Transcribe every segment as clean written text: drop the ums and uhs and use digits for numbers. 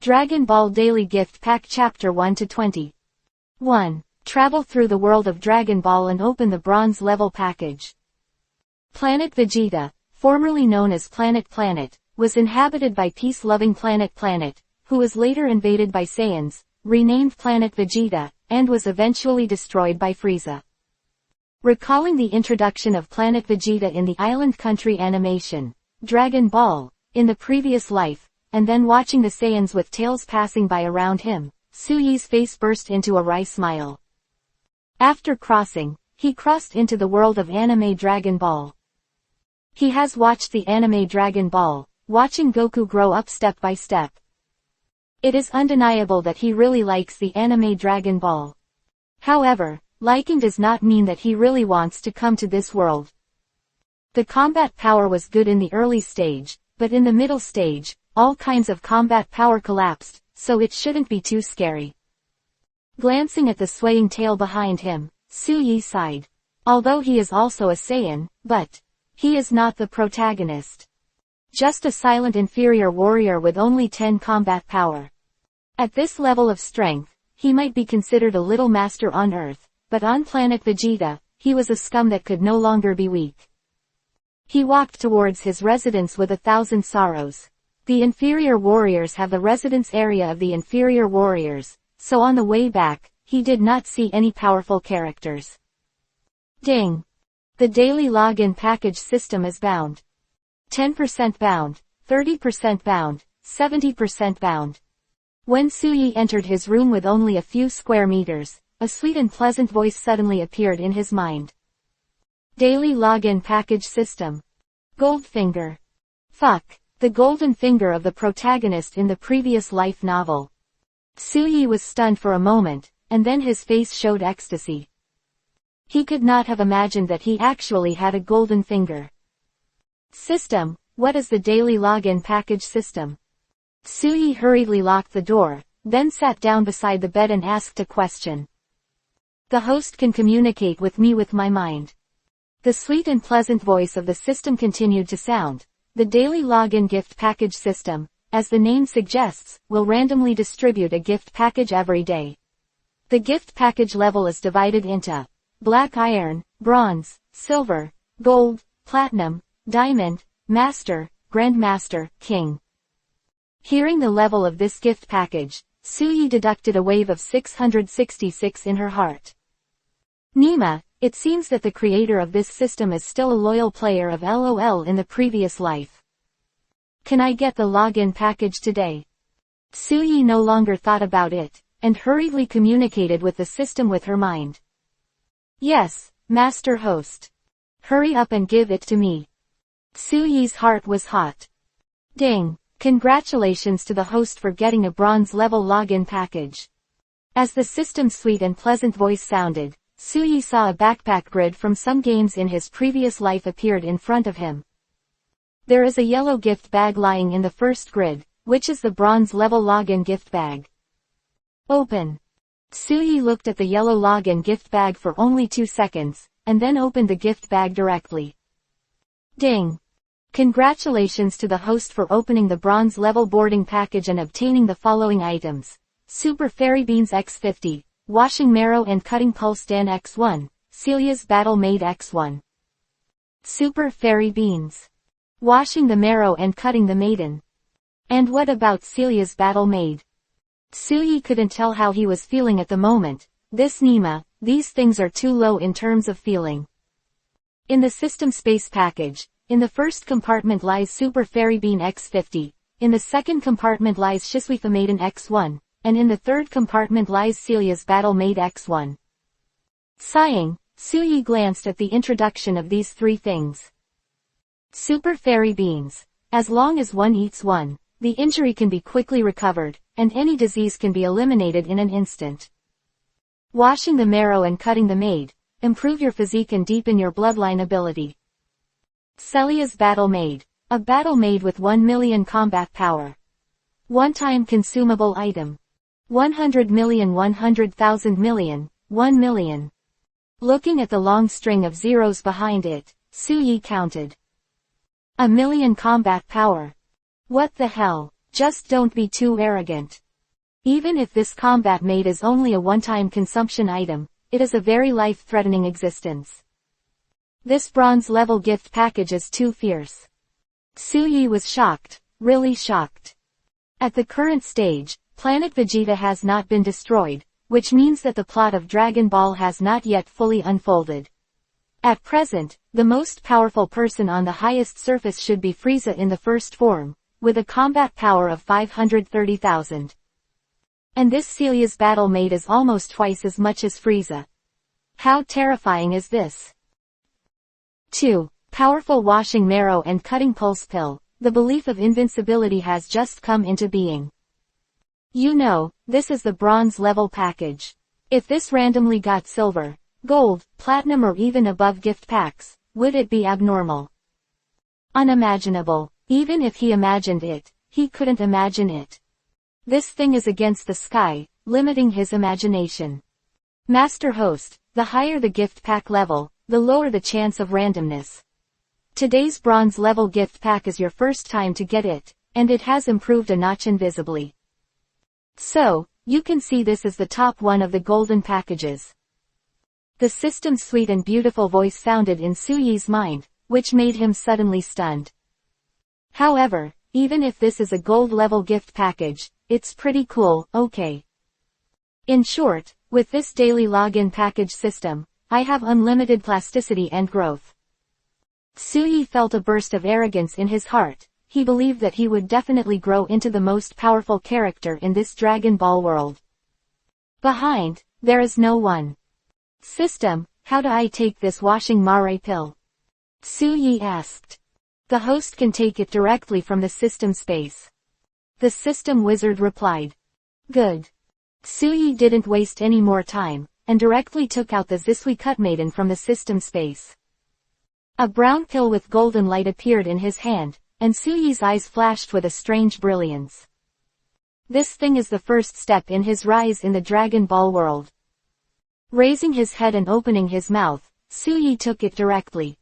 Dragon Ball Daily Gift Pack Chapter 1-20. 1. Travel through the world of Dragon Ball and open the bronze level package. Planet Vegeta, formerly known as Planet, was inhabited by peace-loving Planet, who was later invaded by Saiyans, renamed Planet Vegeta, and was eventually destroyed by Frieza. Recalling the introduction of Planet Vegeta in the Island Country animation, Dragon Ball, in the previous life, and then watching the Saiyans with tails passing by around him, Suyi's face burst into a wry smile. After crossing, he crossed into the world of anime Dragon Ball. He has watched the anime Dragon Ball, watching Goku grow up step by step. It is undeniable that he really likes the anime Dragon Ball. However, liking does not mean that he really wants to come to this world. The combat power was good in the early stage, but in the middle stage, all kinds of combat power collapsed, so it shouldn't be too scary. Glancing at the swaying tail behind him, Suyi sighed. Although he is also a Saiyan, but he is not the protagonist. Just a silent inferior warrior with only 10 combat power. At this level of strength, he might be considered a little master on Earth, but on Planet Vegeta, he was a scum that could no longer be weak. He walked towards his residence with 1,000 sorrows. The inferior warriors have the residence area of the inferior warriors, so on the way back, he did not see any powerful characters. Ding! The daily login package system is bound. 10% bound, 30% bound, 70% bound. When Suyi entered his room with only a few square meters, a sweet and pleasant voice suddenly appeared in his mind. Daily login package system. Goldfinger. Fuck. The golden finger of the protagonist in the previous life novel. Suyi was stunned for a moment, and then his face showed ecstasy. He could not have imagined that he actually had a golden finger. System, what is the daily login package system? Suyi hurriedly locked the door, then sat down beside the bed and asked a question. The host can communicate with me with my mind. The sweet and pleasant voice of the system continued to sound. The daily login gift package system, as the name suggests, will randomly distribute a gift package every day. The gift package level is divided into black iron, bronze, silver, gold, platinum, diamond, master, grandmaster, king. Hearing the level of this gift package, Suyi deducted a wave of 666 in her heart. Nima, it seems that the creator of this system is still a loyal player of LOL in the previous life. Can I get the login package today? Suyi no longer thought about it, and hurriedly communicated with the system with her mind. Yes, Master Host. Hurry up and give it to me. Suyi's heart was hot. Ding! Congratulations to the host for getting a bronze level login package. As the system's sweet and pleasant voice sounded, Suyi saw a backpack grid from some games in his previous life appeared in front of him. There is a yellow gift bag lying in the first grid, which is the bronze level login gift bag. Open. Suyi looked at the yellow login gift bag for only 2 seconds, and then opened the gift bag directly. Ding! Congratulations to the host for opening the bronze level boarding package and obtaining the following items. Super Fairy Beans X50. Washing Marrow and Cutting Pulse Dan X1, Celia's Battle Maid X1. Super Fairy Beans. Washing the Marrow and Cutting the Maiden. And what about Celia's Battle Maid? Suyi couldn't tell how he was feeling at the moment. This Nima, these things are too low in terms of feeling. In the System Space package, in the first compartment lies Super Fairy Bean X50, in the second compartment lies Shiswifa Maiden X1. And in the third compartment lies Celia's Battle Maid X1. Sighing, Suyi glanced at the introduction of these 3 things. Super Fairy Beans. As long as one eats one, the injury can be quickly recovered, and any disease can be eliminated in an instant. Washing the Marrow and Cutting the Maid. Improve your physique and deepen your bloodline ability. Celia's Battle Maid. A battle maid with 1 million combat power. One-time consumable item. 100 million 100,000 million, 1 million. Looking at the long string of zeros behind it, Suyi counted. 1 million combat power. What the hell? Just don't be too arrogant. Even if this combat mate is only a one-time consumption item, it is a very life-threatening existence. This bronze level gift package is too fierce. Suyi was shocked, really shocked. At the current stage, Planet Vegeta has not been destroyed, which means that the plot of Dragon Ball has not yet fully unfolded. At present, the most powerful person on the highest surface should be Frieza in the first form, with a combat power of 530,000. And this Celia's battle mate is almost twice as much as Frieza. How terrifying is this? 2. Powerful washing marrow and cutting pulse pill. The belief of invincibility has just come into being. You know, this is the bronze level package. If this randomly got silver, gold, platinum or even above gift packs, would it be abnormal? Unimaginable. Even if he imagined it, he couldn't imagine it. This thing is against the sky, limiting his imagination. Master Host, the higher the gift pack level, the lower the chance of randomness. Today's bronze level gift pack is your first time to get it, and it has improved a notch invisibly. So, you can see this is the top one of the golden packages. The system's sweet and beautiful voice sounded in Suyi's mind, which made him suddenly stunned. However, even if this is a gold level gift package, it's pretty cool, okay. In short, with this daily login package system, I have unlimited plasticity and growth. Suyi felt a burst of arrogance in his heart. He believed that he would definitely grow into the most powerful character in this Dragon Ball world. Behind, there is no one. System, how do I take this washing mare pill? Suyi asked. The host can take it directly from the system space. The system wizard replied. Good. Suyi didn't waste any more time, and directly took out the Zisui Cut Maiden from the system space. A brown pill with golden light appeared in his hand, and Suyi's eyes flashed with a strange brilliance. This thing is the first step in his rise in the Dragon Ball world. Raising his head and opening his mouth, Suyi took it directly.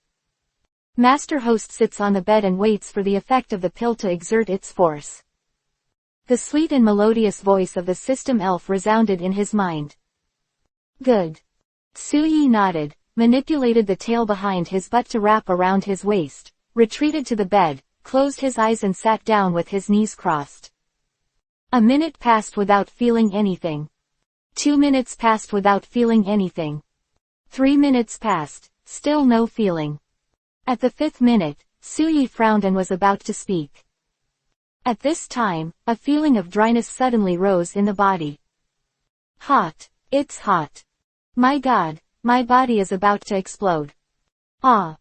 Master Host sits on the bed and waits for the effect of the pill to exert its force. The sweet and melodious voice of the system elf resounded in his mind. Good. Suyi nodded, manipulated the tail behind his butt to wrap around his waist, retreated to the bed, closed his eyes and sat down with his knees crossed. A minute passed without feeling anything. 2 minutes passed without feeling anything. 3 minutes passed, still no feeling. At the 5th minute, Suyi frowned and was about to speak. At this time, a feeling of dryness suddenly rose in the body. Hot. It's hot. My God, my body is about to explode. Ah. ...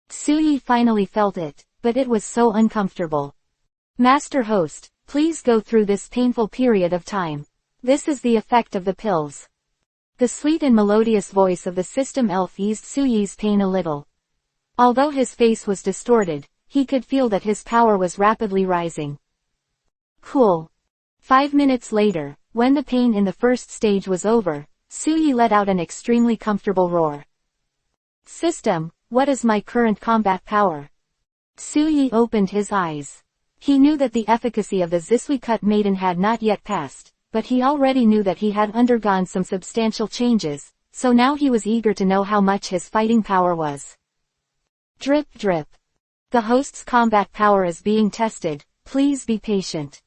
Suyi finally felt it, but it was so uncomfortable. Master Host, please go through this painful period of time. This is the effect of the pills. The sweet and melodious voice of the system elf eased Suyi's pain a little. Although his face was distorted, he could feel that his power was rapidly rising. Cool. 5 minutes later, when the pain in the first stage was over, Suyi let out an extremely comfortable roar. System, what is my current combat power? Suyi opened his eyes. He knew that the efficacy of the Zisui Cut Maiden had not yet passed, but he already knew that he had undergone some substantial changes, so now he was eager to know how much his fighting power was. Drip drip. The host's combat power is being tested, please be patient.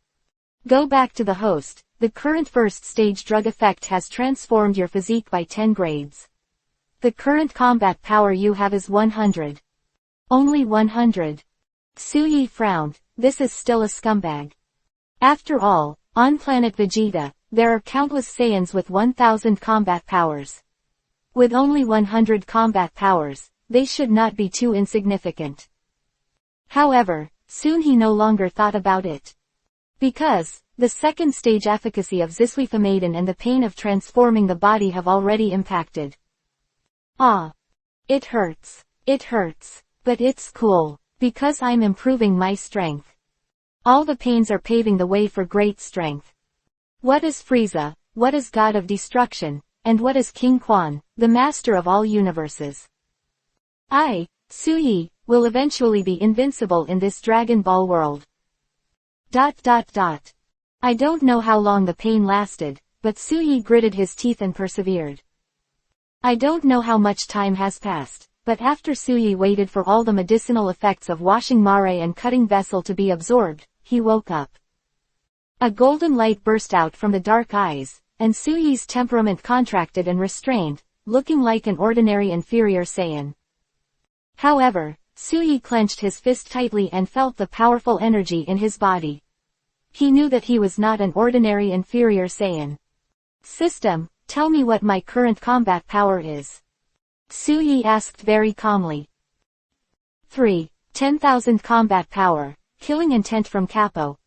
Go back to the host, the current first stage drug effect has transformed your physique by 10 grades. The current combat power you have is 100. Only 100. Suyi frowned, this is still a scumbag. After all, on planet Vegeta, there are countless Saiyans with 1000 combat powers. With only 100 combat powers, they should not be too insignificant. However, soon he no longer thought about it. Because, the second stage efficacy of Zisui Maiden and the pain of transforming the body have already impacted. Ah. It hurts. It hurts. But it's cool, because I'm improving my strength. All the pains are paving the way for great strength. What is Frieza, what is God of Destruction, and what is King Quan, the master of all universes? I, Suyi, will eventually be invincible in this Dragon Ball world. I don't know how long the pain lasted, but Suyi gritted his teeth and persevered. I don't know how much time has passed, but after Suyi waited for all the medicinal effects of washing mare and cutting vessel to be absorbed, he woke up. A golden light burst out from the dark eyes, and Suyi's temperament contracted and restrained, looking like an ordinary inferior Saiyan. However, Suyi clenched his fist tightly and felt the powerful energy in his body. He knew that he was not an ordinary inferior Saiyan. System, tell me what my current combat power is. Suyi asked very calmly. 3. 10,000 combat power, killing intent from Capo.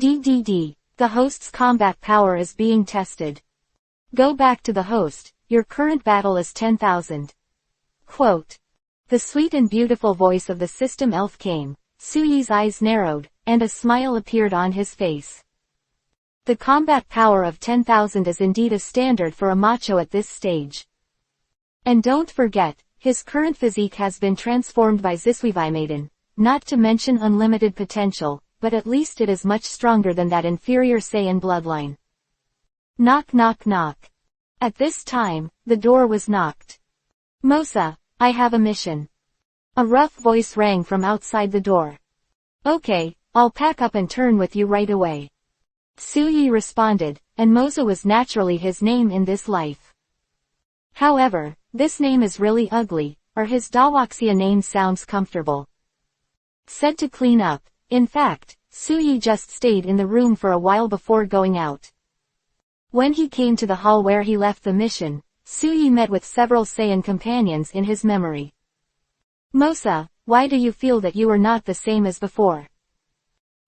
DDD, the host's combat power is being tested. Go back to the host, your current battle is 10,000. Quote. The sweet and beautiful voice of the system elf came, Suyi's eyes narrowed, and a smile appeared on his face. The combat power of 10,000 is indeed a standard for a macho at this stage. And don't forget, his current physique has been transformed by Zisuivimaiden, not to mention unlimited potential, but at least it is much stronger than that inferior Saiyan bloodline. Knock knock knock. At this time, the door was knocked. Mosa, I have a mission. A rough voice rang from outside the door. Okay, I'll pack up and turn with you right away. Suyi responded, and Mosa was naturally his name in this life. However, this name is really ugly, or his Dawaxia name sounds comfortable. Said to clean up. In fact, Suyi just stayed in the room for a while before going out. When he came to the hall where he left the mission, Suyi met with several Saiyan companions in his memory. Mosa, why do you feel that you are not the same as before?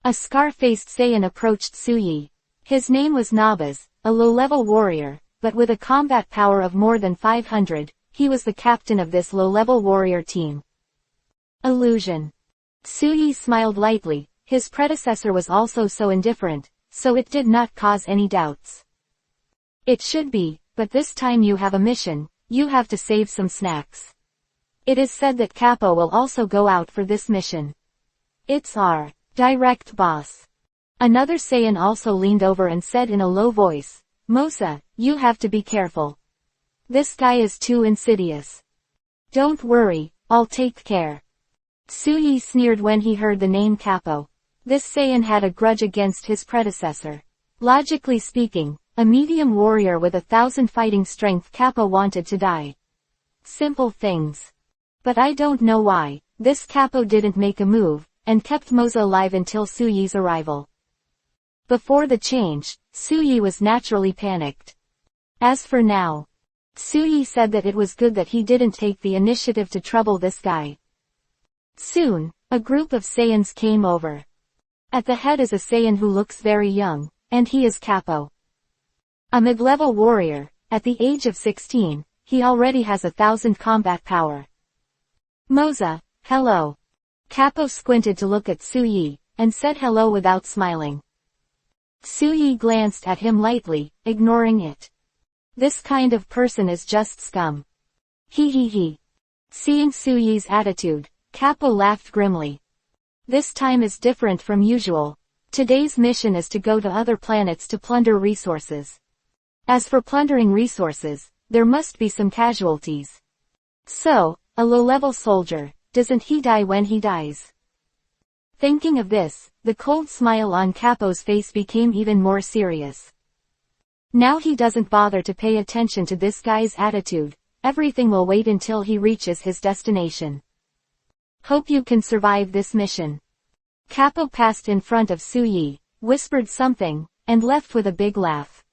A scar-faced Saiyan approached Suyi. His name was Nabaz, a low-level warrior, but with a combat power of more than 500, he was the captain of this low-level warrior team. Illusion. Suyi smiled lightly, his predecessor was also so indifferent, so it did not cause any doubts. It should be, but this time you have a mission, you have to save some snacks. It is said that Capo will also go out for this mission. It's our direct boss. Another Saiyan also leaned over and said in a low voice, Mosa, you have to be careful. This guy is too insidious. Don't worry, I'll take care. Suyi sneered when he heard the name Capo. This Saiyan had a grudge against his predecessor. Logically speaking, a medium warrior with 1,000 fighting strength Capo wanted to die. Simple things. But I don't know why, this Capo didn't make a move, and kept Mosa alive until Suyi's arrival. Before the change, Suyi was naturally panicked. As for now, Suyi said that it was good that he didn't take the initiative to trouble this guy. Soon, a group of Saiyans came over. At the head is a Saiyan who looks very young, and he is Capo. A mid-level warrior, at the age of 16, he already has 1,000 combat power. Mosa, hello. Capo squinted to look at Suyi, and said hello without smiling. Suyi glanced at him lightly, ignoring it. This kind of person is just scum. He. Seeing Suyi's attitude, Capo laughed grimly. This time is different from usual. Today's mission is to go to other planets to plunder resources. As for plundering resources, there must be some casualties. So, a low-level soldier, doesn't he die when he dies? Thinking of this, the cold smile on Capo's face became even more serious. Now he doesn't bother to pay attention to this guy's attitude, everything will wait until he reaches his destination. Hope you can survive this mission. Capo passed in front of Suyi, whispered something, and left with a big laugh.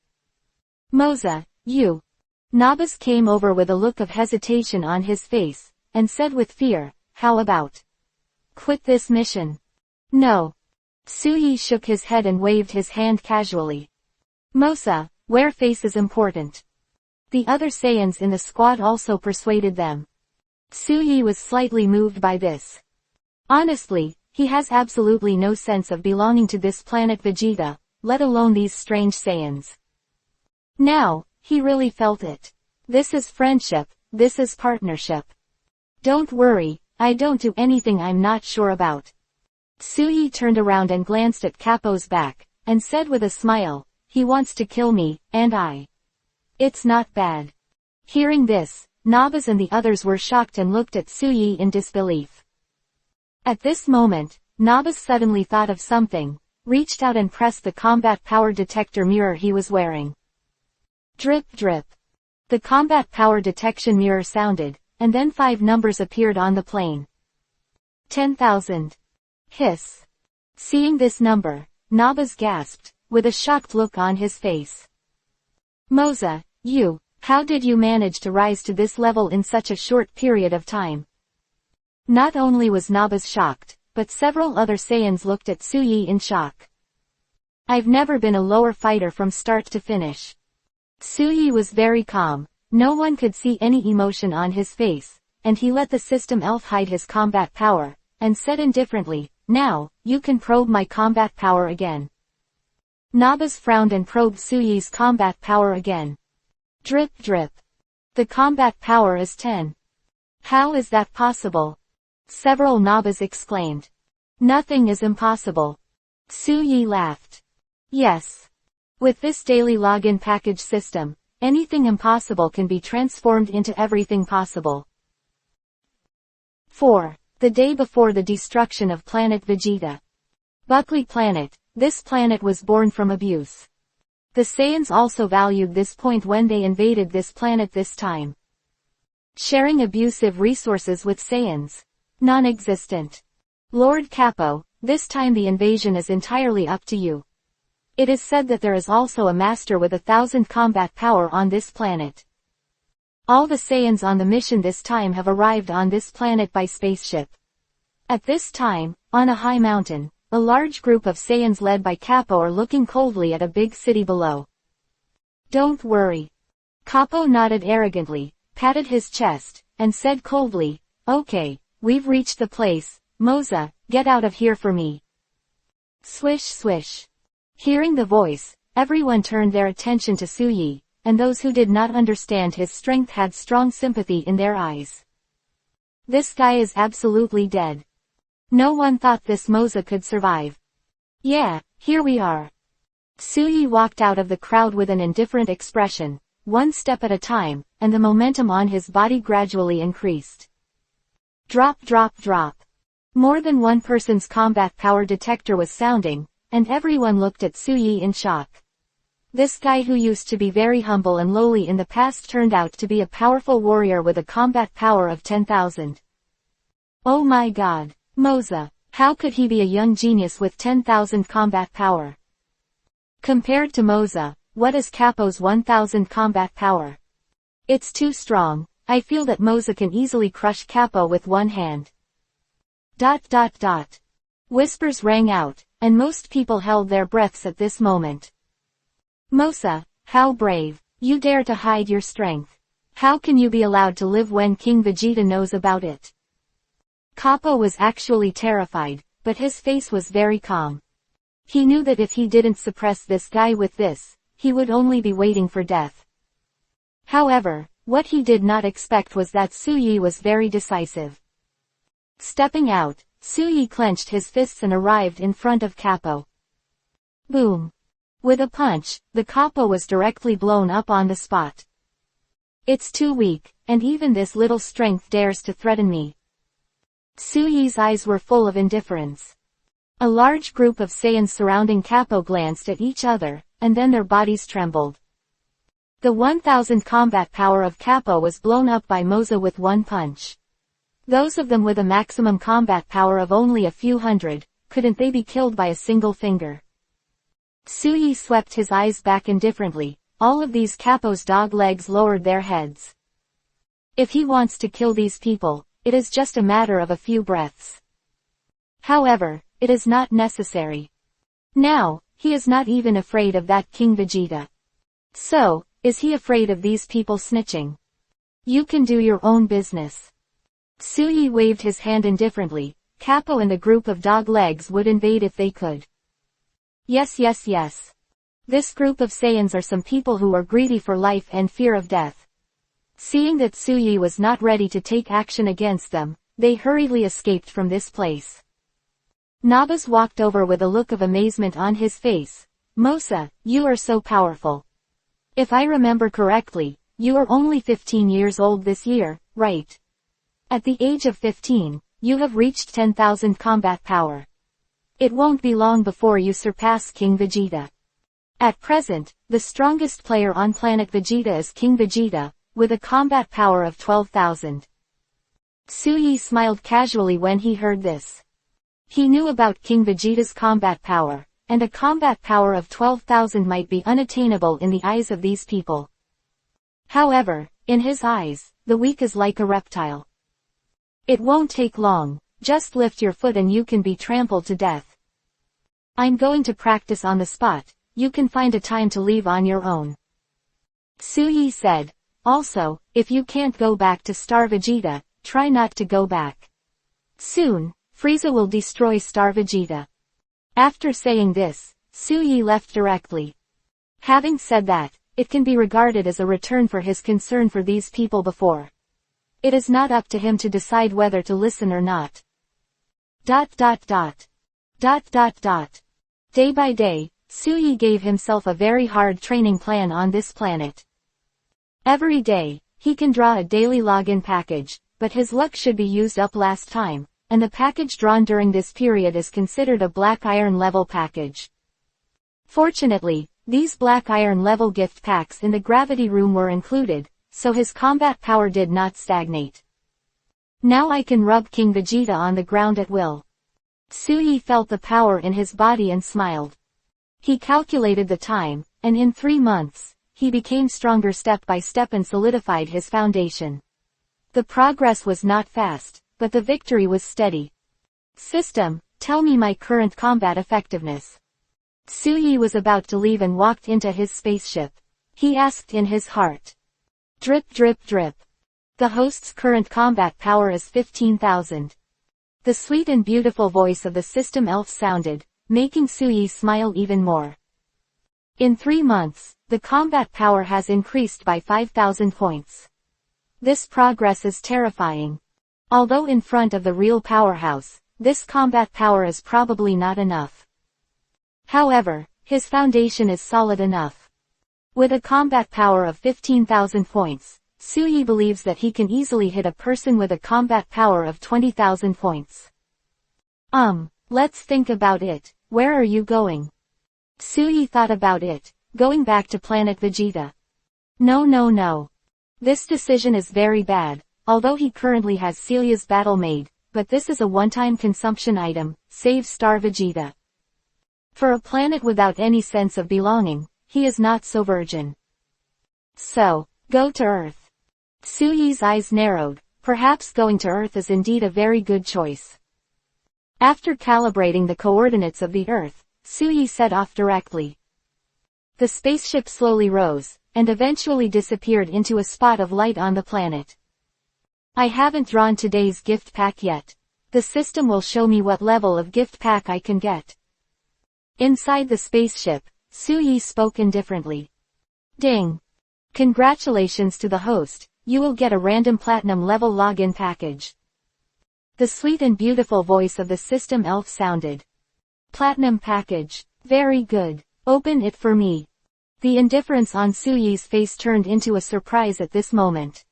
Mosa, you. Nabaz came over with a look of hesitation on his face, and said with fear, how about? Quit this mission. No. Suyi shook his head and waved his hand casually. Mosa, wear face is important. The other Saiyans in the squad also persuaded them. Suyi was slightly moved by this. Honestly, he has absolutely no sense of belonging to this planet Vegeta, let alone these strange Saiyans. Now, he really felt it. This is friendship, this is partnership. Don't worry, I don't do anything I'm not sure about. Suyi turned around and glanced at Capo's back, and said with a smile, "He wants to kill me, and I. It's not bad." Hearing this, Nabas and the others were shocked and looked at Suyi in disbelief. At this moment, Nabas suddenly thought of something, reached out and pressed the combat power detector mirror he was wearing. Drip drip. The combat power detection mirror sounded, and then 5 numbers appeared on the plane. 10,000. Hiss. Seeing this number, Nabas gasped, with a shocked look on his face. "Moza, how did you manage to rise to this level in such a short period of time?" Not only was Nabas shocked, but several other Saiyans looked at Suyi in shock. "I've never been a lower fighter from start to finish." Suyi was very calm, no one could see any emotion on his face, and he let the system elf hide his combat power, and said indifferently, "Now, you can probe my combat power again." Nabas frowned and probed Suyi's combat power again. Drip drip. The combat power is 10. "How is that possible?" several Nabas exclaimed. "Nothing is impossible." Suyi laughed. "Yes. With this daily login package system, anything impossible can be transformed into everything possible. 4. The day before the destruction of planet Vegeta. Buckley Planet. This planet was born from abuse. The Saiyans also valued this point when they invaded this planet this time. Sharing abusive resources with Saiyans. Non-existent. Lord Capo, this time the invasion is entirely up to you. It is said that there is also a master with 1,000 combat power on this planet. All the Saiyans on the mission this time have arrived on this planet by spaceship. At this time, on a high mountain, a large group of Saiyans led by Capo are looking coldly at a big city below. "Don't worry." Capo nodded arrogantly, patted his chest, and said coldly, "Okay, we've reached the place, Moza, get out of here for me." Swish swish. Hearing the voice, everyone turned their attention to Suyi, and those who did not understand his strength had strong sympathy in their eyes. "This guy is absolutely dead. No one thought this Moza could survive. Yeah, here we are." Suyi walked out of the crowd with an indifferent expression, one step at a time, and the momentum on his body gradually increased. Drop drop drop. More than one person's combat power detector was sounding, and everyone looked at Suyi in shock. This guy who used to be very humble and lowly in the past turned out to be a powerful warrior with a combat power of 10,000. Oh my god, Moza, how could he be a young genius with 10,000 combat power? Compared to Moza, what is Capo's 1,000 combat power? It's too strong. I feel that Moza can easily crush Capo with one hand. ... Whispers rang out, and most people held their breaths at this moment. "Moza, how brave. You dare to hide your strength. How can you be allowed to live when King Vegeta knows about it?" Capo was actually terrified, but his face was very calm. He knew that if he didn't suppress this guy with this, he would only be waiting for death. However, what he did not expect was that Suyi was very decisive. Stepping out, Suyi clenched his fists and arrived in front of Capo. Boom. With a punch, the Capo was directly blown up on the spot. "It's too weak, and even this little strength dares to threaten me." Suyi's eyes were full of indifference. A large group of Saiyans surrounding Capo glanced at each other, and then their bodies trembled. The 1,000 combat power of Capo was blown up by Moza with one punch. Those of them with a maximum combat power of only a few hundred, couldn't they be killed by a single finger? Suyi swept his eyes back indifferently. All of these Capo's dog legs lowered their heads. If he wants to kill these people, it is just a matter of a few breaths. However, it is not necessary. Now, he is not even afraid of that King Vegeta. So, is he afraid of these people snitching? You can do your own business. Suyi waved his hand indifferently. Capo and the group of dog legs would invade if they could. Yes. This group of Saiyans are some people who are greedy for life and fear of death. Seeing that Suyi was not ready to take action against them, they hurriedly escaped from this place. Nabas walked over with a look of amazement on his face. Mosa, you are so powerful. If I remember correctly, you are only 15 years old this year, right? At the age of 15, you have reached 10,000 combat power. It won't be long before you surpass King Vegeta. At present, the strongest player on planet Vegeta is King Vegeta, with a combat power of 12,000. Suyi smiled casually when he heard this. He knew about King Vegeta's combat power, and a combat power of 12,000 might be unattainable in the eyes of these people. However, in his eyes, the weak is like a reptile. It won't take long, just lift your foot and you can be trampled to death. I'm going to practice on the spot, you can find a time to leave on your own. Suyi said. Also, if you can't go back to Star Vegeta, try not to go back. Soon, Frieza will destroy Star Vegeta. After saying this, Suyi left directly. Having said that, it can be regarded as a return for his concern for these people before. It is not up to him to decide whether to listen or not. Day by day, Suyi gave himself a very hard training plan on this planet. Every day, he can draw a daily login package, but his luck should be used up last time, and the package drawn during this period is considered a black iron level package. Fortunately, these black iron level gift packs in the gravity room were included, so his combat power did not stagnate. Now I can rub King Vegeta on the ground at will. Suyi felt the power in his body and smiled. He calculated the time, and in 3 months, he became stronger step by step and solidified his foundation. The progress was not fast, but the victory was steady. System, tell me my current combat effectiveness. Suyi was about to leave and walked into his spaceship. He asked in his heart. Drip drip drip. The host's current combat power is 15,000. The sweet and beautiful voice of the system elf sounded, making Suyi smile even more. In 3 months, the combat power has increased by 5,000 points. This progress is terrifying. Although in front of the real powerhouse, this combat power is probably not enough. However, his foundation is solid enough. With a combat power of 15,000 points, Suyi believes that he can easily hit a person with a combat power of 20,000 points. Let's think about it. Where are you going? Suyi thought about it, going back to planet Vegeta. No. This decision is very bad, although he currently has Celia's battle made, but this is a one-time consumption item, save Star Vegeta. For a planet without any sense of belonging, he is not so virgin. So, go to Earth. Suyi's eyes narrowed, perhaps going to Earth is indeed a very good choice. After calibrating the coordinates of the Earth, Suyi set off directly. The spaceship slowly rose, and eventually disappeared into a spot of light on the planet. I haven't drawn today's gift pack yet. The system will show me what level of gift pack I can get. Inside the spaceship, Suyi spoke indifferently. Ding! Congratulations to the host, you will get a random platinum level login package. The sweet and beautiful voice of the system elf sounded. Platinum package. Very good. Open it for me. The indifference on Suyi's face turned into a surprise at this moment.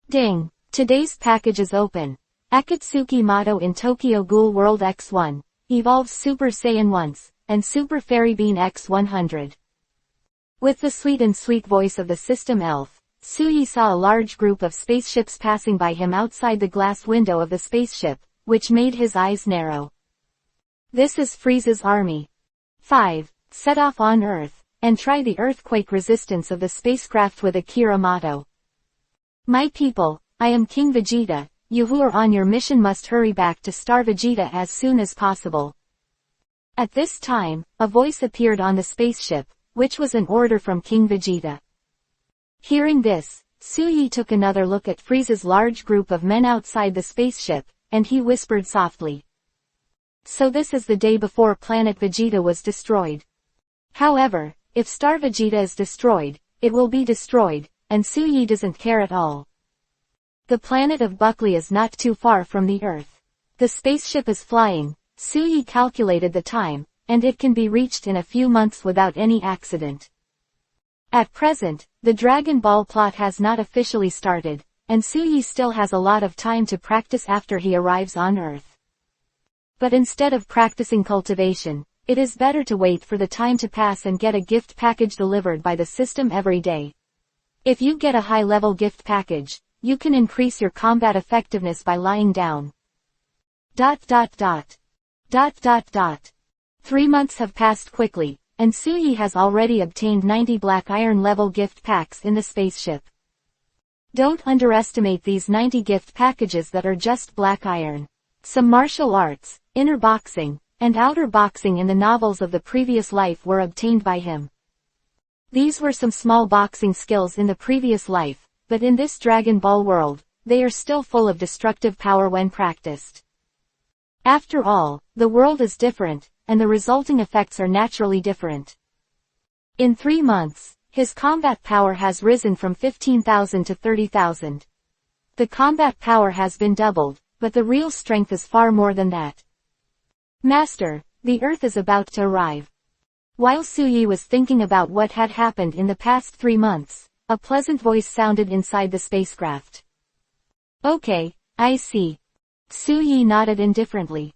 Ding! Today's package is open. Akatsuki Motto in Tokyo Ghoul World X1. Evolves Super Saiyan once, and Super Fairy Bean X100. With the sweet voice of the system elf, Suyi saw a large group of spaceships passing by him outside the glass window of the spaceship, which made his eyes narrow. This is Frieza's army. 5. Set off on Earth, and try the earthquake resistance of the spacecraft with Akira motto. My people, I am King Vegeta, you who are on your mission must hurry back to Star Vegeta as soon as possible. At this time, a voice appeared on the spaceship, which was an order from King Vegeta. Hearing this, Suyi took another look at Frieza's large group of men outside the spaceship, and he whispered softly. So this is the day before planet Vegeta was destroyed. However, if Star Vegeta is destroyed, it will be destroyed, and Suyi doesn't care at all. The planet of Buckley is not too far from the Earth. The spaceship is flying, Suyi calculated the time, and it can be reached in a few months without any accident. At present, the Dragon Ball plot has not officially started, and Suyi still has a lot of time to practice after he arrives on Earth. But instead of practicing cultivation, it is better to wait for the time to pass and get a gift package delivered by the system every day. If you get a high-level gift package, you can increase your combat effectiveness by lying down. 3 months have passed quickly, and Suyi has already obtained 90 black iron level gift packs in the spaceship. Don't underestimate these 90 gift packages that are just black iron. Some martial arts, inner boxing, and outer boxing in the novels of the previous life were obtained by him. These were some small boxing skills in the previous life, but in this Dragon Ball world, they are still full of destructive power when practiced. After all, the world is different, and the resulting effects are naturally different. In 3 months, his combat power has risen from 15,000 to 30,000. The combat power has been doubled, but the real strength is far more than that. Master, the Earth is about to arrive. While Suyi was thinking about what had happened in the past 3 months, a pleasant voice sounded inside the spacecraft. Okay, I see. Suyi nodded indifferently.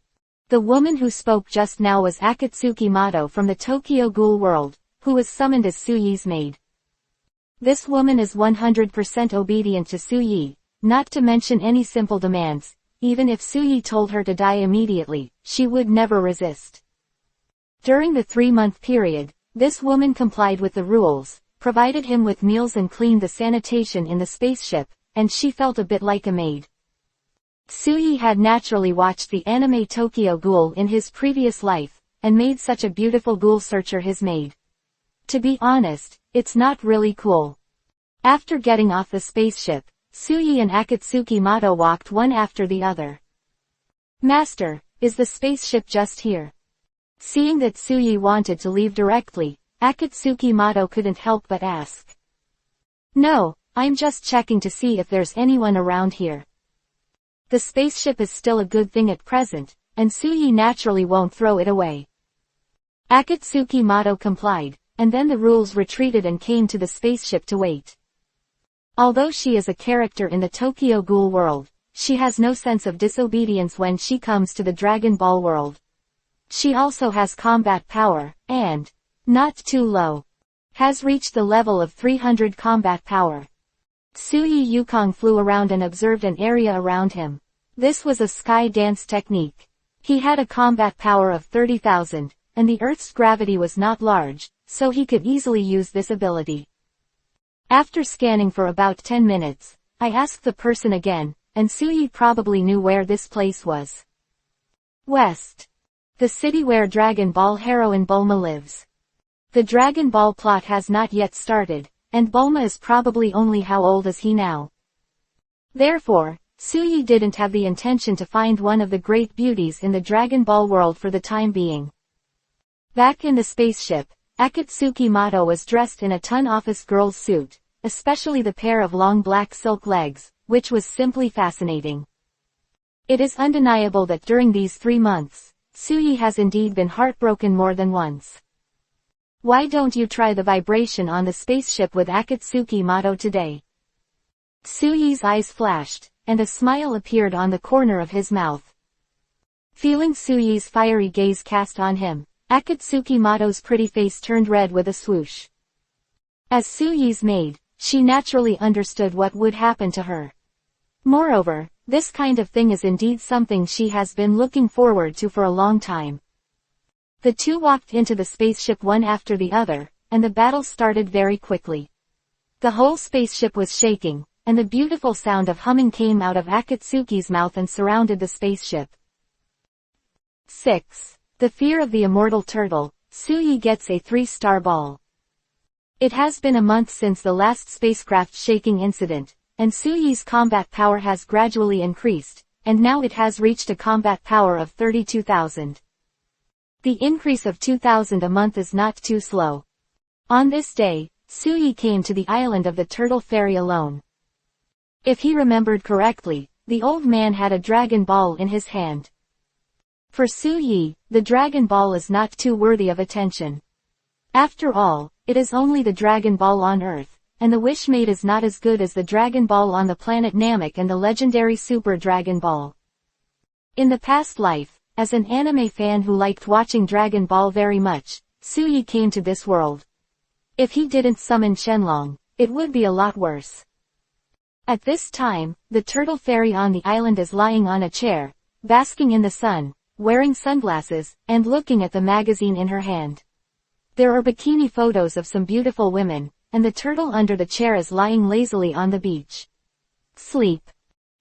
The woman who spoke just now was Akatsuki Mato from the Tokyo Ghoul world, who was summoned as Suyi's maid. This woman is 100% obedient to Suyi, not to mention any simple demands. Even if Suyi told her to die immediately, she would never resist. During the 3-month period, this woman complied with the rules, provided him with meals and cleaned the sanitation in the spaceship, and she felt a bit like a maid. Suyi had naturally watched the anime Tokyo Ghoul in his previous life, and made such a beautiful ghoul searcher his maid. To be honest, it's not really cool. After getting off the spaceship, Suyi and Akatsuki Mato walked one after the other. Master, is the spaceship just here? Seeing that Suyi wanted to leave directly, Akatsuki Mato couldn't help but ask. No, I'm just checking to see if there's anyone around here. The spaceship is still a good thing at present, and Suyi naturally won't throw it away. Akatsuki Mato complied, and then the rules retreated and came to the spaceship to wait. Although she is a character in the Tokyo Ghoul world, she has no sense of disobedience when she comes to the Dragon Ball world. She also has combat power, and, not too low, has reached the level of 300 combat power. Suyi Yukong flew around and observed an area around him. This was a sky dance technique. He had a combat power of 30,000, and the Earth's gravity was not large, so he could easily use this ability. After scanning for about 10 minutes, I asked the person again, and Suyi probably knew where this place was. West. The city where Dragon Ball heroine Bulma lives. The Dragon Ball plot has not yet started, and Bulma is probably only how old is he now. Therefore, Suyi didn't have the intention to find one of the great beauties in the Dragon Ball world for the time being. Back in the spaceship, Akatsuki Mato was dressed in a ton office girl's suit, especially the pair of long black silk legs, which was simply fascinating. It is undeniable that during these 3 months, Suyi has indeed been heartbroken more than once. Why don't you try the vibration on the spaceship with Akatsuki Mato today? Suyi's eyes flashed, and a smile appeared on the corner of his mouth. Feeling Suyi's fiery gaze cast on him, Akatsuki Mato's pretty face turned red with a swoosh. As Suyi's maid, she naturally understood what would happen to her. Moreover, this kind of thing is indeed something she has been looking forward to for a long time. The two walked into the spaceship one after the other, and the battle started very quickly. The whole spaceship was shaking, and the beautiful sound of humming came out of Akatsuki's mouth and surrounded the spaceship. 6. The Fear of the Immortal Turtle. Suyi gets a 3-star ball. It has been a month since the last spacecraft shaking incident, and Suyi's combat power has gradually increased, and now it has reached a combat power of 32,000. The increase of 2,000 a month is not too slow. On this day, Suyi came to the island of the Turtle Fairy alone. If he remembered correctly, the old man had a Dragon Ball in his hand. For Su-yi, the Dragon Ball is not too worthy of attention. After all, it is only the Dragon Ball on Earth, and the Wish Made is not as good as the Dragon Ball on the planet Namek and the legendary Super Dragon Ball. In the past life, as an anime fan who liked watching Dragon Ball very much, Su-yi came to this world. If he didn't summon Shenlong, it would be a lot worse. At this time, the turtle fairy on the island is lying on a chair, basking in the sun, wearing sunglasses, and looking at the magazine in her hand. There are bikini photos of some beautiful women, and the turtle under the chair is lying lazily on the beach. Sleep.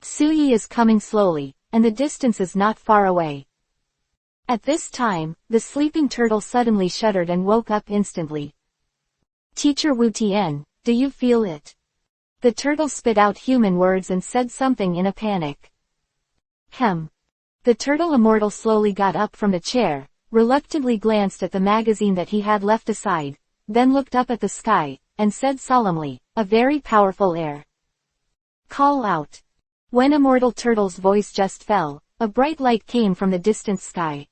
Su-yi is coming slowly, and the distance is not far away. At this time, the sleeping turtle suddenly shuddered and woke up instantly. Teacher Wu Tian, do you feel it? The turtle spit out human words and said something in a panic. Hem. The turtle immortal slowly got up from the chair, reluctantly glanced at the magazine that he had left aside, then looked up at the sky, and said solemnly, a very powerful air. Call out. When Immortal Turtle's voice just fell, a bright light came from the distant sky.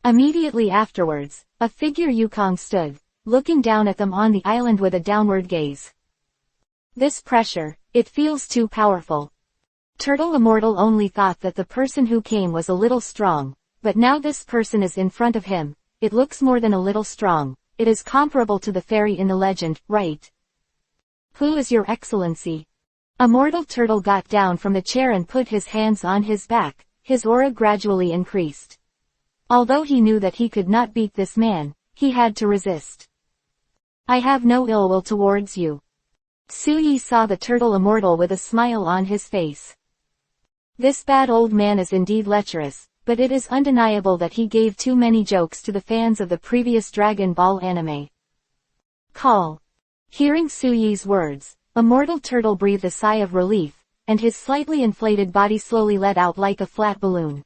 Immediately afterwards, a figure Yukong stood, looking down at them on the island with a downward gaze. This pressure, it feels too powerful. Turtle Immortal only thought that the person who came was a little strong, but now this person is in front of him, it looks more than a little strong, it is comparable to the fairy in the legend, right? Who is your excellency? Immortal Turtle got down from the chair and put his hands on his back, his aura gradually increased. Although he knew that he could not beat this man, he had to resist. I have no ill will towards you. Su-yi saw the turtle immortal with a smile on his face. This bad old man is indeed lecherous, but it is undeniable that he gave too many jokes to the fans of the previous Dragon Ball anime. Call. Hearing Su-yi's words, Immortal Turtle breathed a sigh of relief, and his slightly inflated body slowly let out like a flat balloon.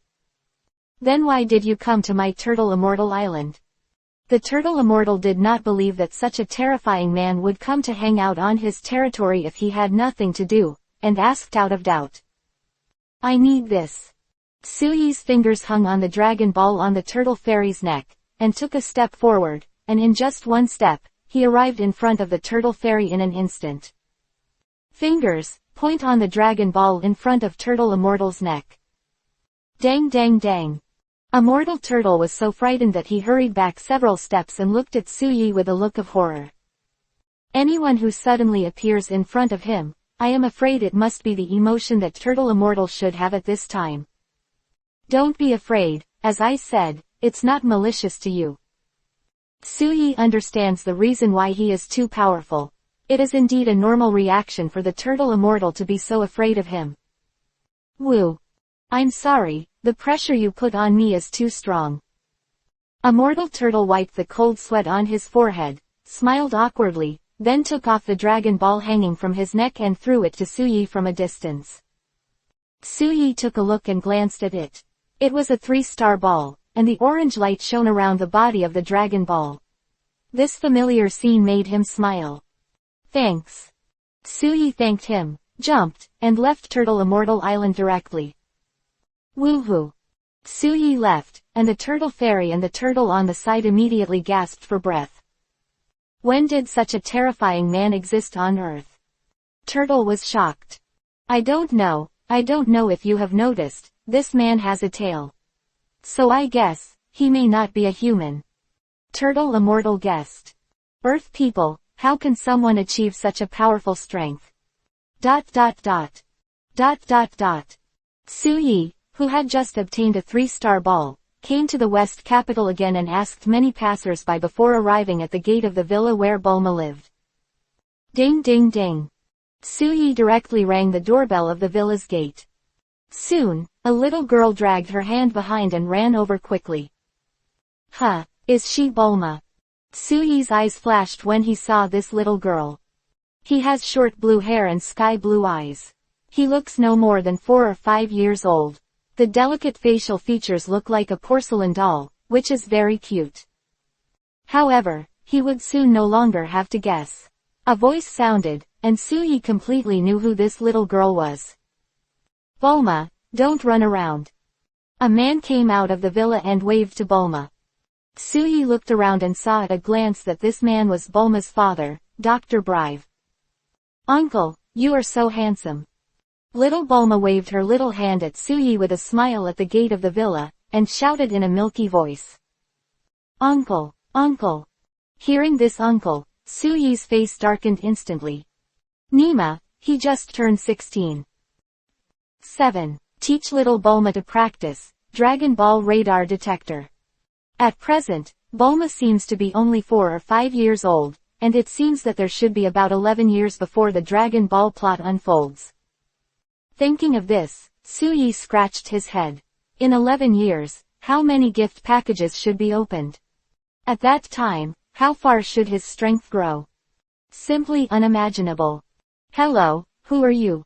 Then why did you come to my Turtle Immortal Island? The Turtle Immortal did not believe that such a terrifying man would come to hang out on his territory if he had nothing to do, and asked out of doubt. I need this. Su-yi's fingers hung on the Dragon Ball on the Turtle Fairy's neck, and took a step forward, and in just one step, he arrived in front of the Turtle Fairy in an instant. Fingers, point on the Dragon Ball in front of Turtle Immortal's neck. Dang dang dang. Immortal Turtle was so frightened that he hurried back several steps and looked at Su-yi with a look of horror. Anyone who suddenly appears in front of him, I am afraid it must be the emotion that Turtle Immortal should have at this time. Don't be afraid, as I said, it's not malicious to you. Su-yi understands the reason why he is too powerful. It is indeed a normal reaction for the Turtle Immortal to be so afraid of him. Woo. I'm sorry, the pressure you put on me is too strong. Immortal Turtle wiped the cold sweat on his forehead, smiled awkwardly, then took off the Dragon Ball hanging from his neck and threw it to Su-yi from a distance. Su-yi took a look and glanced at it. It was a 3-star ball, and the orange light shone around the body of the Dragon Ball. This familiar scene made him smile. Thanks. Su-yi thanked him, jumped, and left Turtle Immortal Island directly. Woohoo! Su-yi left, and the Turtle Fairy and the turtle on the side immediately gasped for breath. When did such a terrifying man exist on Earth? Turtle was shocked. I don't know if you have noticed, this man has a tail. So I guess, he may not be a human. Turtle Immortal guessed. Earth people, how can someone achieve such a powerful strength? ... Su-yi, who had just obtained a 3-star ball, came to the West capital again and asked many passers-by before arriving at the gate of the villa where Bulma lived. Ding ding ding. Su-yi directly rang the doorbell of the villa's gate. Soon, a little girl dragged her hand behind and ran over quickly. Huh, is she Bulma? Su-yi's eyes flashed when he saw this little girl. He has short blue hair and sky blue eyes. He looks no more than 4 or 5 years old. The delicate facial features look like a porcelain doll, which is very cute. However, he would soon no longer have to guess. A voice sounded, and Su-yi completely knew who this little girl was. Bulma, don't run around. A man came out of the villa and waved to Bulma. Suyi looked around and saw at a glance that this man was Bulma's father, Dr. Brive. "Uncle, you are so handsome." Little Bulma waved her little hand at Suyi with a smile at the gate of the villa, and shouted in a milky voice. "Uncle, uncle." Hearing this uncle, Suyi's face darkened instantly. Nima, he just turned 16. 7. Teach little Bulma to practice, Dragon Ball radar detector. At present, Bulma seems to be only 4 or 5 years old, and it seems that there should be about 11 years before the Dragon Ball plot unfolds. Thinking of this, Suyi scratched his head. In 11 years, how many gift packages should be opened? At that time, how far should his strength grow? Simply unimaginable. "Hello, who are you?"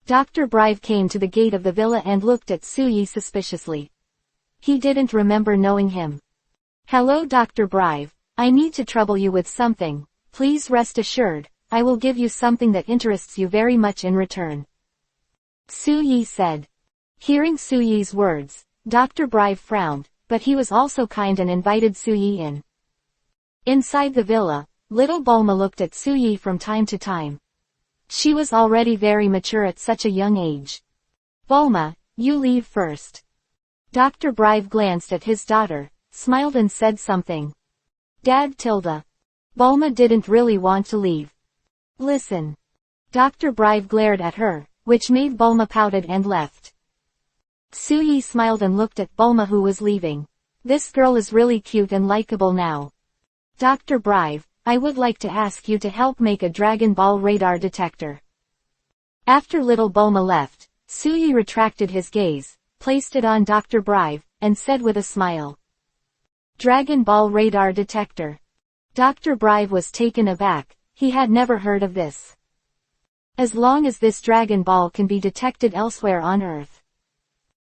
Dr. Brive came to the gate of the villa and looked at Suyi suspiciously. He didn't remember knowing him. "Hello Dr. Brive, I need to trouble you with something. Please rest assured, I will give you something that interests you very much in return," Suyi said. Hearing Suyi's words, Dr. Brive frowned, but he was also kind and invited Suyi in. Inside the villa, little Bulma looked at Suyi from time to time. She was already very mature at such a young age. "Bulma, you leave first." Dr. Brive glanced at his daughter, smiled and said something. "Dad tilde." Bulma didn't really want to leave. "Listen." Dr. Brive glared at her, which made Bulma pouted and left. Suyi smiled and looked at Bulma who was leaving. "This girl is really cute and likable now. Dr. Brive, I would like to ask you to help make a Dragon Ball radar detector." After little Bulma left, Suyi retracted his gaze, placed it on Dr. Brive, and said with a smile. "Dragon Ball radar detector." Dr. Brive was taken aback, he had never heard of this. "As long as this Dragon Ball can be detected elsewhere on Earth."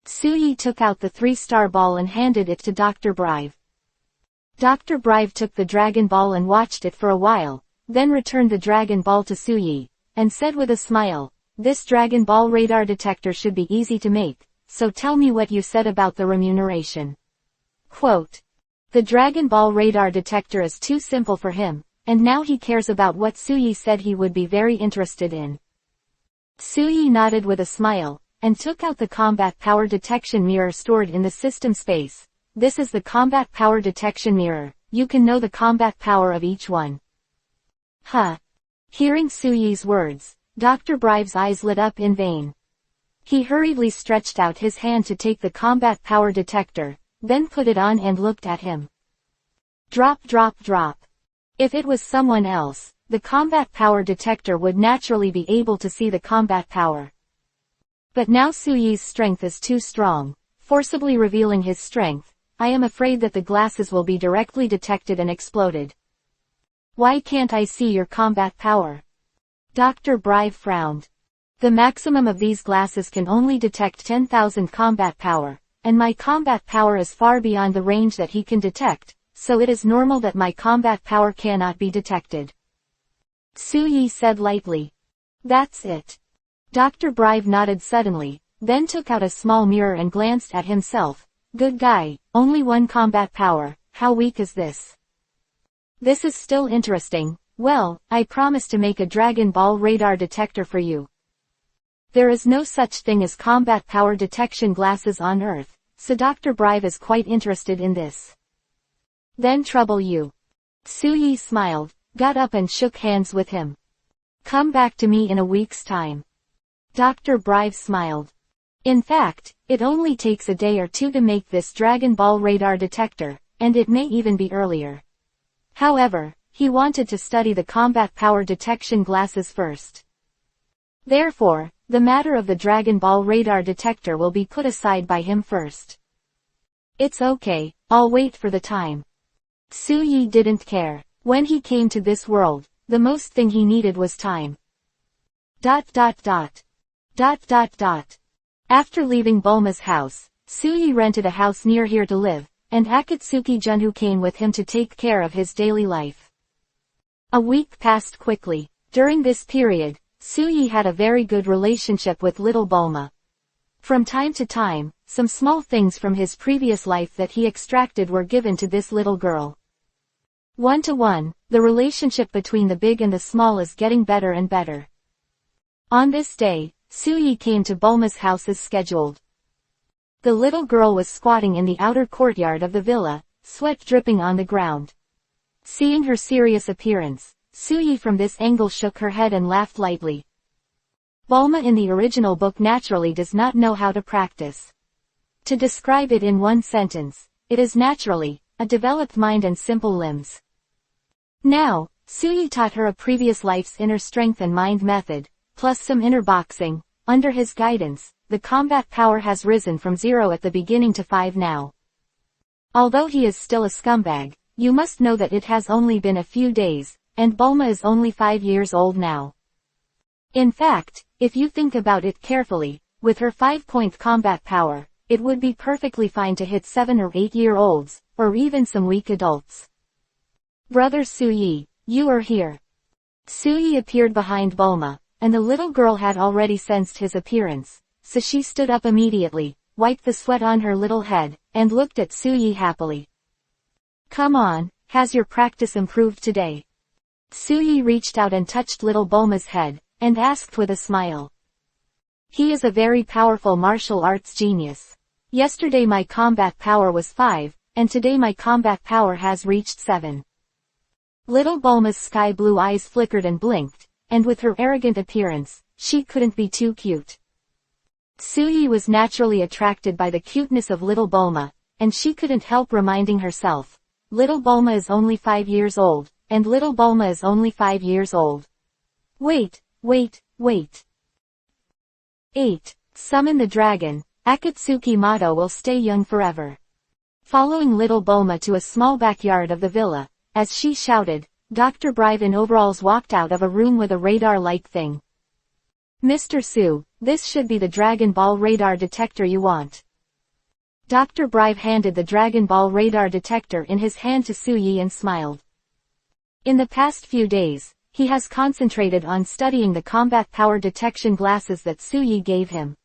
Suyi took out the 3-star ball and handed it to Dr. Brive. Dr. Brive took the Dragon Ball and watched it for a while, then returned the Dragon Ball to Suyi, and said with a smile, "This Dragon Ball radar detector should be easy to make, so tell me what you said about the remuneration." Quote. The Dragon Ball radar detector is too simple for him, and now he cares about what Suyi said he would be very interested in. Suyi nodded with a smile, and took out the combat power detection mirror stored in the system space. "This is the combat power detection mirror, you can know the combat power of each one." Huh. Hearing Suyi's words, Dr. Brive's eyes lit up in vain. He hurriedly stretched out his hand to take the combat power detector, then put it on and looked at him. Drop drop drop. If it was someone else, the combat power detector would naturally be able to see the combat power. But now Suyi's strength is too strong, forcibly revealing his strength. I am afraid that the glasses will be directly detected and exploded. "Why can't I see your combat power?" Dr. Brive frowned. "The maximum of these glasses can only detect 10,000 combat power, and my combat power is far beyond the range that he can detect, so it is normal that my combat power cannot be detected," Suyi said lightly. "That's it." Dr. Brive nodded suddenly, then took out a small mirror and glanced at himself. "Good guy, only 1 combat power, how weak is this?" "This is still interesting. Well, I promise to make a Dragon Ball radar detector for you." There is no such thing as combat power detection glasses on Earth, so Dr. Brive is quite interested in this. "Then trouble you." Suyi smiled, got up and shook hands with him. "Come back to me in a week's time." Dr. Brive smiled. In fact, it only takes a day or two to make this Dragon Ball radar detector, and it may even be earlier. However, he wanted to study the combat power detection glasses first. Therefore, the matter of the Dragon Ball radar detector will be put aside by him first. "It's okay, I'll wait for the time." Suyi didn't care. When he came to this world, the most thing he needed was time. ... After leaving Bulma's house, Suyi rented a house near here to live, and Akatsuki Junho came with him to take care of his daily life. A week passed quickly. During this period, Suyi had a very good relationship with little Bulma. From time to time, some small things from his previous life that he extracted were given to this little girl. 1-to-1, the relationship between the big and the small is getting better and better. On this day, Suyi came to Bulma's house as scheduled. The little girl was squatting in the outer courtyard of the villa, sweat dripping on the ground. Seeing her serious appearance, Suyi from this angle shook her head and laughed lightly. Bulma in the original book naturally does not know how to practice. To describe it in one sentence, it is naturally, a developed mind and simple limbs. Now, Suyi taught her a previous life's inner strength and mind method, plus some inner boxing. Under his guidance, the combat power has risen from 0 at the beginning to 5 now. Although he is still a scumbag, you must know that it has only been a few days, and Bulma is only 5 years old now. In fact, if you think about it carefully, with her 5-point combat power, it would be perfectly fine to hit 7 or 8-year-olds, or even some weak adults. Brother Suyi, you are here. Suyi appeared behind Bulma, and the little girl had already sensed his appearance, so she stood up immediately, wiped the sweat on her little head, and looked at Suyi happily. Come on, has your practice improved today? Suyi reached out and touched little Bulma's head, and asked with a smile. He is a very powerful martial arts genius. Yesterday my combat power was 5, and today my combat power has reached 7. Little Bulma's sky blue eyes flickered and blinked, and with her arrogant appearance, she couldn't be too cute. Suyi was naturally attracted by the cuteness of little Bulma, and she couldn't help reminding herself, little Bulma is only 5 years old, and little Bulma is only 5 years old. Wait. 8. Summon the dragon, Akatsuki Mato will stay young forever. Following little Bulma to a small backyard of the villa, as she shouted, Dr. Brive in overalls walked out of a room with a radar-like thing. Mr. Su, this should be the Dragon Ball radar detector you want. Dr. Brive handed the Dragon Ball radar detector in his hand to Suyi and smiled. In the past few days, he has concentrated on studying the combat power detection glasses that Suyi gave him.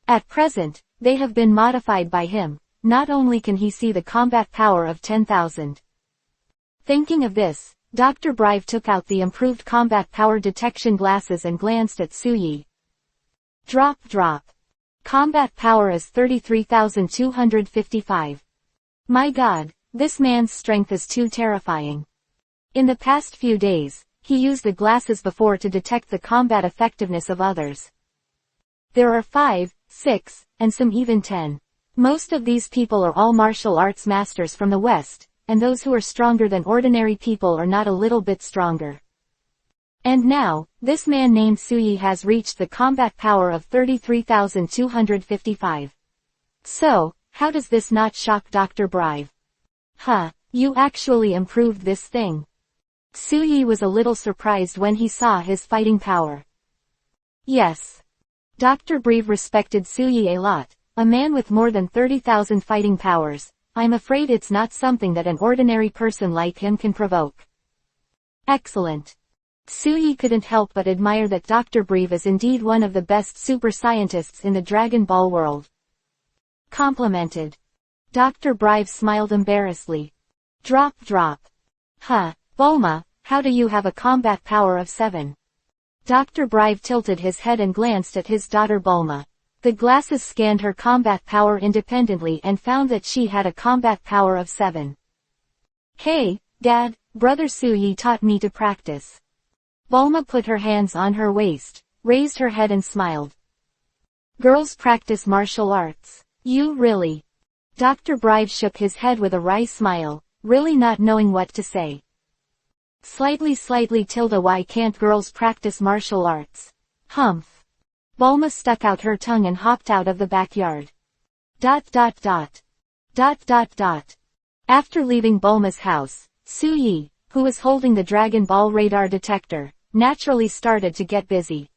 At present, they have been modified by him. Not only can he see the combat power of 10,000. Thinking of this, Dr. Brive took out the improved combat power detection glasses and glanced at Suyi. Drop. Combat power is 33,255. My god, this man's strength is too terrifying. In the past few days, he used the glasses before to detect the combat effectiveness of others. There are 5, 6, and some even 10. Most of these people are all martial arts masters from the West, and those who are stronger than ordinary people are not a little bit stronger. And now, this man named Suyi has reached the combat power of 33,255. So, how does this not shock Dr. Brive? You actually improved this thing. Suyi was a little surprised when he saw his fighting power. Yes. Dr. Brive respected Suyi a lot. A man with more than 30,000 fighting powers, I'm afraid it's not something that an ordinary person like him can provoke. Excellent. Suyi couldn't help but admire that Dr. Brive is indeed one of the best super scientists in the Dragon Ball world. Complimented. Dr. Brive smiled embarrassedly. Drop. Bulma, how do you have a combat power of 7? Dr. Brive tilted his head and glanced at his daughter Bulma. The glasses scanned her combat power independently and found that she had a combat power of 7. Hey, Dad, Brother Suyi taught me to practice. Bulma put her hands on her waist, raised her head and smiled. Girls practice martial arts. You really? Dr. Brive shook his head with a wry smile, really not knowing what to say. Slightly tilde why can't girls practice martial arts? Humph. Bulma stuck out her tongue and hopped out of the backyard. ... After leaving Bulma's house, Suyi, who was holding the Dragon Ball radar detector, naturally started to get busy.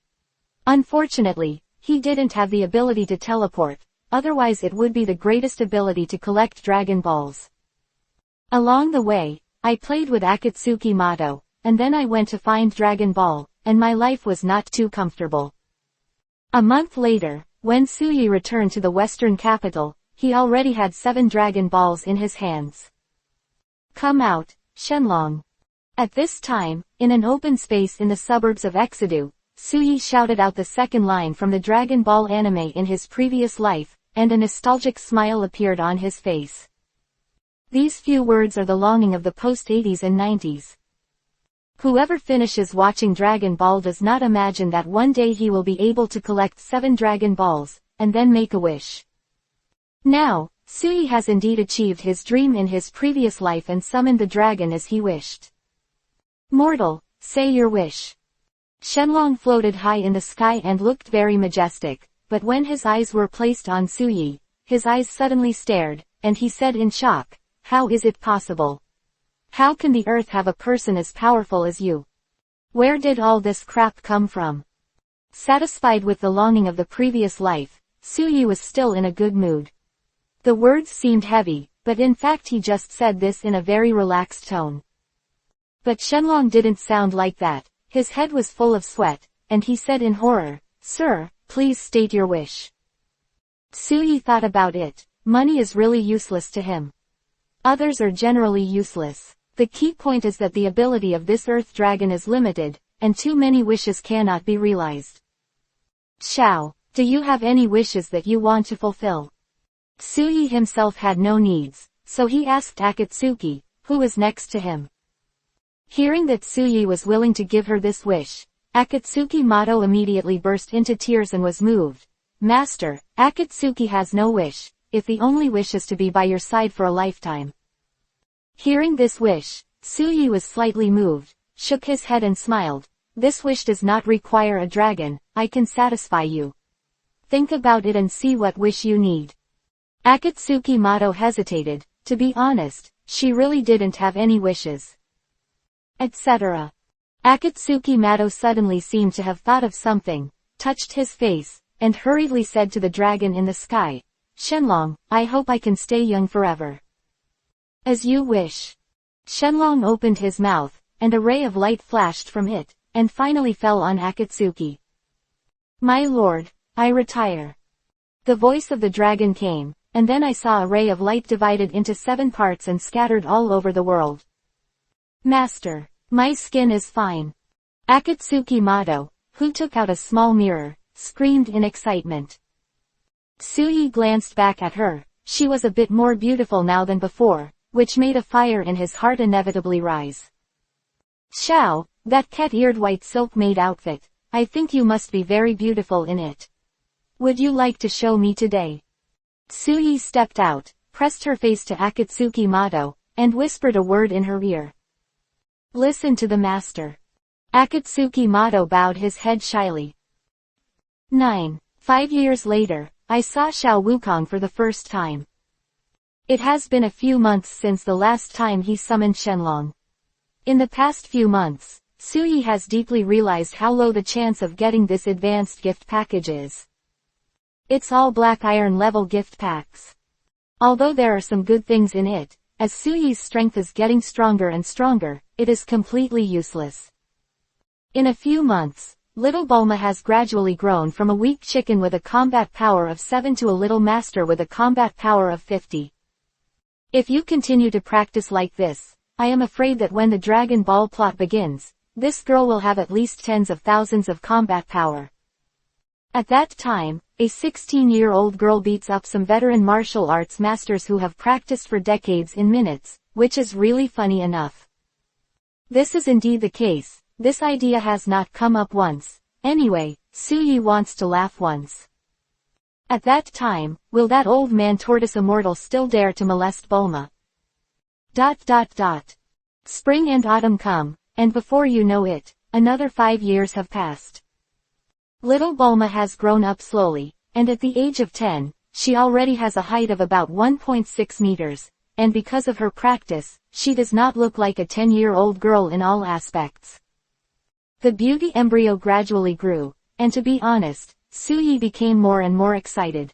Unfortunately, he didn't have the ability to teleport, otherwise it would be the greatest ability to collect Dragon Balls. Along the way, I played with Akatsuki Mato, and then I went to find Dragon Ball, and my life was not too comfortable. A month later, when Suyi returned to the western capital, he already had 7 Dragon Balls in his hands. Come out, Shenlong. At this time, in an open space in the suburbs of Exedu, Suyi shouted out the second line from the Dragon Ball anime in his previous life, and a nostalgic smile appeared on his face. These few words are the longing of the post-80s and 90s. Whoever finishes watching Dragon Ball does not imagine that one day he will be able to collect 7 Dragon Balls, and then make a wish. Now, Suyi has indeed achieved his dream in his previous life and summoned the dragon as he wished. Mortal, say your wish. Shenlong floated high in the sky and looked very majestic, but when his eyes were placed on Suyi, his eyes suddenly stared, and he said in shock, "How is it possible? How can the earth have a person as powerful as you? Where did all this crap come from?" Satisfied with the longing of the previous life, Suyi was still in a good mood. The words seemed heavy, but in fact he just said this in a very relaxed tone. But Shenlong didn't sound like that. His head was full of sweat, and he said in horror, "Sir, please state your wish." Suyi thought about it. Money is really useless to him. Others are generally useless. The key point is that the ability of this earth dragon is limited, and too many wishes cannot be realized. Xiao, do you have any wishes that you want to fulfill? Suyi himself had no needs, so he asked Akatsuki, who was next to him. Hearing that Suyi was willing to give her this wish, Akatsuki Mato immediately burst into tears and was moved. "Master, Akatsuki has no wish, if the only wish is to be by your side for a lifetime." Hearing this wish, Suyi was slightly moved, shook his head and smiled. "This wish does not require a dragon, I can satisfy you. Think about it and see what wish you need." Akatsuki Mato hesitated. To be honest, she really didn't have any wishes. Etc. Akatsuki Mato suddenly seemed to have thought of something, touched his face, and hurriedly said to the dragon in the sky, "Shenlong, I hope I can stay young forever." "As you wish." Shenlong opened his mouth, and a ray of light flashed from it, and finally fell on Akatsuki. "My lord, I retire." The voice of the dragon came, and then I saw a ray of light divided into 7 parts and scattered all over the world. "Master, my skin is fine." Akatsuki Mato, who took out a small mirror, screamed in excitement. Suyi glanced back at her. She was a bit more beautiful now than before, which made a fire in his heart inevitably rise. "Xiao, that cat-eared white silk-made outfit, I think you must be very beautiful in it. Would you like to show me today?" Suyi stepped out, pressed her face to Akatsuki Mato, and whispered a word in her ear. "Listen to the master." Akatsuki Mato bowed his head shyly. 9. 5 years later, I saw Xiao Wukong for the first time. It has been a few months since the last time he summoned Shenlong. In the past few months, Suyi has deeply realized how low the chance of getting this advanced gift package is. It's all black iron level gift packs. Although there are some good things in it, as Suyi's strength is getting stronger and stronger, it is completely useless. In a few months, little Bulma has gradually grown from a weak chicken with a combat power of 7 to a little master with a combat power of 50. If you continue to practice like this, I am afraid that when the Dragon Ball plot begins, this girl will have at least tens of thousands of combat power. At that time, a 16-year-old girl beats up some veteran martial arts masters who have practiced for decades in minutes, which is really funny enough. This is indeed the case. This idea has not come up once. Anyway, Suyi wants to laugh once. At that time, will that old man tortoise immortal still dare to molest Bulma? ... Spring and autumn come, and before you know it, another 5 years have passed. Little Bulma has grown up slowly, and at the age of 10, she already has a height of about 1.6 meters, and because of her practice, she does not look like a 10-year-old girl in all aspects. The beauty embryo gradually grew, and to be honest, Suyi became more and more excited.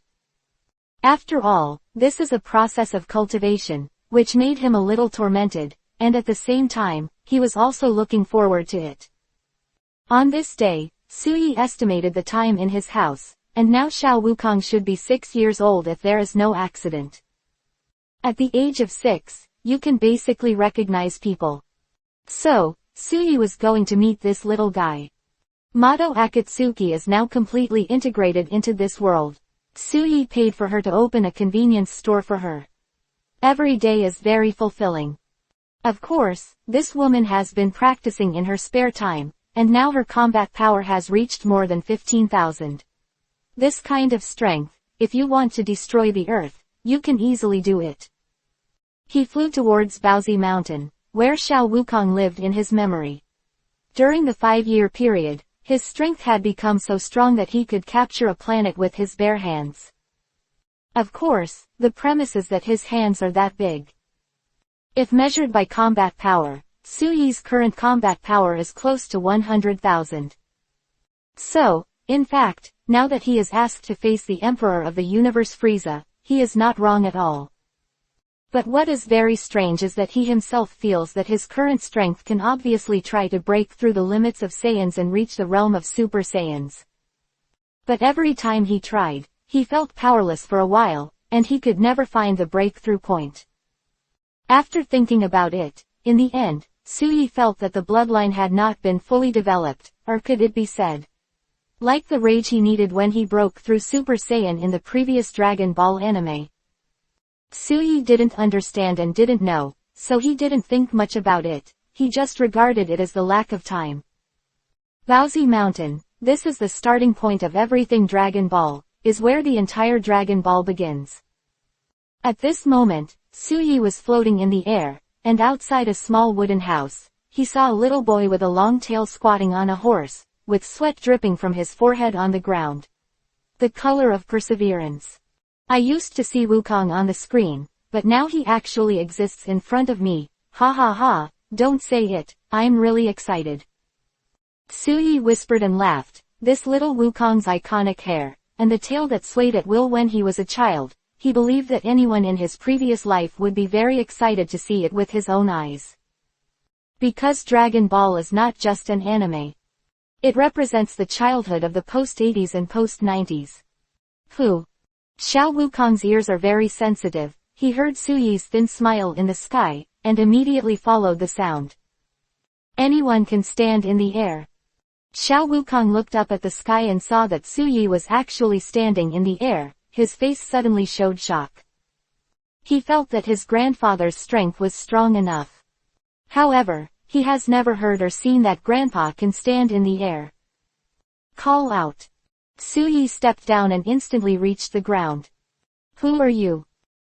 After all, this is a process of cultivation, which made him a little tormented, and at the same time, he was also looking forward to it. On this day, Suyi estimated the time in his house, and now Xiao Wukong should be 6 years old if there is no accident. At the age of 6, you can basically recognize people. So, Suyi was going to meet this little guy. Mato Akatsuki is now completely integrated into this world. Suyi paid for her to open a convenience store for her. Every day is very fulfilling. Of course, this woman has been practicing in her spare time, and now her combat power has reached more than 15,000. This kind of strength, if you want to destroy the earth, you can easily do it. He flew towards Baozi Mountain, where Xiao Wukong lived in his memory. During the 5-year period, his strength had become so strong that he could capture a planet with his bare hands. Of course, the premise is that his hands are that big. If measured by combat power, Suyi's current combat power is close to 100,000. So, in fact, now that he is asked to face the Emperor of the Universe Frieza, he is not wrong at all. But what is very strange is that he himself feels that his current strength can obviously try to break through the limits of Saiyans and reach the realm of Super Saiyans. But every time he tried, he felt powerless for a while, and he could never find the breakthrough point. After thinking about it, in the end, Suyi felt that the bloodline had not been fully developed, or could it be said, like the rage he needed when he broke through Super Saiyan in the previous Dragon Ball anime. Suyi didn't understand and didn't know, so he didn't think much about it, he just regarded it as the lack of time. Baozi Mountain, this is the starting point of everything Dragon Ball, is where the entire Dragon Ball begins. At this moment, Suyi was floating in the air, and outside a small wooden house, he saw a little boy with a long tail squatting on a horse, with sweat dripping from his forehead on the ground. The color of perseverance. I used to see Wukong on the screen, but now he actually exists in front of me, ha ha ha, don't say it, I'm really excited. Suyi whispered and laughed, this little Wukong's iconic hair, and the tail that swayed at will when he was a child, he believed that anyone in his previous life would be very excited to see it with his own eyes. Because Dragon Ball is not just an anime. It represents the childhood of the post-80s and post-90s. Xiao Wukong's ears are very sensitive, he heard Suyi's thin smile in the sky, and immediately followed the sound. Anyone can stand in the air. Xiao Wukong looked up at the sky and saw that Suyi was actually standing in the air, his face suddenly showed shock. He felt that his grandfather's strength was strong enough. However, he has never heard or seen that grandpa can stand in the air. Call out. Suyi stepped down and instantly reached the ground. Who are you?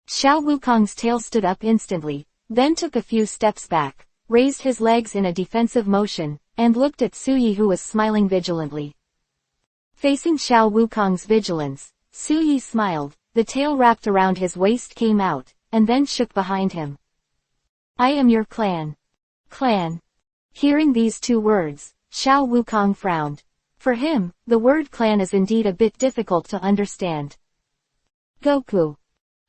Xiao Wukong's tail stood up instantly, then took a few steps back, raised his legs in a defensive motion, and looked at Suyi who was smiling vigilantly. Facing Xiao Wukong's vigilance, Suyi smiled, the tail wrapped around his waist came out, and then shook behind him. I am your clan. Clan. Hearing these two words, Xiao Wukong frowned. For him, the word clan is indeed a bit difficult to understand. Goku.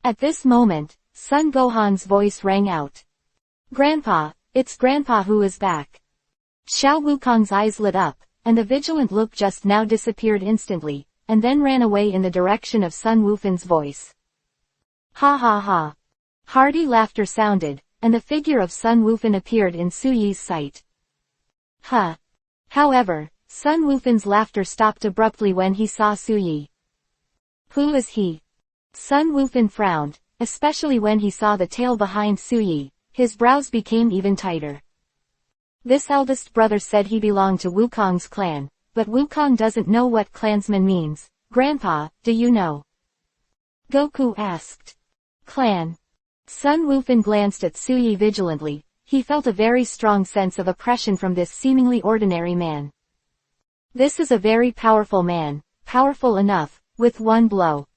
At this moment, Son Gohan's voice rang out. Grandpa, it's Grandpa who is back. Xiao Wukong's eyes lit up, and the vigilant look just now disappeared instantly, and then ran away in the direction of Sun Wufan's voice. Ha ha ha. Hearty laughter sounded, and the figure of Sun Wufan appeared in Suyi's sight. Huh. However, Sun Wufan's laughter stopped abruptly when he saw Suyi. Who is he? Sun Wufan frowned, especially when he saw the tail behind Suyi, his brows became even tighter. This eldest brother said he belonged to Wukong's clan, but Wukong doesn't know what clansman means. Grandpa, do you know? Goku asked. Clan. Sun Wufan glanced at Suyi vigilantly, he felt a very strong sense of oppression from this seemingly ordinary man. This is a very powerful man, powerful enough, with one blow.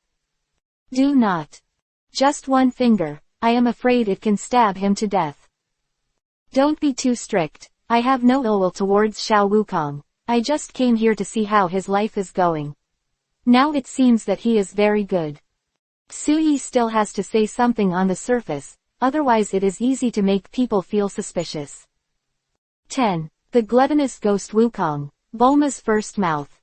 Do not. Just one finger, I am afraid it can stab him to death. Don't be too strict, I have no ill will towards Xiao Wukong, I just came here to see how his life is going. Now it seems that he is very good. Suyi still has to say something on the surface, otherwise it is easy to make people feel suspicious. 10. The gluttonous ghost Wukong. Bulma's first mouth.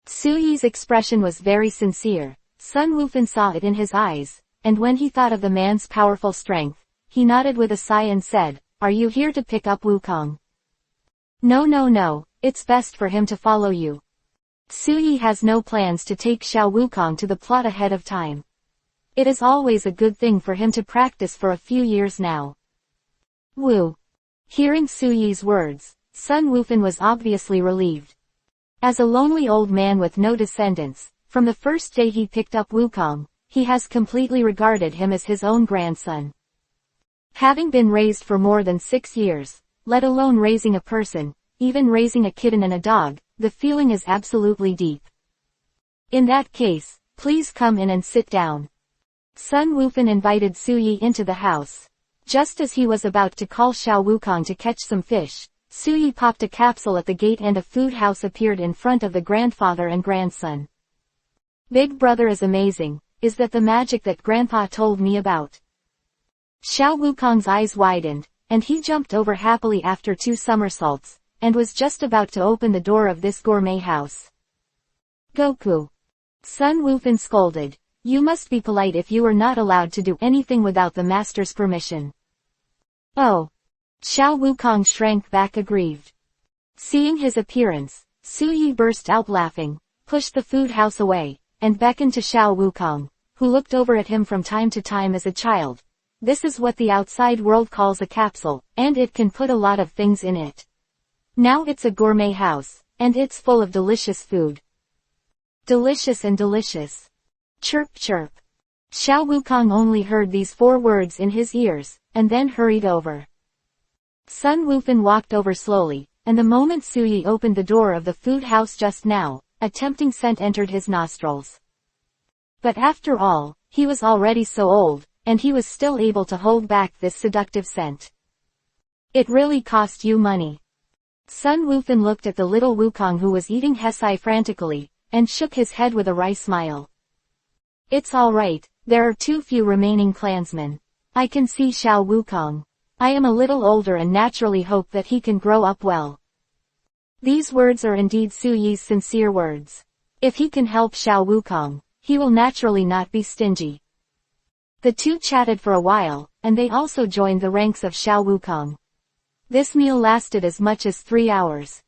Su Yi's expression was very sincere. Sun Wufan saw it in his eyes, and when he thought of the man's powerful strength, he nodded with a sigh and said, "Are you here to pick up Wukong?" No, it's best for him to follow you. Su Yi has no plans to take Xiao Wukong to the plot ahead of time. It is always a good thing for him to practice for a few years now. Wu. Hearing Su Yi's words, Sun Wufan was obviously relieved. As a lonely old man with no descendants, from the first day he picked up Wukong, he has completely regarded him as his own grandson. Having been raised for more than 6 years, let alone raising a person, even raising a kitten and a dog, the feeling is absolutely deep. In that case, please come in and sit down. Sun Wufan invited Su Yi into the house. Just as he was about to call Xiao Wukong to catch some fish, Su Yi popped a capsule at the gate and a food house appeared in front of the grandfather and grandson. Big brother is amazing. Is that the magic that Grandpa told me about? Xiao Wukong's eyes widened, and he jumped over happily after 2 somersaults, and was just about to open the door of this gourmet house. Goku. Sun Wufan scolded. You must be polite if you are not allowed to do anything without the master's permission. Oh. Xiao Wukong shrank back aggrieved. Seeing his appearance, Su Yi burst out laughing, pushed the food house away, and beckoned to Xiao Wukong, who looked over at him from time to time as a child. This is what the outside world calls a capsule, and it can put a lot of things in it. Now it's a gourmet house, and it's full of delicious food. Delicious and delicious. Chirp chirp. Xiao Wukong only heard these 4 words in his ears, and then hurried over. Sun Wufan walked over slowly, and the moment Su Yi opened the door of the food house just now, a tempting scent entered his nostrils. But after all, he was already so old, and he was still able to hold back this seductive scent. It really cost you money. Sun Wufan looked at the little Wukong who was eating hesai frantically, and shook his head with a wry smile. It's alright, there are too few remaining clansmen. I can see Xiao Wukong. I am a little older and naturally hope that he can grow up well. These words are indeed Su Yi's sincere words. If he can help Xiao Wukong, he will naturally not be stingy. The two chatted for a while, and they also joined the ranks of Xiao Wukong. This meal lasted as much as 3 hours.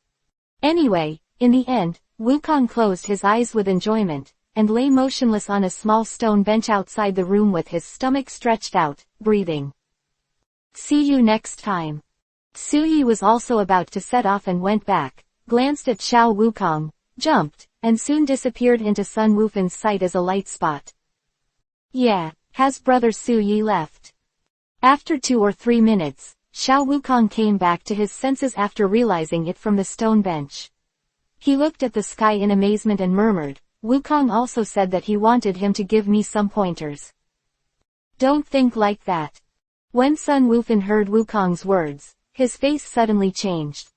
Anyway, in the end, Wukong closed his eyes with enjoyment, and lay motionless on a small stone bench outside the room with his stomach stretched out, breathing. See you next time. Su Yi was also about to set off and went back, glanced at Xiao Wukong, jumped, and soon disappeared into Sun Wufan's sight as a light spot. Yeah, has brother Su Yi left? After 2 or 3 minutes, Xiao Wukong came back to his senses after realizing it from the stone bench. He looked at the sky in amazement and murmured, Wukong also said that he wanted him to give me some pointers. Don't think like that. When Sun Wufan heard Wukong's words, his face suddenly changed.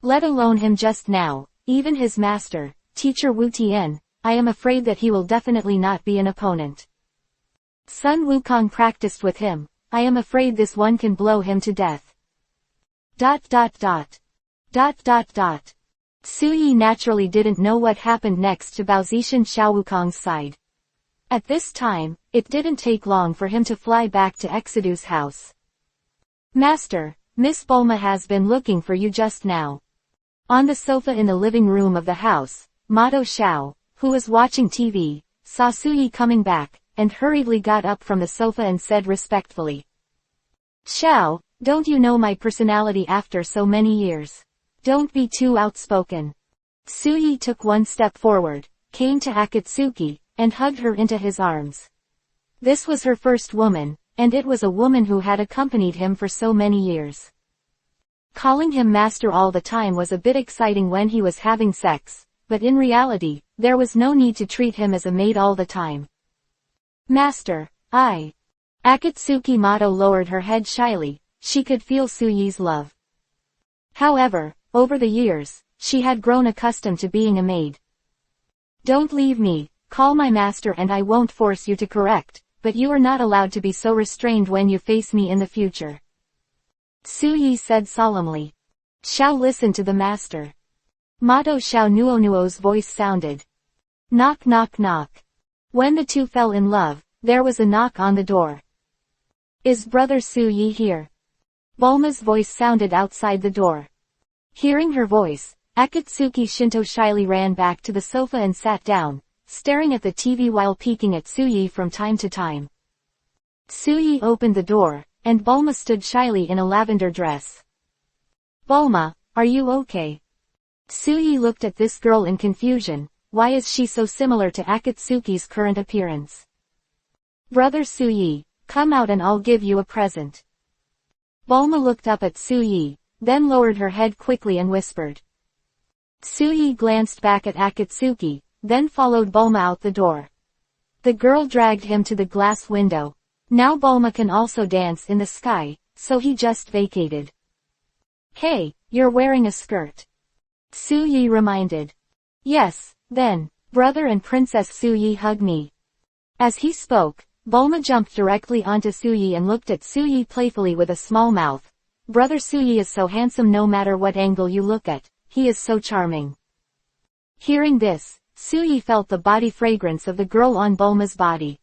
Let alone him just now, even his master, teacher Wu Tian, I am afraid that he will definitely not be an opponent. Sun Wukong practiced with him, I am afraid this one can blow him to death. ... Su Yi naturally didn't know what happened next to Baozishan Xiao Wukong's side. At this time, it didn't take long for him to fly back to Exedu's house. Master, Miss Bulma has been looking for you just now. On the sofa in the living room of the house, Mado Xiao, who was watching TV, saw Su Yi coming back, and hurriedly got up from the sofa and said respectfully. Xiao, don't you know my personality after so many years? Don't be too outspoken. Su Yi took 1 step forward, came to Akatsuki, and hugged her into his arms. This was her first woman, and it was a woman who had accompanied him for so many years. Calling him master all the time was a bit exciting when he was having sex, but in reality, there was no need to treat him as a maid all the time. Master, I. Akatsuki Mado lowered her head shyly, she could feel Su Yi's love. However, over the years, she had grown accustomed to being a maid. Don't leave me, call my master and I won't force you to correct, but you are not allowed to be so restrained when you face me in the future. Su Yi said solemnly. Xiao listened to the master. Mado Xiao Nuonuo's voice sounded, Knock knock knock. When the two fell in love, there was a knock on the door. Is Brother Su-yi here? Bulma's voice sounded outside the door. Hearing her voice, Akatsuki Shinto shyly ran back to the sofa and sat down, staring at the TV while peeking at Su-yi from time to time. Su-yi opened the door, and Bulma stood shyly in a lavender dress. Bulma, are you okay? Su-yi looked at this girl in confusion. Why is she so similar to Akatsuki's current appearance? Brother Su-yi, come out and I'll give you a present. Bulma looked up at Su-yi, then lowered her head quickly and whispered. Su-yi glanced back at Akatsuki, then followed Bulma out the door. The girl dragged him to the glass window. Now Bulma can also dance in the sky, so he just vacated. Hey, you're wearing a skirt. Su-yi reminded. Yes, then, brother and Princess Su-yi hug me. As he spoke, Bulma jumped directly onto Su-yi and looked at Su-yi playfully with a small mouth. Brother Su-yi is so handsome no matter what angle you look at, he is so charming. Hearing this, Su-yi felt the body fragrance of the girl on Bulma's body.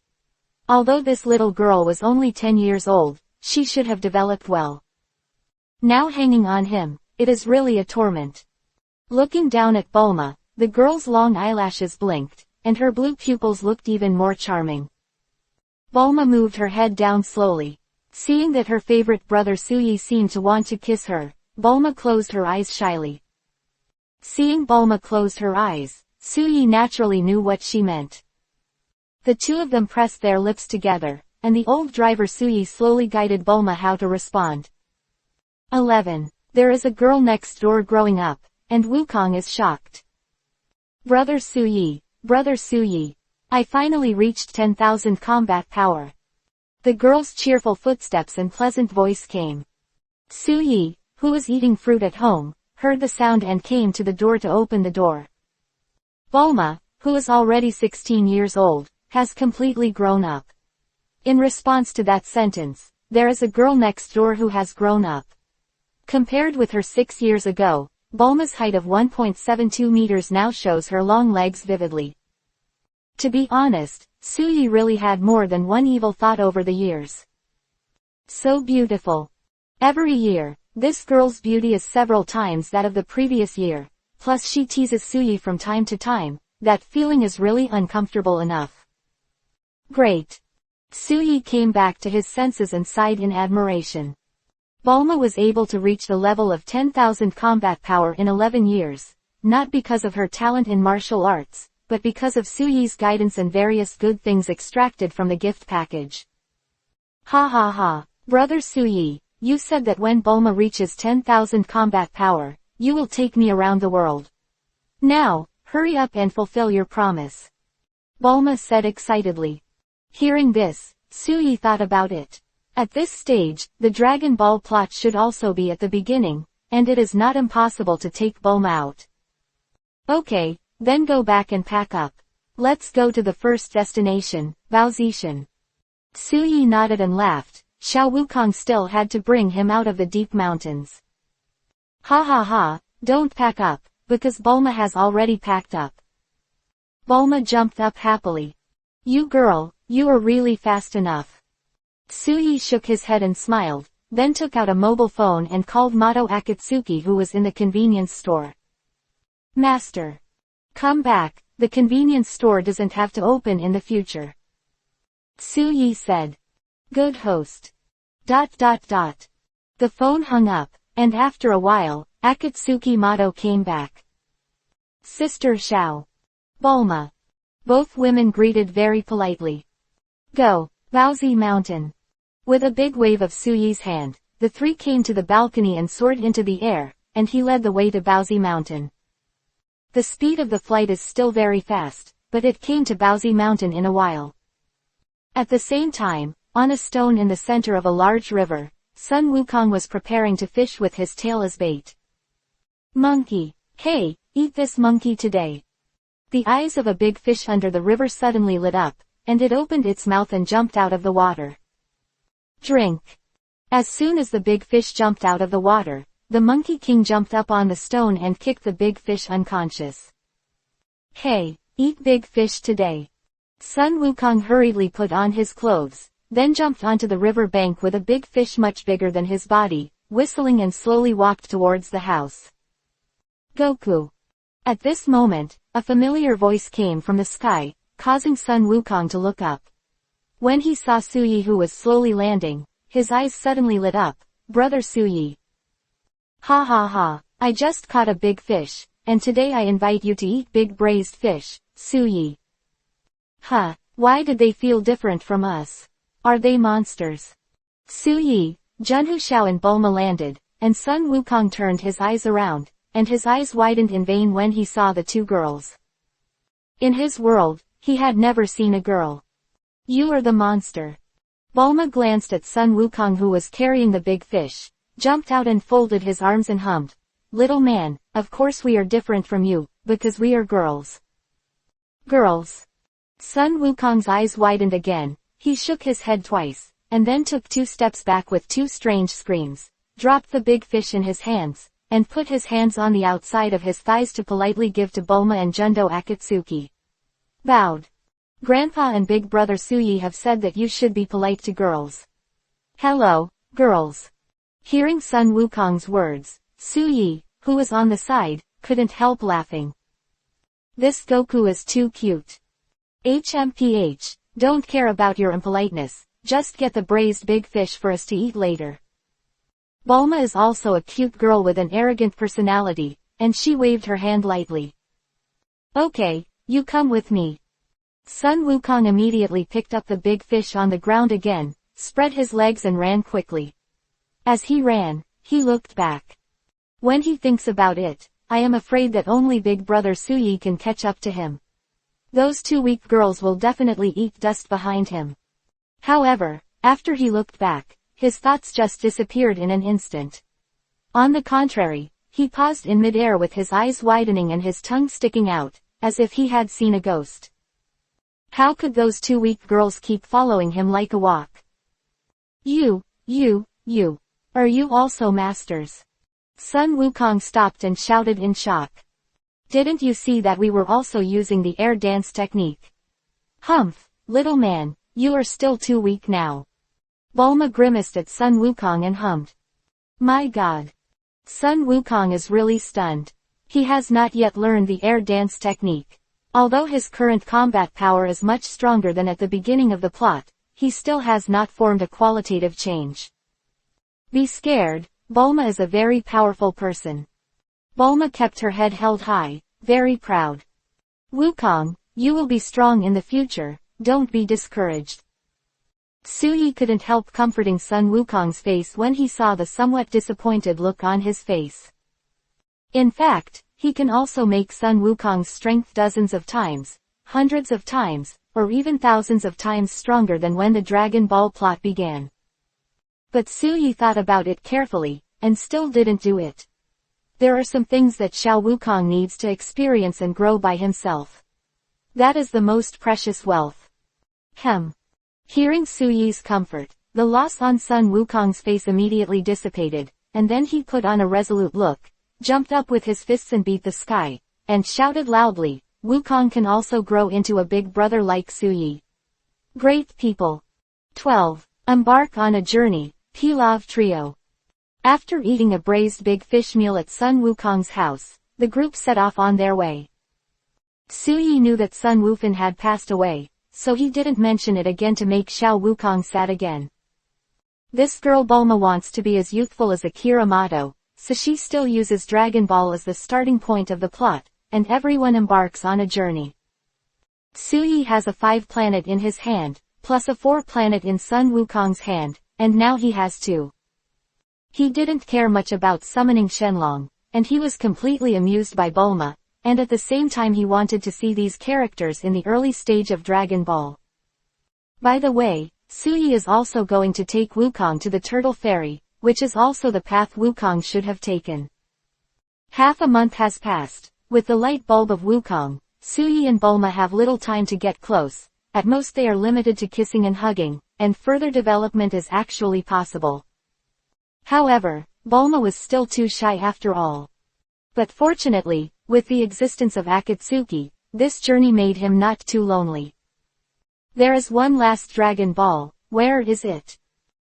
Although this little girl was only 10 years old, she should have developed well. Now hanging on him, it is really a torment. Looking down at Bulma, the girl's long eyelashes blinked, and her blue pupils looked even more charming. Bulma moved her head down slowly. Seeing that her favorite brother Su-yi seemed to want to kiss her, Bulma closed her eyes shyly. Seeing Bulma close her eyes, Su-yi naturally knew what she meant. The two of them pressed their lips together, and the old driver Su-yi slowly guided Bulma how to respond. 11. There is a girl next door growing up, and Wukong is shocked. Brother Su-yi, I finally reached 10,000 combat power. The girl's cheerful footsteps and pleasant voice came. Su-yi, who was eating fruit at home, heard the sound and came to the door to open the door. Bulma, who is already 16 years old, has completely grown up. In response to that sentence, there is a girl next door who has grown up. Compared with her 6 years ago, Bulma's height of 1.72 meters now shows her long legs vividly. To be honest, Su-yi really had more than one evil thought over the years. So beautiful. Every year, this girl's beauty is several times that of the previous year, plus she teases Su-yi from time to time. That feeling is really uncomfortable enough. Great. Su-yi came back to his senses and sighed in admiration. Bulma was able to reach the level of 10,000 combat power in 11 years, not because of her talent in martial arts, but because of Su-yi's guidance and various good things extracted from the gift package. Ha ha ha, brother Su-yi, you said that when Bulma reaches 10,000 combat power, you will take me around the world. Now, hurry up and fulfill your promise. Bulma said excitedly. Hearing this, Su-yi thought about it. At this stage, the Dragon Ball plot should also be at the beginning, and it is not impossible to take Bulma out. Okay, then go back and pack up. Let's go to the first destination, Baozishan. Su-yi nodded and laughed. Xiao Wukong still had to bring him out of the deep mountains. Ha ha ha, don't pack up, because Bulma has already packed up. Bulma jumped up happily. You girl, you are really fast enough. Su-yi shook his head and smiled, then took out a mobile phone and called Mato Akatsuki who was in the convenience store. Master. Come back, the convenience store doesn't have to open in the future. Su-yi said. Good host. ... The phone hung up, and after a while, Akatsuki Mato came back. Sister Xiao. Bulma. Both women greeted very politely. Go, Baozi Mountain. With a big wave of Su-yi's hand, the three came to the balcony and soared into the air, and he led the way to Baozi Mountain. The speed of the flight is still very fast, but it came to Baozi Mountain in a while. At the same time, on a stone in the center of a large river, Sun Wukong was preparing to fish with his tail as bait. Monkey, hey, eat this monkey today. The eyes of a big fish under the river suddenly lit up, and it opened its mouth and jumped out of the water. Drink. As soon as the big fish jumped out of the water, the Monkey King jumped up on the stone and kicked the big fish unconscious. Hey, Eat big fish today. Sun Wukong hurriedly put on his clothes, then jumped onto the river bank with a big fish much bigger than his body, whistling and slowly walked towards the house. Goku. At this moment, a familiar voice came from the sky, causing Sun Wukong to look up. When he saw Suyi who was slowly landing, his eyes suddenly lit up. Brother Suyi. Ha ha ha, I just caught a big fish, and today I invite you to eat big braised fish, Suyi. Huh, why did they feel different from us? Are they monsters? Suyi, Junhu Xiao and Bulma landed, and Sun Wukong turned his eyes around, and his eyes widened in vain when he saw the two girls. In his world, he had never seen a girl. You are the monster. Bulma glanced at Sun Wukong who was carrying the big fish, jumped out and folded his arms and hummed. Little man, of course we are different from you, because we are girls. Girls. Sun Wukong's eyes widened again, he shook his head twice, and then took 2 steps back with 2 strange screams, dropped the big fish in his hands, and put his hands on the outside of his thighs to politely give to Bulma and Jundo Akatsuki. Bowed. Grandpa and big brother Suyi have said that you should be polite to girls. Hello, girls. Hearing Sun Wukong's words, Suyi, who was on the side, couldn't help laughing. This Goku is too cute. HMPH, don't care about your impoliteness, just get the braised big fish for us to eat later. Bulma is also a cute girl with an arrogant personality, and she waved her hand lightly. Okay, you come with me. Sun Wukong immediately picked up the big fish on the ground again, spread his legs and ran quickly. As he ran, he looked back. When he thinks about it, I am afraid that only big brother Suyi can catch up to him. Those 2 weak girls will definitely eat dust behind him. However, after he looked back, his thoughts just disappeared in an instant. On the contrary, he paused in midair with his eyes widening and his tongue sticking out, as if he had seen a ghost. How could those 2 weak girls keep following him like a walk? You. Are you also masters? Sun Wukong stopped and shouted in shock. Didn't you see that we were also using the air dance technique? Humph, little man, you are still too weak now. Bulma grimaced at Sun Wukong and hummed. My god. Sun Wukong is really stunned. He has not yet learned the air dance technique. Although his current combat power is much stronger than at the beginning of the plot, he still has not formed a qualitative change. Be scared, Bulma is a very powerful person. Bulma kept her head held high, very proud. Wukong, you will be strong in the future, don't be discouraged. Suyi couldn't help comforting Sun Wukong's face when he saw the somewhat disappointed look on his face. In fact, he can also make Sun Wukong's strength dozens of times, hundreds of times, or even thousands of times stronger than when the Dragon Ball plot began. But Suyi thought about it carefully, and still didn't do it. There are some things that Xiao Wukong needs to experience and grow by himself. That is the most precious wealth. Hearing Suyi's comfort, the loss on Sun Wukong's face immediately dissipated, and then he put on a resolute look, jumped up with his fists and beat the sky, and shouted loudly, Wukong can also grow into a big brother like Suyi. Great people. 12. Embark on a journey, Pilaf Trio. After eating a braised big fish meal at Sun Wukong's house, the group set off on their way. Suyi knew that Sun Wufan had passed away, so he didn't mention it again to make Xiao Wukong sad again. This girl Bulma wants to be as youthful as Akira Mato, so she still uses Dragon Ball as the starting point of the plot, and everyone embarks on a journey. Suyi has a 5-planet in his hand, plus a 4-planet in Sun Wukong's hand, and now he has 2. He didn't care much about summoning Shenlong, and he was completely amused by Bulma, and at the same time he wanted to see these characters in the early stage of Dragon Ball. By the way, Suyi is also going to take Wukong to the Turtle Ferry, which is also the path Wukong should have taken. Half a month has passed. With the light bulb of Wukong, Suyi and Bulma have little time to get close. At most they are limited to kissing and hugging, and further development is actually possible. However, Bulma was still too shy after all. But fortunately, with the existence of Akatsuki, this journey made him not too lonely. There is one last Dragon Ball, where is it?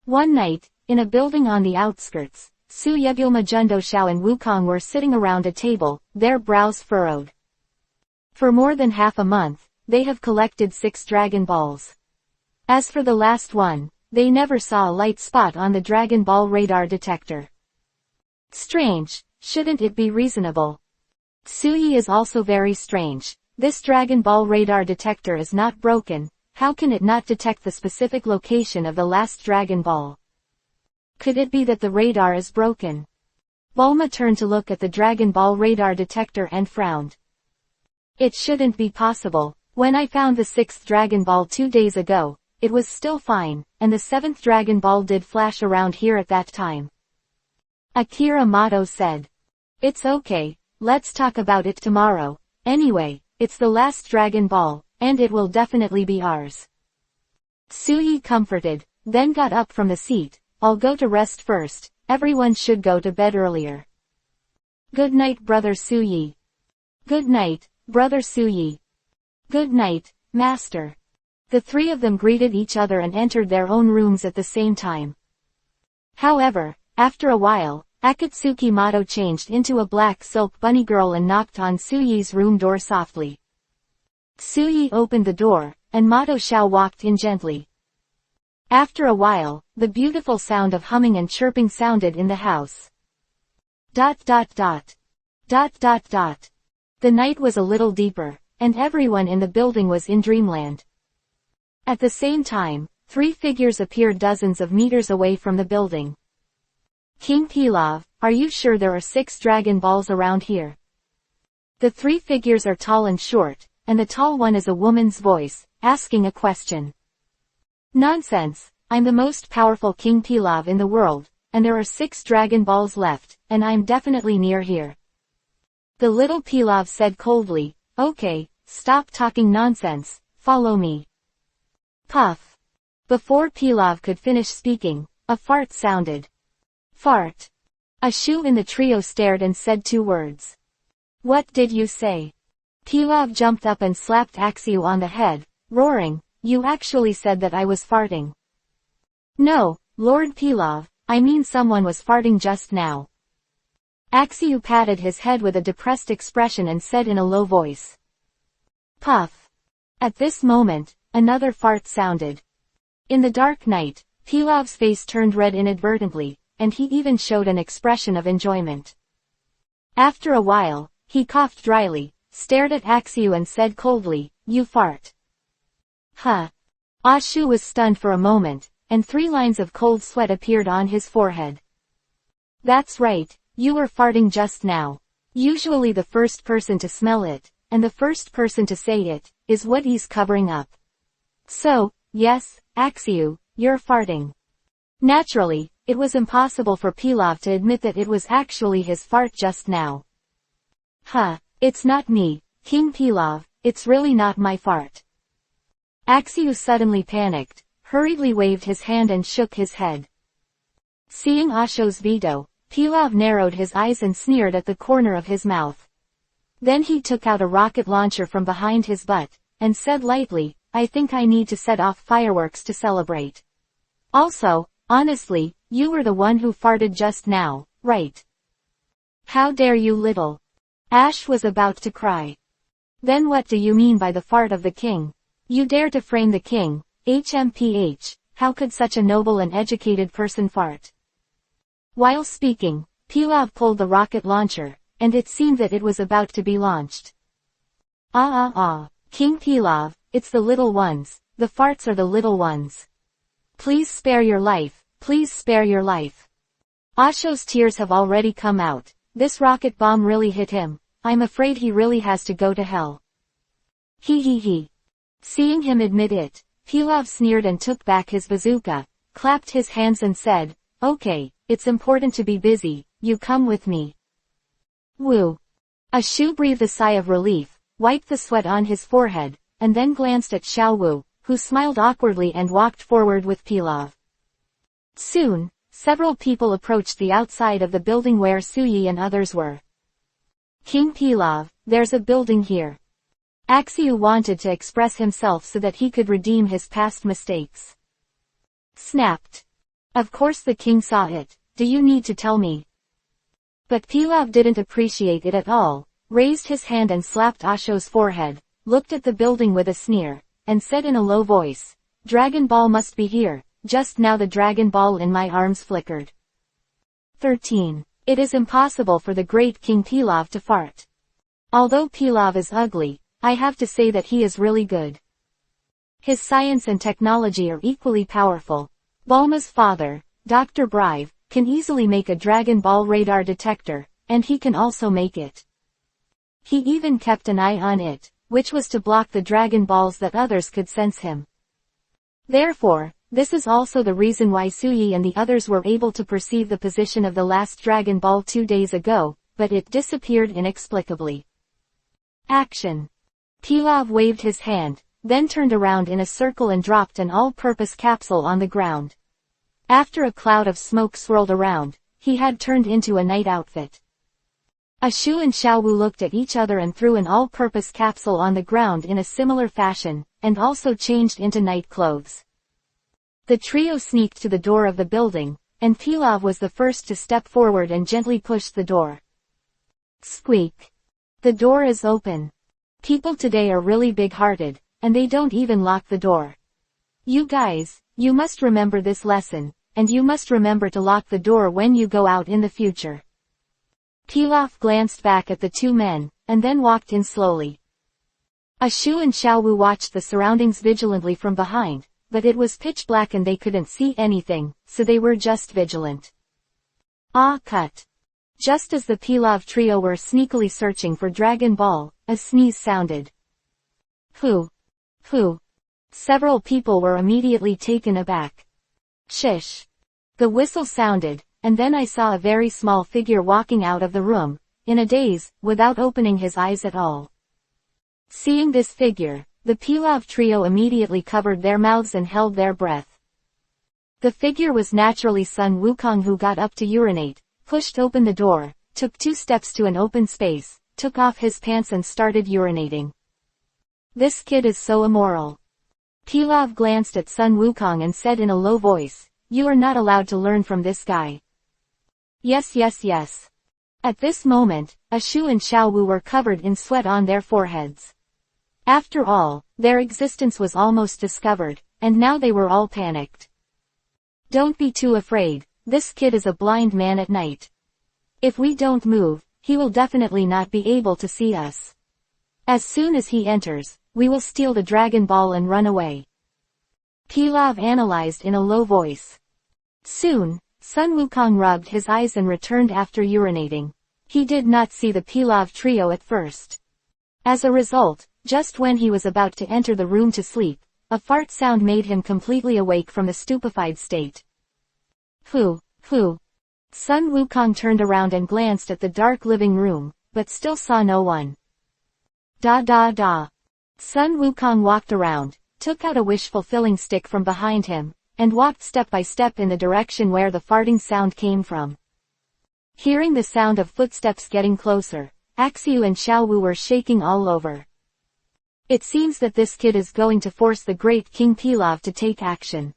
One night, in a building on the outskirts, Su Yegulma Jundoshao and Wukong were sitting around a table, their brows furrowed. For more than half a month, they have collected 6 Dragon Balls. As for the last one, they never saw a light spot on the Dragon Ball radar detector. Strange, shouldn't it be reasonable? Suyi is also very strange. This Dragon Ball radar detector is not broken, how can it not detect the specific location of the last Dragon Ball? Could it be that the radar is broken? Bulma turned to look at the Dragon Ball radar detector and frowned. It shouldn't be possible. When I found the 6th Dragon Ball 2 days ago, it was still fine, and the 7th Dragon Ball did flash around here at that time. Akira Mato said. It's okay, let's talk about it tomorrow. Anyway, it's the last Dragon Ball, and it will definitely be ours. Suyi comforted, then got up from the seat. I'll go to rest first, everyone should go to bed earlier. Good night, Brother Suyi. Good night, Brother Suyi. Good night, Master. The 3 of them greeted each other and entered their own rooms at the same time. However, after a while, Akatsuki Mato changed into a black silk bunny girl and knocked on Suyi's room door softly. Suyi opened the door, and Mato Shao walked in gently. After a while, the beautiful sound of humming and chirping sounded in the house. ... The night was a little deeper, and everyone in the building was in dreamland. At the same time, 3 figures appeared dozens of meters away from the building. King Pilaf, are you sure there are 6 Dragon Balls around here? The 3 figures are tall and short, and the tall one is a woman's voice, asking a question. Nonsense, I'm the most powerful King Pilaf in the world, and there are 6 Dragon Balls left, and I'm definitely near here. The little Pilaf said coldly, okay, stop talking nonsense, follow me. Puff. Before Pilaf could finish speaking, a fart sounded. Fart. A shoe in the trio stared and said 2 words. What did you say? Pilaf jumped up and slapped Axiu on the head, roaring, you actually said that I was farting. No, Lord Pilaf, I mean someone was farting just now. Axiu patted his head with a depressed expression and said in a low voice. Puff. At this moment, another fart sounded. In the dark night, Pilaf's face turned red inadvertently, and he even showed an expression of enjoyment. After a while, he coughed dryly, stared at Axiu and said coldly, you fart. Huh. Ashu was stunned for a moment, and 3 lines of cold sweat appeared on his forehead. That's right, you were farting just now. Usually the first person to smell it, and the first person to say it, is what he's covering up. So, yes, Axiu, you're farting. Naturally, it was impossible for Pilaf to admit that it was actually his fart just now. Huh, it's not me, King Pilaf, it's really not my fart. Axiu suddenly panicked, hurriedly waved his hand and shook his head. Seeing Asho's veto, Pilaf narrowed his eyes and sneered at the corner of his mouth. Then he took out a rocket launcher from behind his butt, and said lightly, I think I need to set off fireworks to celebrate. Also, honestly, you were the one who farted just now, right? How dare you little. Ash was about to cry. Then what do you mean by the fart of the king? You dare to frame the king, HMPH, how could such a noble and educated person fart? While speaking, Pilaf pulled the rocket launcher, and it seemed that it was about to be launched. King Pilaf, it's the little ones, the farts are the little ones. Please spare your life, please spare your life. Asho's tears have already come out, this rocket bomb really hit him, I'm afraid he really has to go to hell. He. Seeing him admit it, Pilaf sneered and took back his bazooka, clapped his hands and said, okay, it's important to be busy, you come with me. Woo. Ashu breathed a sigh of relief, wiped the sweat on his forehead, and then glanced at Xiaowu, who smiled awkwardly and walked forward with Pilaf. Soon, several people approached the outside of the building where Suyi and others were. King Pilaf, there's a building here. Axiu wanted to express himself so that he could redeem his past mistakes. Snapped. Of course the king saw it, do you need to tell me? But Pilaf didn't appreciate it at all, raised his hand and slapped Asho's forehead, looked at the building with a sneer, and said in a low voice, Dragon Ball must be here. Just now the Dragon Ball in my arms flickered. 13. It is impossible for the great King Pilaf to fart. Although Pilaf is ugly, I have to say that he is really good. His science and technology are equally powerful. Bulma's father, Dr. Brive, can easily make a Dragon Ball radar detector, and he can also make it. He even kept an eye on it, which was to block the Dragon Balls that others could sense him. Therefore, this is also the reason why Suyi and the others were able to perceive the position of the last Dragon Ball 2 days ago, but it disappeared inexplicably. Action. Pilaf waved his hand, then turned around in a circle and dropped an all-purpose capsule on the ground. After a cloud of smoke swirled around, he had turned into a night outfit. Ashu and Xiaowu looked at each other and threw an all-purpose capsule on the ground in a similar fashion, and also changed into night clothes. The trio sneaked to the door of the building, and Pilaf was the first to step forward and gently pushed the door. Squeak. The door is open. People today are really big-hearted, and they don't even lock the door. You guys, you must remember this lesson, and you must remember to lock the door when you go out in the future. Pilaf glanced back at the two men, and then walked in slowly. Ashu and Xiaowu watched the surroundings vigilantly from behind, but it was pitch black and they couldn't see anything, so they were just vigilant. Ah, cut. Just as the Pilaf trio were sneakily searching for Dragon Ball, a sneeze sounded. Phew. Phew. Several people were immediately taken aback. Shish. The whistle sounded, and then I saw a very small figure walking out of the room, in a daze, without opening his eyes at all. Seeing this figure, the Pilaf trio immediately covered their mouths and held their breath. The figure was naturally Sun Wukong, who got up to urinate, pushed open the door, took 2 steps to an open space, took off his pants and started urinating. This kid is so immoral. Pilaf glanced at Sun Wukong and said in a low voice, you are not allowed to learn from this guy. Yes, yes, yes. At this moment, Ashu and Xiaowu were covered in sweat on their foreheads. After all, their existence was almost discovered, and now they were all panicked. Don't be too afraid, this kid is a blind man at night. If we don't move, he will definitely not be able to see us. As soon as he enters, we will steal the Dragon Ball and run away. Pilaf analyzed in a low voice. Soon, Sun Wukong rubbed his eyes and returned after urinating. He did not see the Pilaf trio at first. As a result, just when he was about to enter the room to sleep, a fart sound made him completely awake from the stupefied state. Phew, phew. Sun Wukong turned around and glanced at the dark living room, but still saw no one. Da da da. Sun Wukong walked around, took out a wish-fulfilling stick from behind him, and walked step by step in the direction where the farting sound came from. Hearing the sound of footsteps getting closer, Axiu and Xiaowu were shaking all over. It seems that this kid is going to force the great King Pilaf to take action.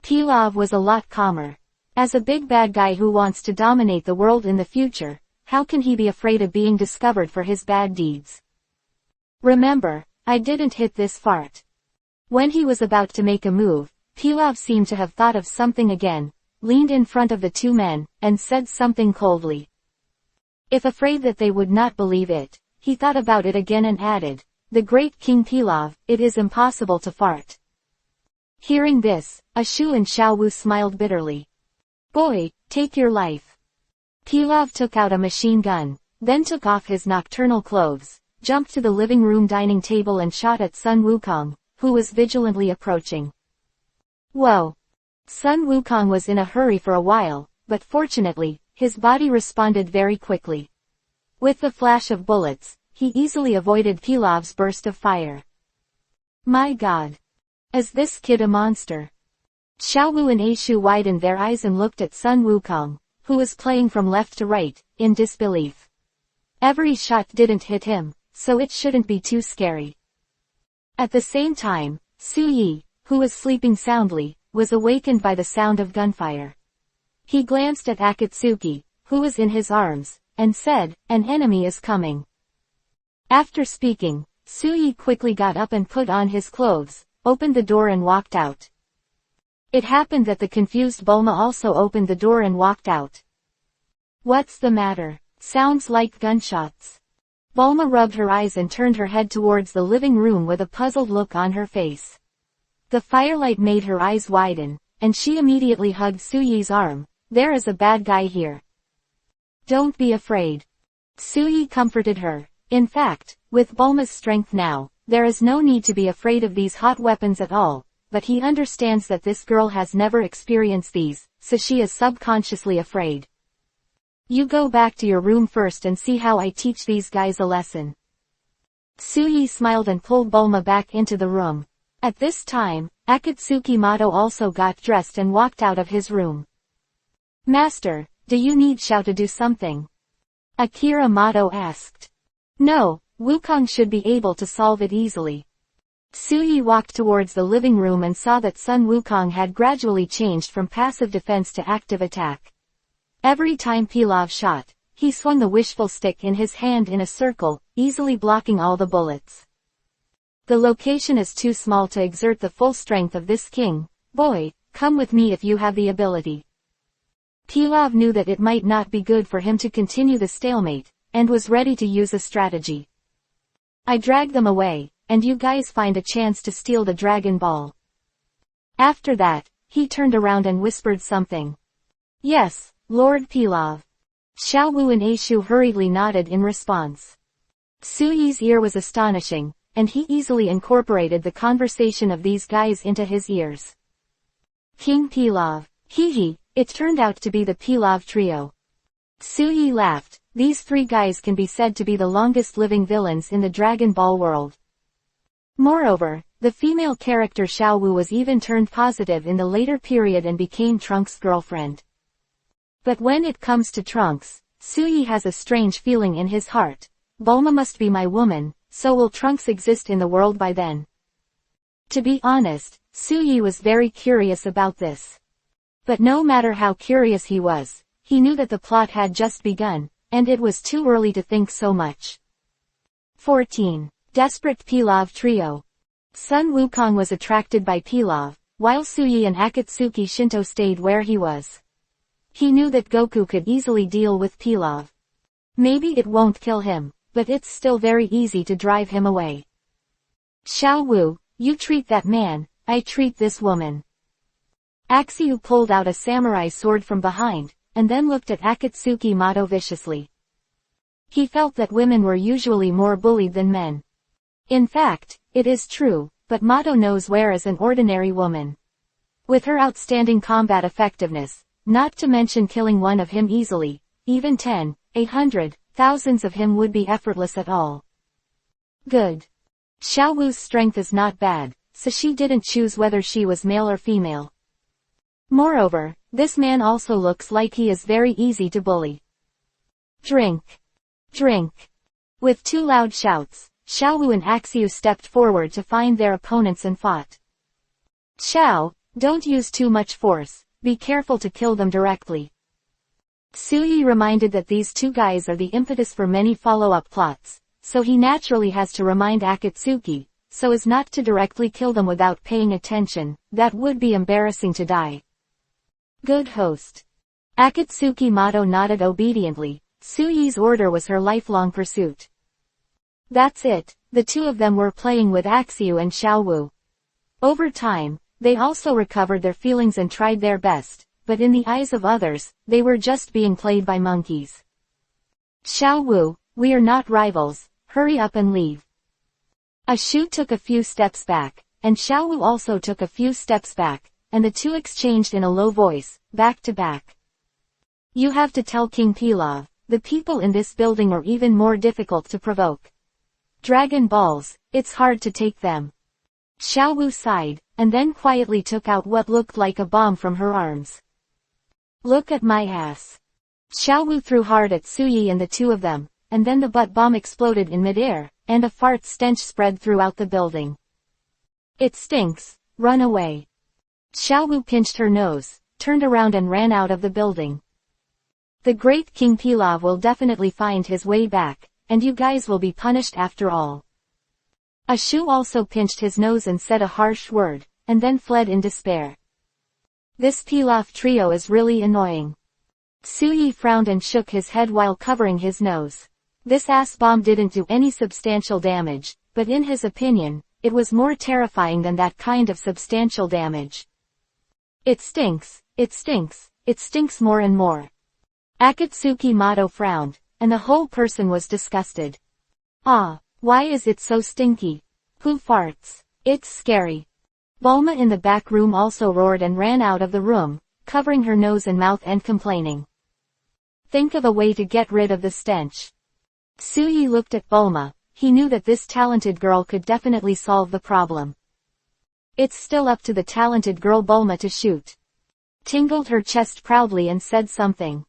Pilaf was a lot calmer. As a big bad guy who wants to dominate the world in the future, how can he be afraid of being discovered for his bad deeds? Remember, I didn't hit this fart. When he was about to make a move, Pilaf seemed to have thought of something again, leaned in front of the two men, and said something coldly. If afraid that they would not believe it, he thought about it again and added, the great King Pilaf, it is impossible to fart. Hearing this, Ashu and Xiaowu smiled bitterly. Boy, take your life. Pilaf took out a machine gun, then took off his nocturnal clothes, jumped to the living room dining table and shot at Sun Wukong, who was vigilantly approaching. Whoa! Sun Wukong was in a hurry for a while, but fortunately, his body responded very quickly. With the flash of bullets, he easily avoided Pilaf's burst of fire. My god! Is this kid a monster? Xiaowu and Ashu widened their eyes and looked at Sun Wukong, who was playing from left to right, in disbelief. Every shot didn't hit him, so it shouldn't be too scary. At the same time, Suyi, who was sleeping soundly, was awakened by the sound of gunfire. He glanced at Akatsuki, who was in his arms, and said, "An enemy is coming." After speaking, Suyi quickly got up and put on his clothes, opened the door and walked out. It happened that the confused Bulma also opened the door and walked out. "What's the matter? Sounds like gunshots." Bulma rubbed her eyes and turned her head towards the living room with a puzzled look on her face. The firelight made her eyes widen, and she immediately hugged Suyi's arm. "There is a bad guy here. Don't be afraid." Suyi comforted her. In fact, with Bulma's strength now, there is no need to be afraid of these hot weapons at all, but he understands that this girl has never experienced these, so she is subconsciously afraid. "You go back to your room first and see how I teach these guys a lesson." Suyi smiled and pulled Bulma back into the room. At this time, Akatsuki Mato also got dressed and walked out of his room. "Master, do you need Xiao to do something?" Akira Mato asked. "No, Wukong should be able to solve it easily." Suyi walked towards the living room and saw that Sun Wukong had gradually changed from passive defense to active attack. Every time Pilaf shot, he swung the wishful stick in his hand in a circle, easily blocking all the bullets. "The location is too small to exert the full strength of this king. Boy, come with me if you have the ability." Pilaf knew that it might not be good for him to continue the stalemate, and was ready to use a strategy. "I drag them away, and you guys find a chance to steal the Dragon Ball." After that, he turned around and whispered something. "Yes, Lord Pilaf." Xiao Wu and Aishu hurriedly nodded in response. Suyi's ear was astonishing, and he easily incorporated the conversation of these guys into his ears. "King Pilaf, hee. It turned out to be the Pilaf trio." Suyi laughed. These three guys can be said to be the longest living villains in the Dragon Ball world. Moreover, the female character Xiao Wu was even turned positive in the later period and became Trunks' girlfriend. But when it comes to Trunks, Suyi has a strange feeling in his heart. Bulma must be my woman, so will Trunks exist in the world by then? To be honest, Suyi was very curious about this. But no matter how curious he was, he knew that the plot had just begun, and it was too early to think so much. 14. Desperate Pilaf Trio. Sun Wukong was attracted by Pilaf, while Suyi and Akatsuki Shinto stayed where he was. He knew that Goku could easily deal with Pilaf. Maybe it won't kill him, but it's still very easy to drive him away. "Xiao Wu, you treat that man, I treat this woman." Axiu pulled out a samurai sword from behind, and then looked at Akatsuki Mato viciously. He felt that women were usually more bullied than men. In fact, it is true, but Mato knows where as an ordinary woman. With her outstanding combat effectiveness, not to mention killing one of him easily, even 10, 800, thousands of him would be effortless at all. Good. Xiao Wu's strength is not bad, so she didn't choose whether she was male or female. Moreover, this man also looks like he is very easy to bully. "Drink! Drink!" With two loud shouts, Xiao Wu and Axiu stepped forward to find their opponents and fought. "Xiao, don't use too much force, be careful to kill them directly." Suyi reminded that these two guys are the impetus for many follow-up plots, so he naturally has to remind Akatsuki, so as not to directly kill them without paying attention. That would be embarrassing to die. "Good host." Akatsuki Mato nodded obediently. Suyi's order was her lifelong pursuit. That's it, the two of them were playing with Axiu and Xiao Wu. Over time, they also recovered their feelings and tried their best, but in the eyes of others, they were just being played by monkeys. "Xiao Wu, we are not rivals, hurry up and leave." Aishu took a few steps back, and Xiao Wu also took a few steps back, and the two exchanged in a low voice, back to back. "You have to tell King Pilaf, the people in this building are even more difficult to provoke. Dragon Balls, it's hard to take them." Xiao Wu sighed, and then quietly took out what looked like a bomb from her arms. "Look at my ass." Xiao Wu threw hard at Suyi and the two of them, and then the butt bomb exploded in midair, and a fart stench spread throughout the building. It stinks, run away. Xiaowu pinched her nose, turned around and ran out of the building. The great King Pilaf will definitely find his way back, and you guys will be punished after all. Ashu also pinched his nose and said a harsh word, and then fled in despair. This Pilaf trio is really annoying. Suyi frowned and shook his head while covering his nose. This ass bomb didn't do any substantial damage, but in his opinion, it was more terrifying than that kind of substantial damage. It stinks, it stinks, it stinks more and more. Akatsuki Mato frowned, and the whole person was disgusted. Ah, why is it so stinky? Who farts? It's scary. Bulma in the back room also roared and ran out of the room, covering her nose and mouth and complaining. Think of a way to get rid of the stench. Suyi looked at Bulma. He knew that this talented girl could definitely solve the problem. It's still up to the talented girl Bulma to shoot. Tingled her chest proudly and said something. ...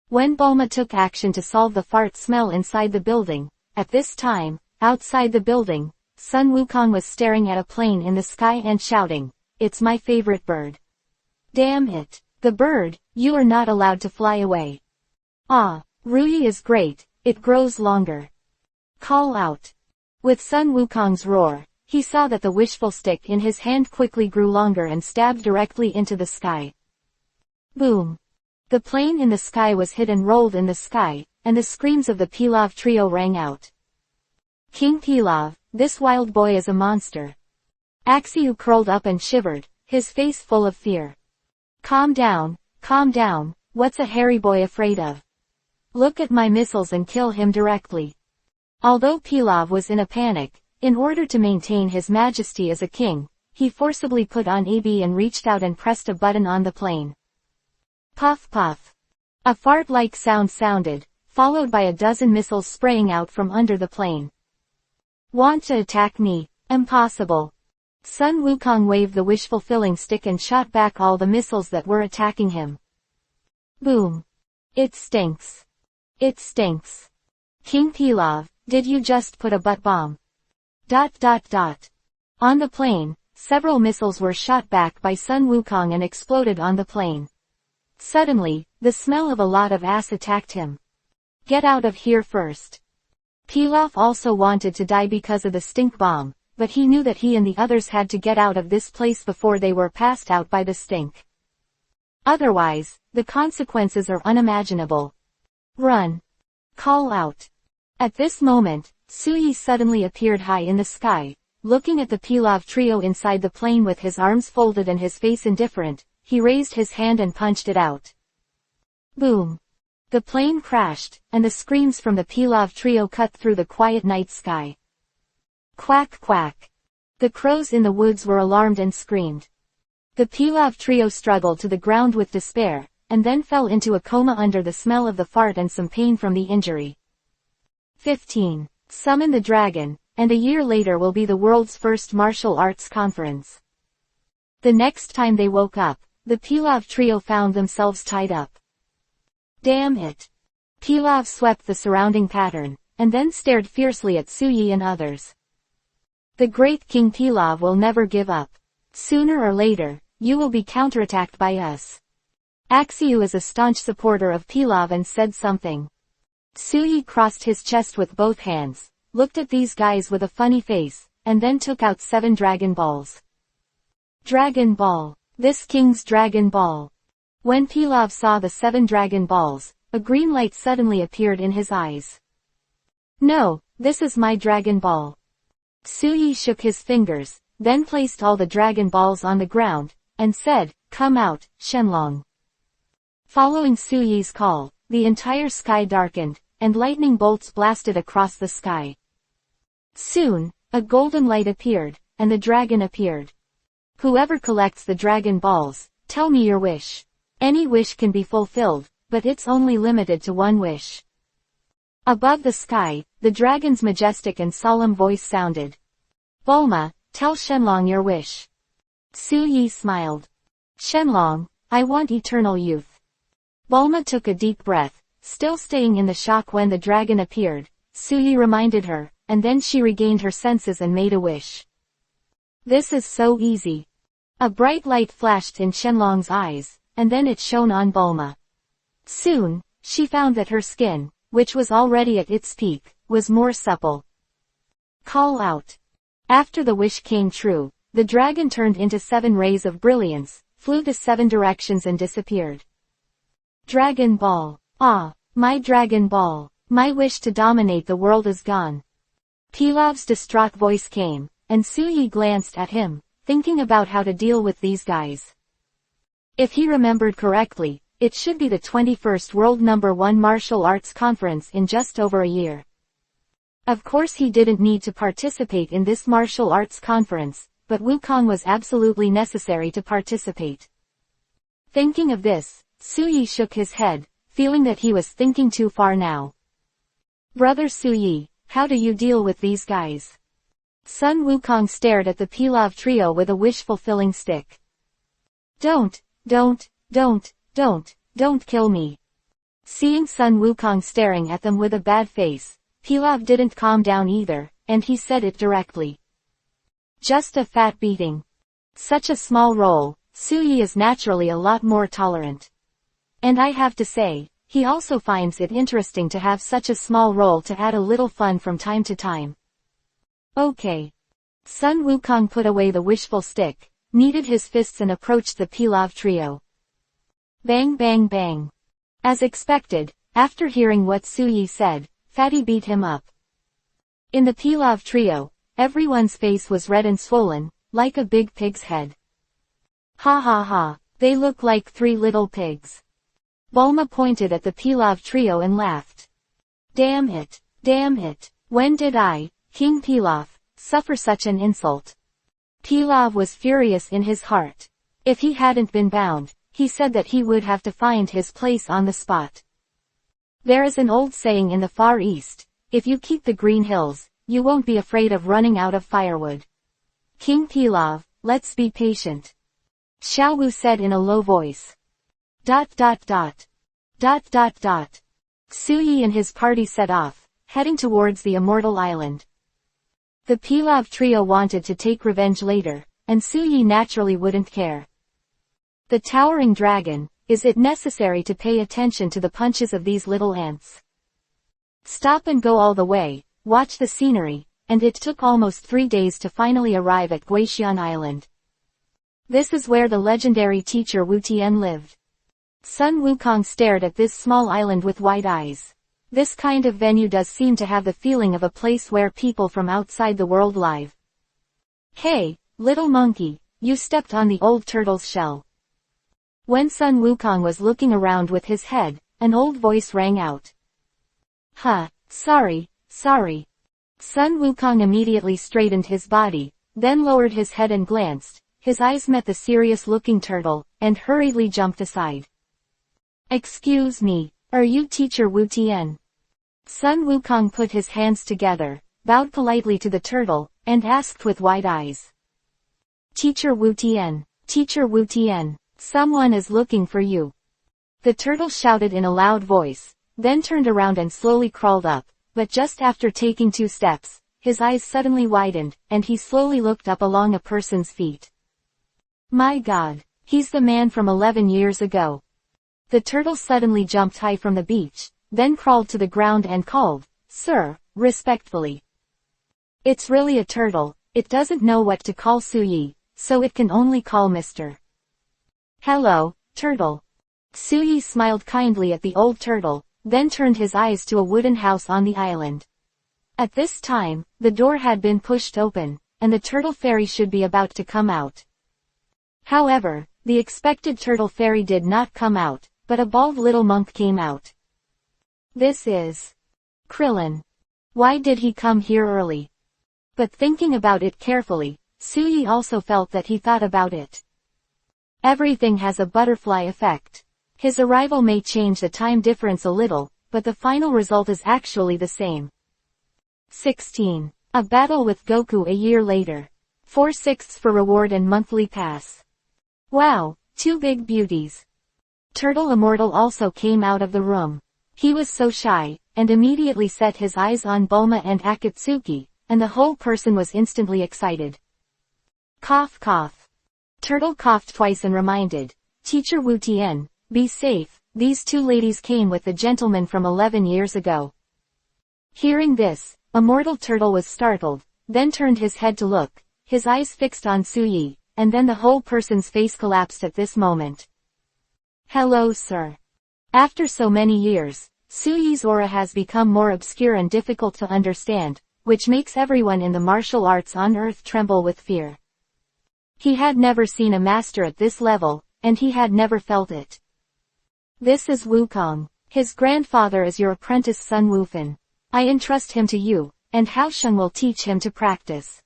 When Bulma took action to solve the fart smell inside the building, at this time, outside the building, Sun Wukong was staring at a plane in the sky and shouting, "It's my favorite bird. Damn it. The bird, you are not allowed to fly away. Ah, Ruyi is great, it grows longer. Call out." With Sun Wukong's roar, he saw that the wishful stick in his hand quickly grew longer and stabbed directly into the sky. Boom. The plane in the sky was hit and rolled in the sky, and the screams of the Pilaf trio rang out. King Pilaf, this wild boy is a monster. Axiu curled up and shivered, his face full of fear. Calm down, what's a hairy boy afraid of? Look at my missiles and kill him directly. Although Pilaf was in a panic, in order to maintain his majesty as a king, he forcibly put on EB and reached out and pressed a button on the plane. Puff puff. A fart-like sound sounded, followed by a dozen missiles spraying out from under the plane. Want to attack me? Impossible. Sun Wukong waved the wish-fulfilling stick and shot back all the missiles that were attacking him. Boom. It stinks. It stinks. King Pilaf, did you just put a butt bomb? ... On the plane, several missiles were shot back by Sun Wukong and exploded on the plane. Suddenly, the smell of a lot of ass attacked him. Get out of here first. Pilaf also wanted to die because of the stink bomb, but he knew that he and the others had to get out of this place before they were passed out by the stink. Otherwise, the consequences are unimaginable. Run. Call out. At this moment, Suyi suddenly appeared high in the sky, looking at the Pilaf trio inside the plane with his arms folded and his face indifferent. He raised his hand and punched it out. Boom. The plane crashed, and the screams from the Pilaf trio cut through the quiet night sky. Quack quack. The crows in the woods were alarmed and screamed. The Pilaf trio struggled to the ground with despair, and then fell into a coma under the smell of the fart and some pain from the injury. 15. Summon the dragon, and a year later will be the world's first martial arts conference. The next time they woke up, the Pilaf trio found themselves tied up. Damn it. Pilaf swept the surrounding pattern, and then stared fiercely at Suyi and others. The great King Pilaf will never give up. Sooner or later, you will be counterattacked by us. Axiu is a staunch supporter of Pilaf and said something. Suyi crossed his chest with both hands, looked at these guys with a funny face, and then took out 7 Dragon Balls. Dragon Ball. This king's Dragon Ball. When Pilaf saw the 7 Dragon Balls, a green light suddenly appeared in his eyes. No, this is my Dragon Ball. Suyi shook his fingers, then placed all the Dragon Balls on the ground, and said, "Come out, Shenlong." Following Suyi's call, the entire sky darkened, and lightning bolts blasted across the sky. Soon, a golden light appeared, and the dragon appeared. Whoever collects the Dragon Balls, tell me your wish. Any wish can be fulfilled, but it's only limited to 1 wish. Above the sky, the dragon's majestic and solemn voice sounded. Bulma, tell Shenlong your wish. Suyi smiled. Shenlong, I want eternal youth. Bulma took a deep breath, Still staying in the shock when the dragon appeared, Suyi reminded her, and then she regained her senses and made a wish. This is so easy. A bright light flashed in Shenlong's eyes, and then it shone on Bulma. Soon, she found that her skin, which was already at its peak, was more supple. Call out. After the wish came true, the dragon turned into 7 rays of brilliance, flew to 7 directions and disappeared. Dragon Ball. Ah, my Dragon Ball. My wish to dominate the world is gone. Pilav's distraught voice came, and Suyi glanced at him, thinking about how to deal with these guys. If he remembered correctly, it should be the 21st World No. 1 Martial Arts Conference in just over a year. Of course he didn't need to participate in this martial arts conference, but Wukong was absolutely necessary to participate. Thinking of this, Suyi shook his head, feeling that he was thinking too far now. Brother Suyi, how do you deal with these guys? Sun Wukong stared at the Pilav trio with a wish-fulfilling stick. Don't kill me. Seeing Sun Wukong staring at them with a bad face, Pilav didn't calm down either, and he said it directly. Just a fat beating. Such a small role, Suyi is naturally a lot more tolerant. And I have to say, he also finds it interesting to have such a small role to add a little fun from time to time. Okay. Sun Wukong put away the wishful stick, kneaded his fists and approached the Pilav trio. Bang bang bang. As expected, after hearing what Suyi said, Fatty beat him up. In the Pilav trio, everyone's face was red and swollen, like a big pig's head. Ha ha ha, they look like 3 little pigs. Bulma pointed at the Pilav trio and laughed. Damn it, when did I, King Pilaf, suffer such an insult? Pilav was furious in his heart. If he hadn't been bound, he said that he would have to find his place on the spot. There is an old saying in the Far East, if you keep the green hills, you won't be afraid of running out of firewood. King Pilav, let's be patient. Xiao Wu said in a low voice. ... Suyi and his party set off, heading towards the Immortal Island. The Pilav trio wanted to take revenge later, and Suyi naturally wouldn't care. The towering dragon, is it necessary to pay attention to the punches of these little ants? Stop and go all the way, watch the scenery, and it took almost 3 days to finally arrive at Guixian Island. This is where the legendary teacher Wu Tian lived. Sun Wukong stared at this small island with wide eyes. This kind of venue does seem to have the feeling of a place where people from outside the world live. Hey, little monkey, you stepped on the old turtle's shell. When Sun Wukong was looking around with his head, an old voice rang out. Huh, sorry. Sun Wukong immediately straightened his body, then lowered his head and glanced. His eyes met the serious-looking turtle, and hurriedly jumped aside. Excuse me, are you teacher Wu Tian? Sun Wukong put his hands together, bowed politely to the turtle, and asked with wide eyes. Teacher Wu Tian, someone is looking for you. The turtle shouted in a loud voice, then turned around and slowly crawled up, but just after taking 2 steps, his eyes suddenly widened, and he slowly looked up along a person's feet. My God, he's the man from 11 years ago. The turtle suddenly jumped high from the beach, then crawled to the ground and called, Sir, respectfully. It's really a turtle, it doesn't know what to call Suyi, so it can only call Mr. Hello, turtle. Suyi smiled kindly at the old turtle, then turned his eyes to a wooden house on the island. At this time, the door had been pushed open, and the turtle fairy should be about to come out. However, the expected turtle fairy did not come out, but a bald little monk came out. This is Krillin. Why did he come here early? But thinking about it carefully, Suyi also felt that he thought about it. Everything has a butterfly effect. His arrival may change the time difference a little, but the final result is actually the same. 16. A battle with Goku a year later. 4/6 for reward and monthly pass. Wow, 2 big beauties. Turtle Immortal also came out of the room. He was so shy, and immediately set his eyes on Bulma and Akatsuki, and the whole person was instantly excited. Cough cough. Turtle coughed twice and reminded, Teacher Wu Tian, be safe, these two ladies came with the gentleman from 11 years ago. Hearing this, Immortal Turtle was startled, then turned his head to look, his eyes fixed on Suyi, and then the whole person's face collapsed at this moment. Hello sir. After so many years, Suyi's aura has become more obscure and difficult to understand, which makes everyone in the martial arts on Earth tremble with fear. He had never seen a master at this level, and he had never felt it. This is Wukong. His grandfather is your apprentice Sun Wufan. I entrust him to you, and Hao Sheng will teach him to practice.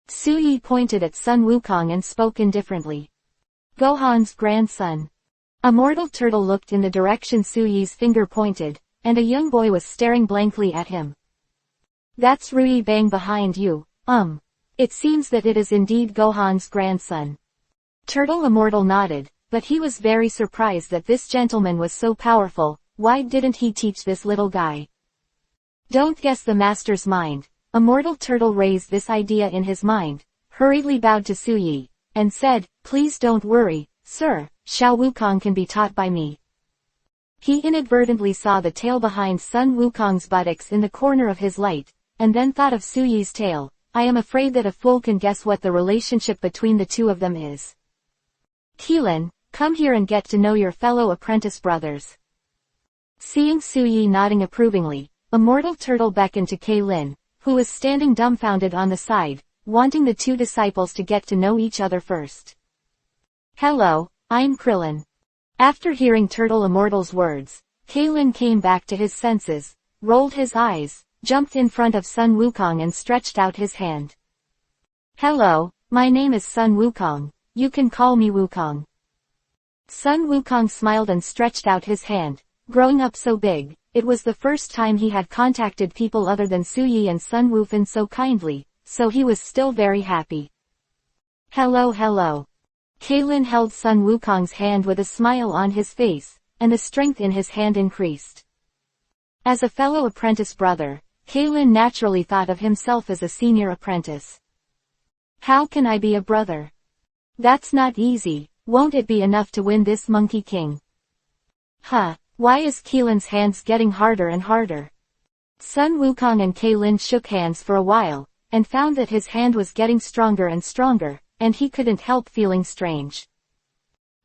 Suyi pointed at Sun Wukong and spoke indifferently. Gohan's grandson. Immortal Turtle looked in the direction Suyi's finger pointed, and a young boy was staring blankly at him. That's Rui Bang behind you, It seems that it is indeed Gohan's grandson. Turtle Immortal nodded, but he was very surprised that this gentleman was so powerful. Why didn't he teach this little guy? Don't guess the master's mind. Immortal Turtle raised this idea in his mind, hurriedly bowed to Suyi, and said, Please don't worry, sir, Xiao Wukong can be taught by me. He inadvertently saw the tail behind Sun Wukong's buttocks in the corner of his light, and then thought of Suyi's tail. I am afraid that a fool can guess what the relationship between the two of them is. Keelan, come here and get to know your fellow apprentice brothers. Seeing Suyi nodding approvingly, Immortal Turtle beckoned to Keelan, who was standing dumbfounded on the side, wanting the two disciples to get to know each other first. Hello, I'm Krillin. After hearing Turtle Immortal's words, Keelan came back to his senses, rolled his eyes, jumped in front of Sun Wukong and stretched out his hand. Hello, my name is Sun Wukong, you can call me Wukong. Sun Wukong smiled and stretched out his hand, growing up so big, it was the first time he had contacted people other than Suyi and Sun Wufan so kindly, so he was still very happy. Hello hello. Keelan held Sun Wukong's hand with a smile on his face, and the strength in his hand increased. As a fellow apprentice brother, Keelan naturally thought of himself as a senior apprentice. How can I be a brother? That's not easy, won't it be enough to win this Monkey King? Why is Keelan's hands getting harder and harder? Sun Wukong and Keelan shook hands for a while, and found that his hand was getting stronger and stronger, and he couldn't help feeling strange.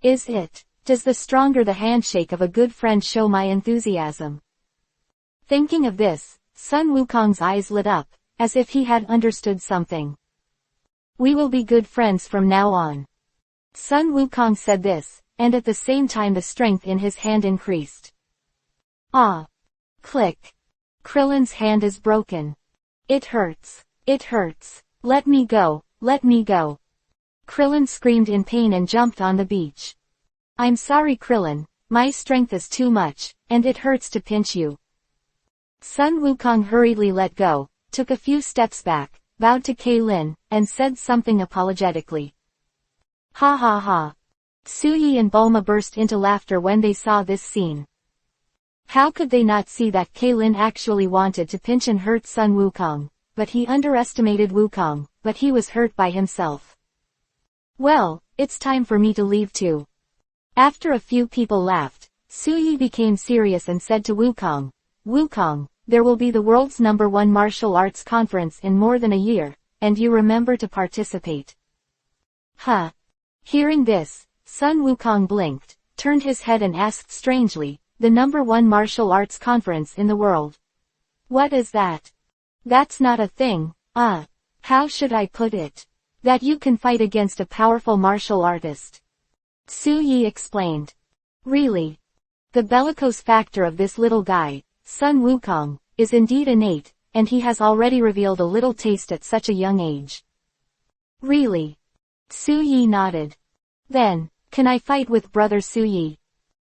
Does the stronger the handshake of a good friend show my enthusiasm? Thinking of this, Sun Wukong's eyes lit up, as if he had understood something. We will be good friends from now on. Sun Wukong said this, and at the same time the strength in his hand increased. Ah! Click! Krillin's hand is broken. It hurts. It hurts. Let me go, let me go. Krillin screamed in pain and jumped on the beach. I'm sorry Krillin, my strength is too much, and it hurts to pinch you. Sun Wukong hurriedly let go, took a few steps back, bowed to Keelan, and said something apologetically. Ha ha ha. Suyi and Bulma burst into laughter when they saw this scene. How could they not see that Keelan actually wanted to pinch and hurt Sun Wukong, but he underestimated Wukong, but he was hurt by himself. Well, it's time for me to leave too. After a few people laughed, Suyi became serious and said to Wukong, Wukong, there will be the world's #1 martial arts conference in more than a year, and you remember to participate. Hearing this, Sun Wukong blinked, turned his head and asked strangely, the #1 martial arts conference in the world. What is that? That's not a thing, how should I put it? That you can fight against a powerful martial artist. Suyi explained. Really? The bellicose factor of this little guy, Sun Wukong, is indeed innate, and he has already revealed a little taste at such a young age. Really? Suyi nodded. Then, can I fight with brother Suyi?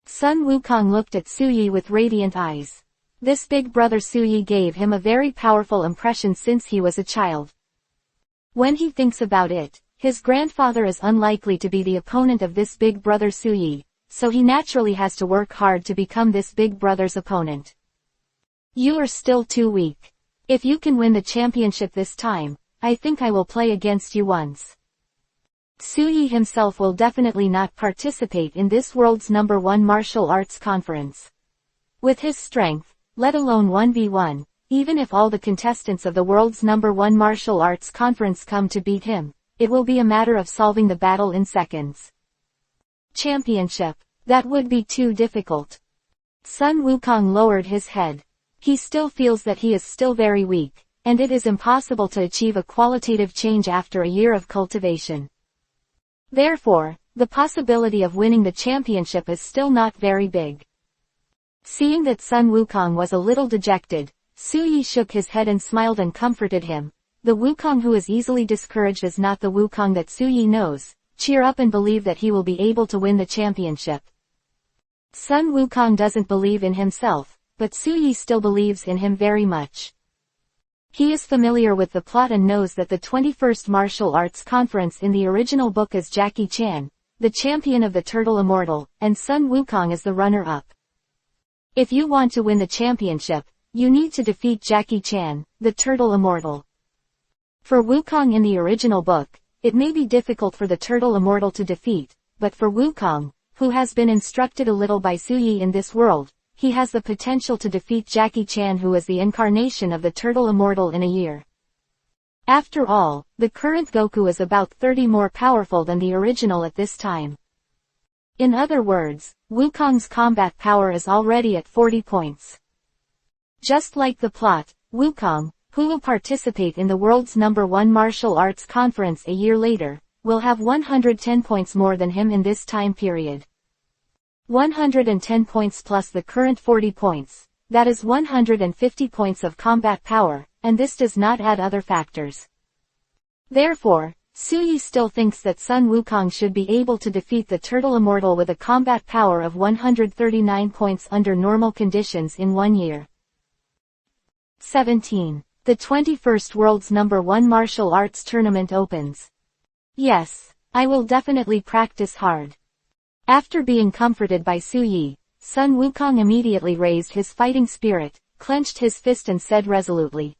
Sun Wukong looked at Suyi with radiant eyes. This big brother Suyi gave him a very powerful impression since he was a child. When he thinks about it, his grandfather is unlikely to be the opponent of this big brother Suyi, so he naturally has to work hard to become this big brother's opponent. You are still too weak. If you can win the championship this time, I think I will play against you once. Suyi himself will definitely not participate in this world's #1 martial arts conference. With his strength, let alone 1v1, even if all the contestants of the world's #1 martial arts conference come to beat him, it will be a matter of solving the battle in seconds. Championship. That would be too difficult. Sun Wukong lowered his head. He still feels that he is still very weak, and it is impossible to achieve a qualitative change after a year of cultivation. Therefore, the possibility of winning the championship is still not very big. Seeing that Sun Wukong was a little dejected, Suyi shook his head and smiled and comforted him. The Wukong who is easily discouraged is not the Wukong that Suyi knows. Cheer up and believe that he will be able to win the championship. Sun Wukong doesn't believe in himself, but Suyi still believes in him very much. He is familiar with the plot and knows that the 21st Martial Arts Conference in the original book is Jackie Chan, the champion of the Turtle Immortal, and Sun Wukong is the runner-up. If you want to win the championship, you need to defeat Jackie Chan, the Turtle Immortal. For Wukong in the original book, it may be difficult for the Turtle Immortal to defeat, but for Wukong, who has been instructed a little by Suyi in this world, he has the potential to defeat Jackie Chan, who is the incarnation of the Turtle Immortal, in a year. After all, the current Goku is about 30 more powerful than the original at this time. In other words, Wukong's combat power is already at 40 points. Just like the plot, Wukong, who will participate in the world's #1 martial arts conference a year later, will have 110 points more than him in this time period. 110 points plus the current 40 points, that is 150 points of combat power, and this does not add other factors. Therefore, Suyi still thinks that Sun Wukong should be able to defeat the Turtle Immortal with a combat power of 139 points under normal conditions in 1 year. 17. The 21st World's #1 Martial Arts Tournament opens. Yes, I will definitely practice hard. After being comforted by Suyi, Sun Wukong immediately raised his fighting spirit, clenched his fist and said resolutely,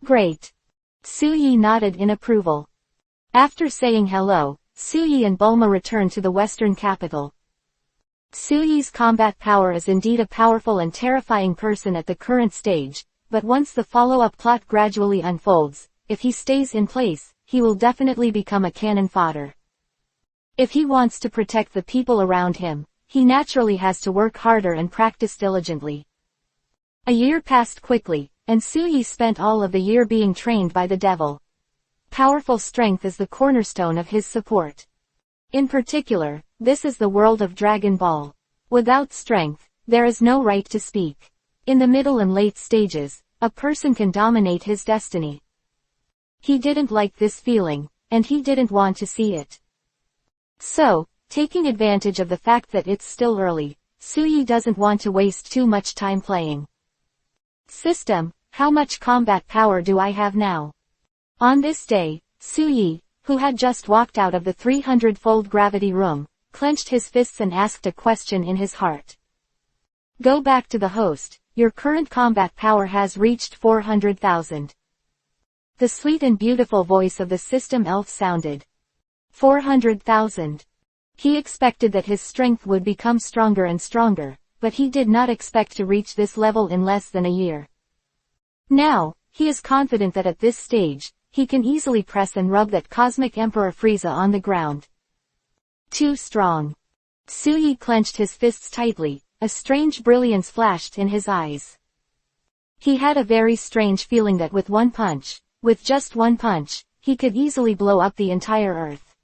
"Great." Suyi nodded in approval. After saying hello, Suyi and Bulma returned to the western capital. Suyi's combat power is indeed a powerful and terrifying person at the current stage, but once the follow-up plot gradually unfolds, if he stays in place, he will definitely become a cannon fodder. If he wants to protect the people around him, he naturally has to work harder and practice diligently. A year passed quickly, and Suyi spent all of the year being trained by the devil. Powerful strength is the cornerstone of his support. In particular, this is the world of Dragon Ball. Without strength, there is no right to speak. In the middle and late stages, a person can dominate his destiny. He didn't like this feeling, and he didn't want to see it. So, taking advantage of the fact that it's still early, Suyi doesn't want to waste too much time playing. System, how much combat power do I have now? On this day, Suyi, who had just walked out of the 300-fold gravity room, clenched his fists and asked a question in his heart. Go back to the host, your current combat power has reached 400,000. The sweet and beautiful voice of the system elf sounded. 400,000. He expected that his strength would become stronger and stronger, but he did not expect to reach this level in less than a year. Now, he is confident that at this stage, he can easily press and rub that cosmic Emperor Frieza on the ground. Too strong. Suyi clenched his fists tightly, a strange brilliance flashed in his eyes. He had a very strange feeling that with just one punch, he could easily blow up the entire earth.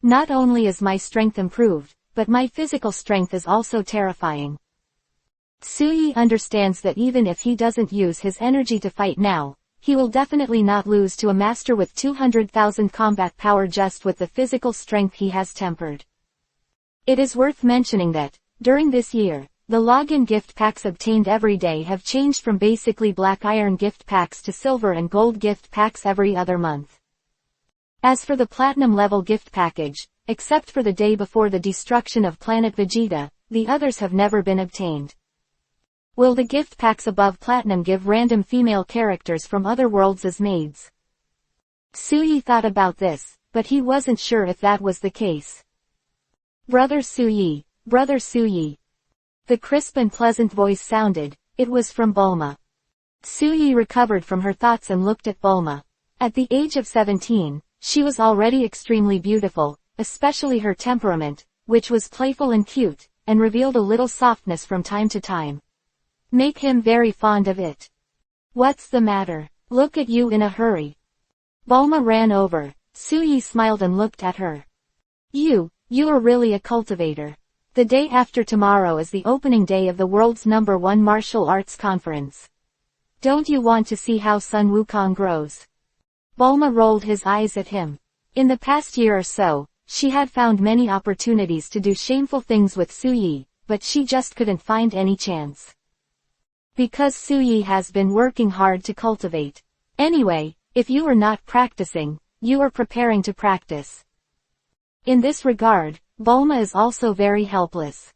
Not only is my strength improved, but my physical strength is also terrifying. Suyi understands that even if he doesn't use his energy to fight now, he will definitely not lose to a master with 200,000 combat power just with the physical strength he has tempered. It is worth mentioning that, during this year, the login gift packs obtained every day have changed from basically black iron gift packs to silver and gold gift packs every other month. As for the platinum level gift package, except for the day before the destruction of planet Vegeta, the others have never been obtained. Will the gift packs above Platinum give random female characters from other worlds as maids? Suyi thought about this, but he wasn't sure if that was the case. Brother Suyi, Brother Suyi. The crisp and pleasant voice sounded. It was from Bulma. Suyi recovered from her thoughts and looked at Bulma. At the age of 17, she was already extremely beautiful, especially her temperament, which was playful and cute, and revealed a little softness from time to time. Make him very fond of it. What's the matter? Look at you in a hurry. Bulma ran over. Suyi smiled and looked at her. You are really a cultivator. The day after tomorrow is the opening day of the world's #1 martial arts conference. Don't you want to see how Sun Wukong grows? Bulma rolled his eyes at him. In the past year or so, she had found many opportunities to do shameful things with Suyi, but she just couldn't find any chance. Because Suyi has been working hard to cultivate. Anyway, if you are not practicing, you are preparing to practice. In this regard, Bulma is also very helpless.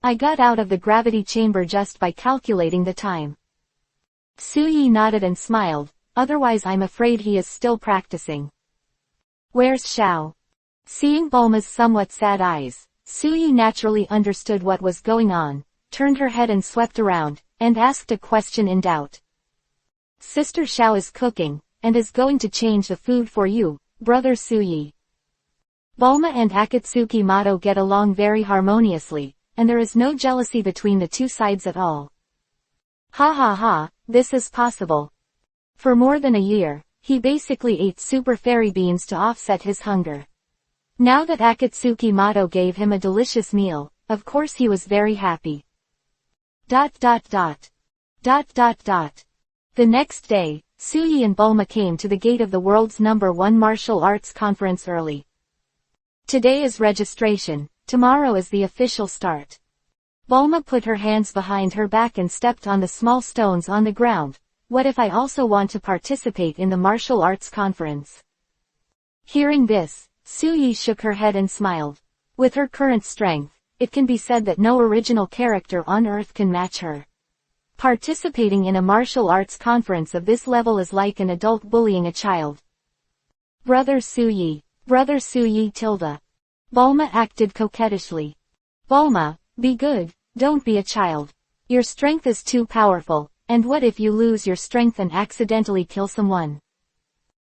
I got out of the gravity chamber just by calculating the time. Suyi nodded and smiled, otherwise I'm afraid he is still practicing. Where's Xiao? Seeing Bulma's somewhat sad eyes, Suyi naturally understood what was going on, turned her head and swept around, and asked a question in doubt. Sister Xiao is cooking, and is going to change the food for you, Brother Suyi. Bulma and Akatsuki Mato get along very harmoniously, and there is no jealousy between the two sides at all. Ha ha ha, this is possible. For more than a year, he basically ate super fairy beans to offset his hunger. Now that Akatsuki Mato gave him a delicious meal, of course he was very happy. The next day, Suyi and Bulma came to the gate of the world's #1 martial arts conference early. Today is registration, tomorrow is the official start. Bulma put her hands behind her back and stepped on the small stones on the ground. What if I also want to participate in the martial arts conference? Hearing this, Suyi shook her head and smiled. With her current strength, it can be said that no original character on Earth can match her. Participating in a martial arts conference of this level is like an adult bullying a child. Brother Suyi tilde. Bulma acted coquettishly. Bulma, be good, don't be a child. Your strength is too powerful, and what if you lose your strength and accidentally kill someone?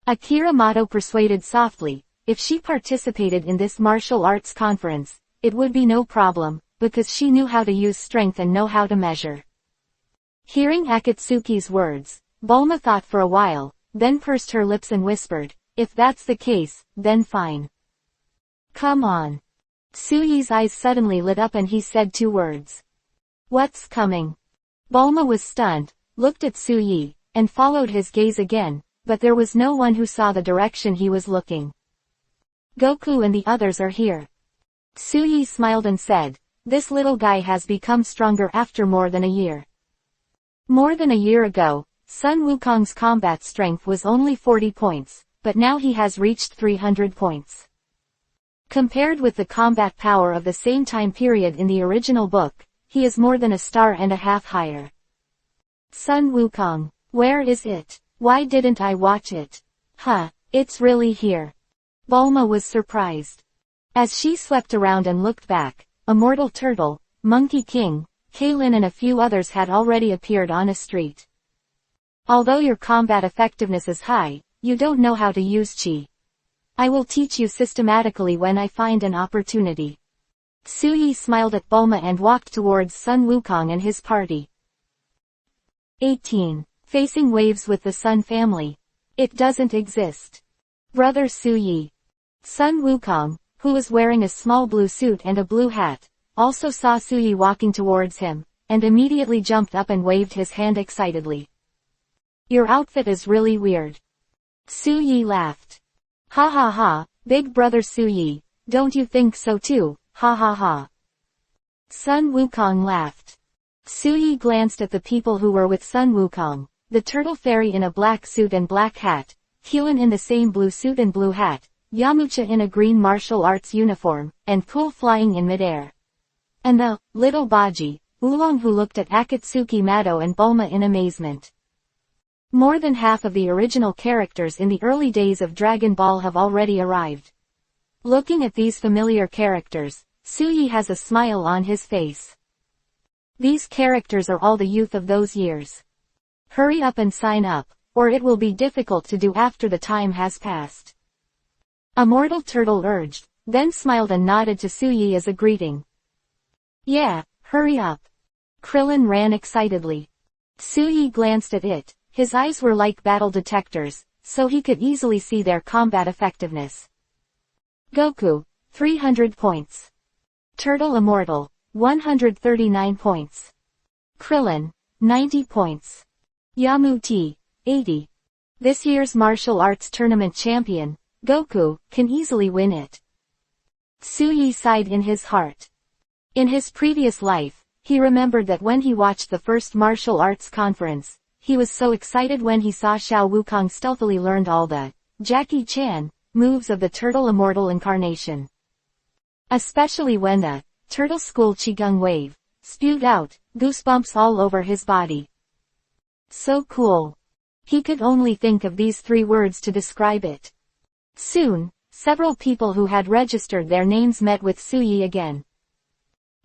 Akira Mato persuaded softly, if she participated in this martial arts conference, it would be no problem, because she knew how to use strength and know how to measure. Hearing Akatsuki's words, Bulma thought for a while, then pursed her lips and whispered, if that's the case, then fine. Come on. Suyi's eyes suddenly lit up and he said 2 words. What's coming? Bulma was stunned, looked at Suyi, and followed his gaze again, but there was no one who saw the direction he was looking. Goku and the others are here. Suyi smiled and said, this little guy has become stronger after more than a year. More than a year ago, Sun Wukong's combat strength was only 40 points, but now he has reached 300 points. Compared with the combat power of the same time period in the original book, he is more than a star and a half higher. Sun Wukong, where is it? Why didn't I watch it? It's really here. Bulma was surprised. As she swept around and looked back, Immortal Turtle, Monkey King, Kaylin and a few others had already appeared on a street. Although your combat effectiveness is high, you don't know how to use chi. I will teach you systematically when I find an opportunity. Suyi smiled at Bulma and walked towards Sun Wukong and his party. 18. Facing waves with the Sun family. It doesn't exist. Brother Suyi. Sun Wukong, who was wearing a small blue suit and a blue hat, also saw Suyi walking towards him, and immediately jumped up and waved his hand excitedly. Your outfit is really weird. Suyi laughed. Ha ha ha, big brother Suyi, don't you think so too, ha ha ha. Sun Wukong laughed. Suyi glanced at the people who were with Sun Wukong, the turtle fairy in a black suit and black hat, Keelan in the same blue suit and blue hat, Yamcha in a green martial arts uniform, and Pool flying in midair. And the little Baji, Oolong, who looked at Akatsuki Mado and Bulma in amazement. More than half of the original characters in the early days of Dragon Ball have already arrived. Looking at these familiar characters, Suyi has a smile on his face. These characters are all the youth of those years. Hurry up and sign up, or it will be difficult to do after the time has passed. Immortal Turtle urged, then smiled and nodded to Suyi as a greeting. Yeah, hurry up. Krillin ran excitedly. Suyi glanced at it. His eyes were like battle detectors, so he could easily see their combat effectiveness. Goku, 300 points. Turtle Immortal, 139 points. Krillin, 90 points. Yamu-T, 80. This year's martial arts tournament champion, Goku, can easily win it. Suyi sighed in his heart. In his previous life, he remembered that when he watched the first martial arts conference, he was so excited when he saw Xiao Wukong stealthily learned all the Jackie Chan moves of the Turtle Immortal incarnation. Especially when the Turtle School Qigong wave spewed out, goosebumps all over his body. So cool. He could only think of these 3 words to describe it. Soon, several people who had registered their names met with Suyi again.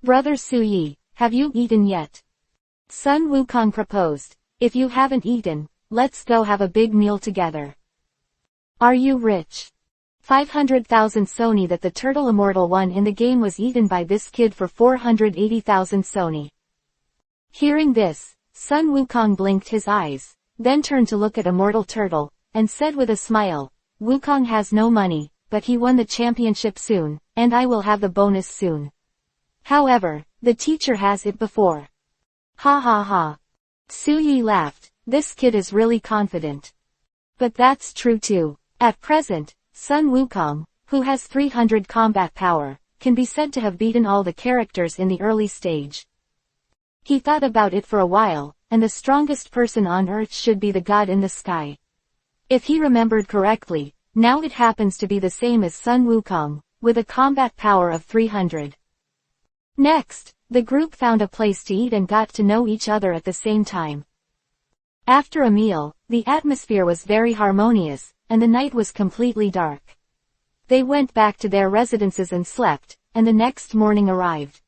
Brother Suyi, have you eaten yet? Sun Wukong proposed. If you haven't eaten, let's go have a big meal together. Are you rich? 500,000 Sony. That the Turtle Immortal one in the game was eaten by this kid for 480,000 Sony. Hearing this, Sun Wukong blinked his eyes, then turned to look at Immortal Turtle, and said with a smile, Wukong has no money, but he won the championship soon, and I will have the bonus soon. However, the teacher has it before. Ha ha ha. Suyi laughed. This kid is really confident. But that's true too. At present, Sun Wukong, who has 300 combat power, can be said to have beaten all the characters in the early stage. He thought about it for a while, and the strongest person on Earth should be the god in the sky. If he remembered correctly, now it happens to be the same as Sun Wukong, with a combat power of 300. Next, the group found a place to eat and got to know each other at the same time. After a meal, the atmosphere was very harmonious, and the night was completely dark. They went back to their residences and slept, and the next morning arrived.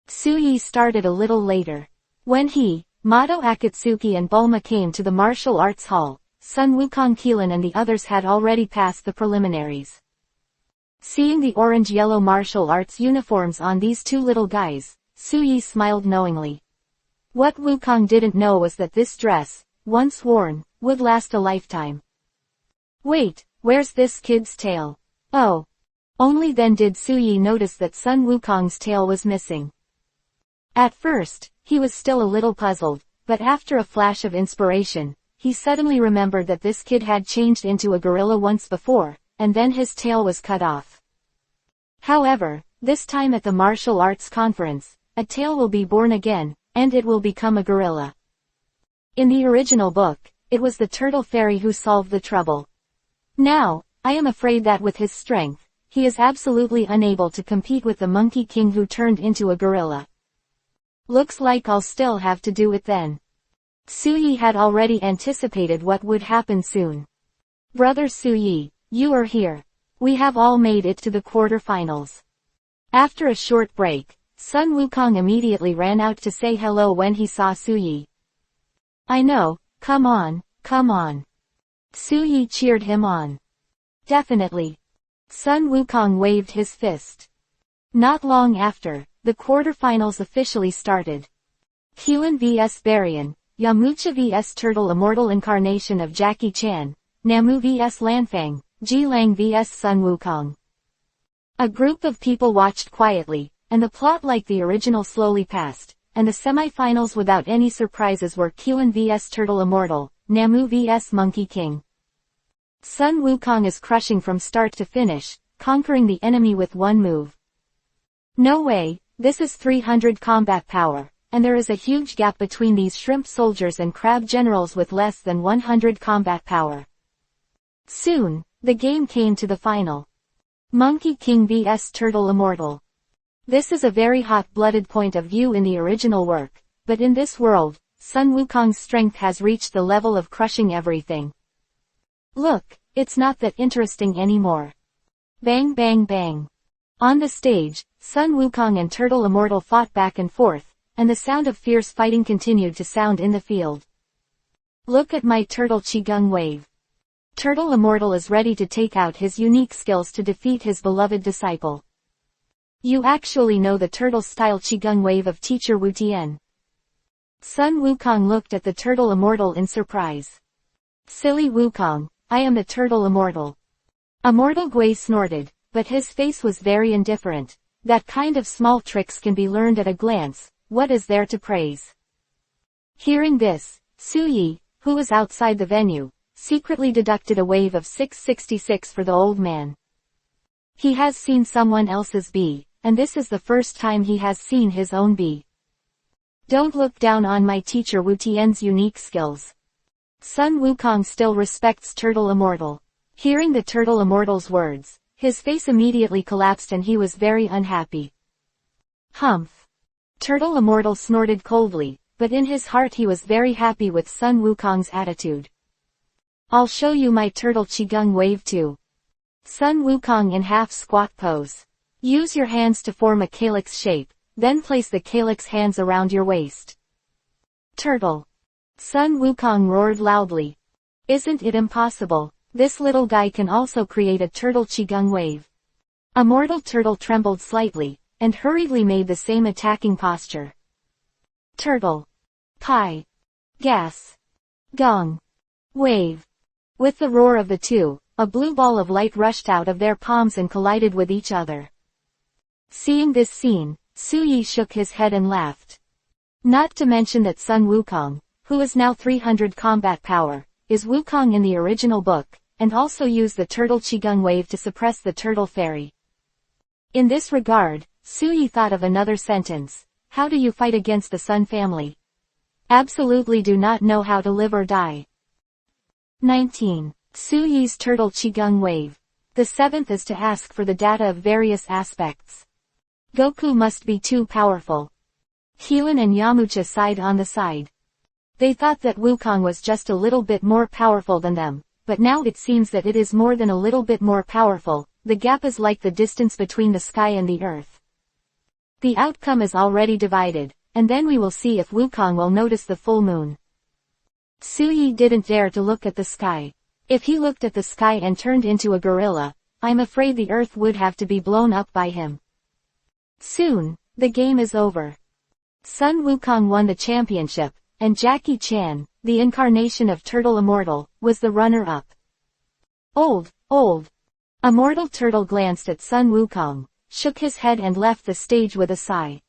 Suyi started a little later. When he, Mado Akatsuki and Bulma came to the martial arts hall, Sun Wukong, Keelan and the others had already passed the preliminaries. Seeing the orange-yellow martial arts uniforms on these 2 little guys, Suyi smiled knowingly. What Wukong didn't know was that this dress, once worn, would last a lifetime. Wait, where's this kid's tail? Oh. Only then did Suyi notice that Sun Wukong's tail was missing. At first, he was still a little puzzled, but after a flash of inspiration, he suddenly remembered that this kid had changed into a gorilla once before, and then his tail was cut off. However, this time at the martial arts conference, a tail will be born again, and it will become a gorilla. In the original book, it was the Turtle Fairy who solved the trouble. Now, I am afraid that with his strength, he is absolutely unable to compete with the Monkey King who turned into a gorilla. Looks like I'll still have to do it then. Suyi had already anticipated what would happen soon. Brother Suyi, you are here. We have all made it to the quarterfinals. After a short break, Sun Wukong immediately ran out to say hello when he saw Suyi. I know, come on, come on. Suyi cheered him on. Definitely. Sun Wukong waved his fist. Not long after, the quarterfinals officially started. Keelan vs Baryon, Yamcha vs Turtle Immortal incarnation of Jackie Chan, Namu vs Lanfang, Jilang vs Sun Wukong. A group of people watched quietly, and the plot like the original slowly passed, and the semi-finals without any surprises were Keelan vs Turtle Immortal, Namu vs Monkey King. Sun Wukong is crushing from start to finish, conquering the enemy with one move. No way, this is 300 combat power, and there is a huge gap between these shrimp soldiers and crab generals with less than 100 combat power. Soon, The game came to the final. Monkey King vs Turtle Immortal. This is a very hot-blooded point of view in the original work, but in this world, Sun Wukong's strength has reached the level of crushing everything. Look, it's not that interesting anymore. Bang bang bang. On the stage, Sun Wukong and Turtle Immortal fought back and forth, and the sound of fierce fighting continued to sound in the field. Look at my Turtle Qigong wave. Turtle Immortal is ready to take out his unique skills to defeat his beloved disciple. You actually know the turtle-style Qigong wave of Teacher Wu Tian. Sun Wukong looked at the Turtle Immortal in surprise. Silly Wukong, I am the Turtle Immortal. Immortal Gui snorted, but his face was very indifferent. That kind of small tricks can be learned at a glance, what is there to praise? Hearing this, Su Yi, who was outside the venue, secretly deducted a wave of 666 for the old man. He has seen someone else's bee, and this is the first time he has seen his own bee. Don't look down on my teacher Wu Tian's unique skills. Sun Wukong still respects Turtle Immortal. Hearing the Turtle Immortal's words, his face immediately collapsed and he was very unhappy. Humph. Turtle Immortal snorted coldly, but in his heart he was very happy with Sun Wukong's attitude. I'll show you my Turtle Qigong wave too. Sun Wukong in half squat pose. Use your hands to form a calyx shape, then place the calyx hands around your waist. Turtle. Sun Wukong roared loudly. Isn't it impossible? This little guy can also create a Turtle Qigong wave. Immortal Turtle trembled slightly, and hurriedly made the same attacking posture. Turtle. Pi. Gas. Gong. Wave. With the roar of the two, a blue ball of light rushed out of their palms and collided with each other. Seeing this scene, Su Yi shook his head and laughed. Not to mention that Sun Wukong, who is now 300 combat power, is Wukong in the original book, and also used the Turtle Qigong wave to suppress the Turtle Fairy. In this regard, Su Yi thought of another sentence. How do you fight against the Sun family? Absolutely do not know how to live or die. 19. Su Yi's Turtle Qigong wave. The seventh is to ask for the data of various aspects. Goku must be too powerful. Heelin and Yamcha sighed on the side. They thought that Wukong was just a little bit more powerful than them, but now it seems that it is more than a little bit more powerful. The gap is like the distance between the sky and the earth. The outcome is already divided, and then we will see if Wukong will notice the full moon. Su Yi didn't dare to look at the sky. If he looked at the sky and turned into a gorilla, I'm afraid the earth would have to be blown up by him. Soon, the game is over. Sun Wukong won the championship, and Jackie Chan, the incarnation of Turtle Immortal, was the runner-up. Old. Immortal Turtle glanced at Sun Wukong, shook his head and left the stage with a sigh. ...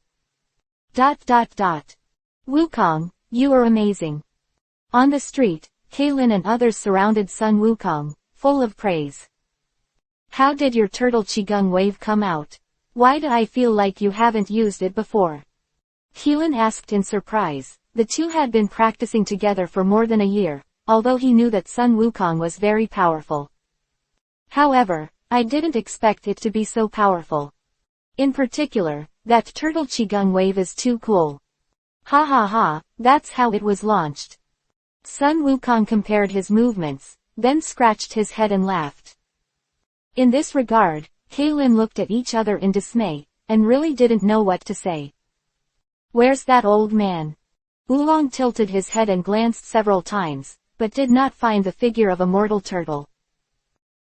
Wukong, you are amazing. On the street, Kaylin and others surrounded Sun Wukong, full of praise. How did your Turtle Qigong wave come out? Why do I feel like you haven't used it before? Kaylin asked in surprise. The two had been practicing together for more than a year, although he knew that Sun Wukong was very powerful. However, I didn't expect it to be so powerful. In particular, that Turtle Qigong wave is too cool. Ha ha ha, that's how it was launched. Sun Wukong compared his movements, then scratched his head and laughed. In this regard, Kaylin looked at each other in dismay, and really didn't know what to say. Where's that old man? Oolong tilted his head and glanced several times, but did not find the figure of Immortal Turtle.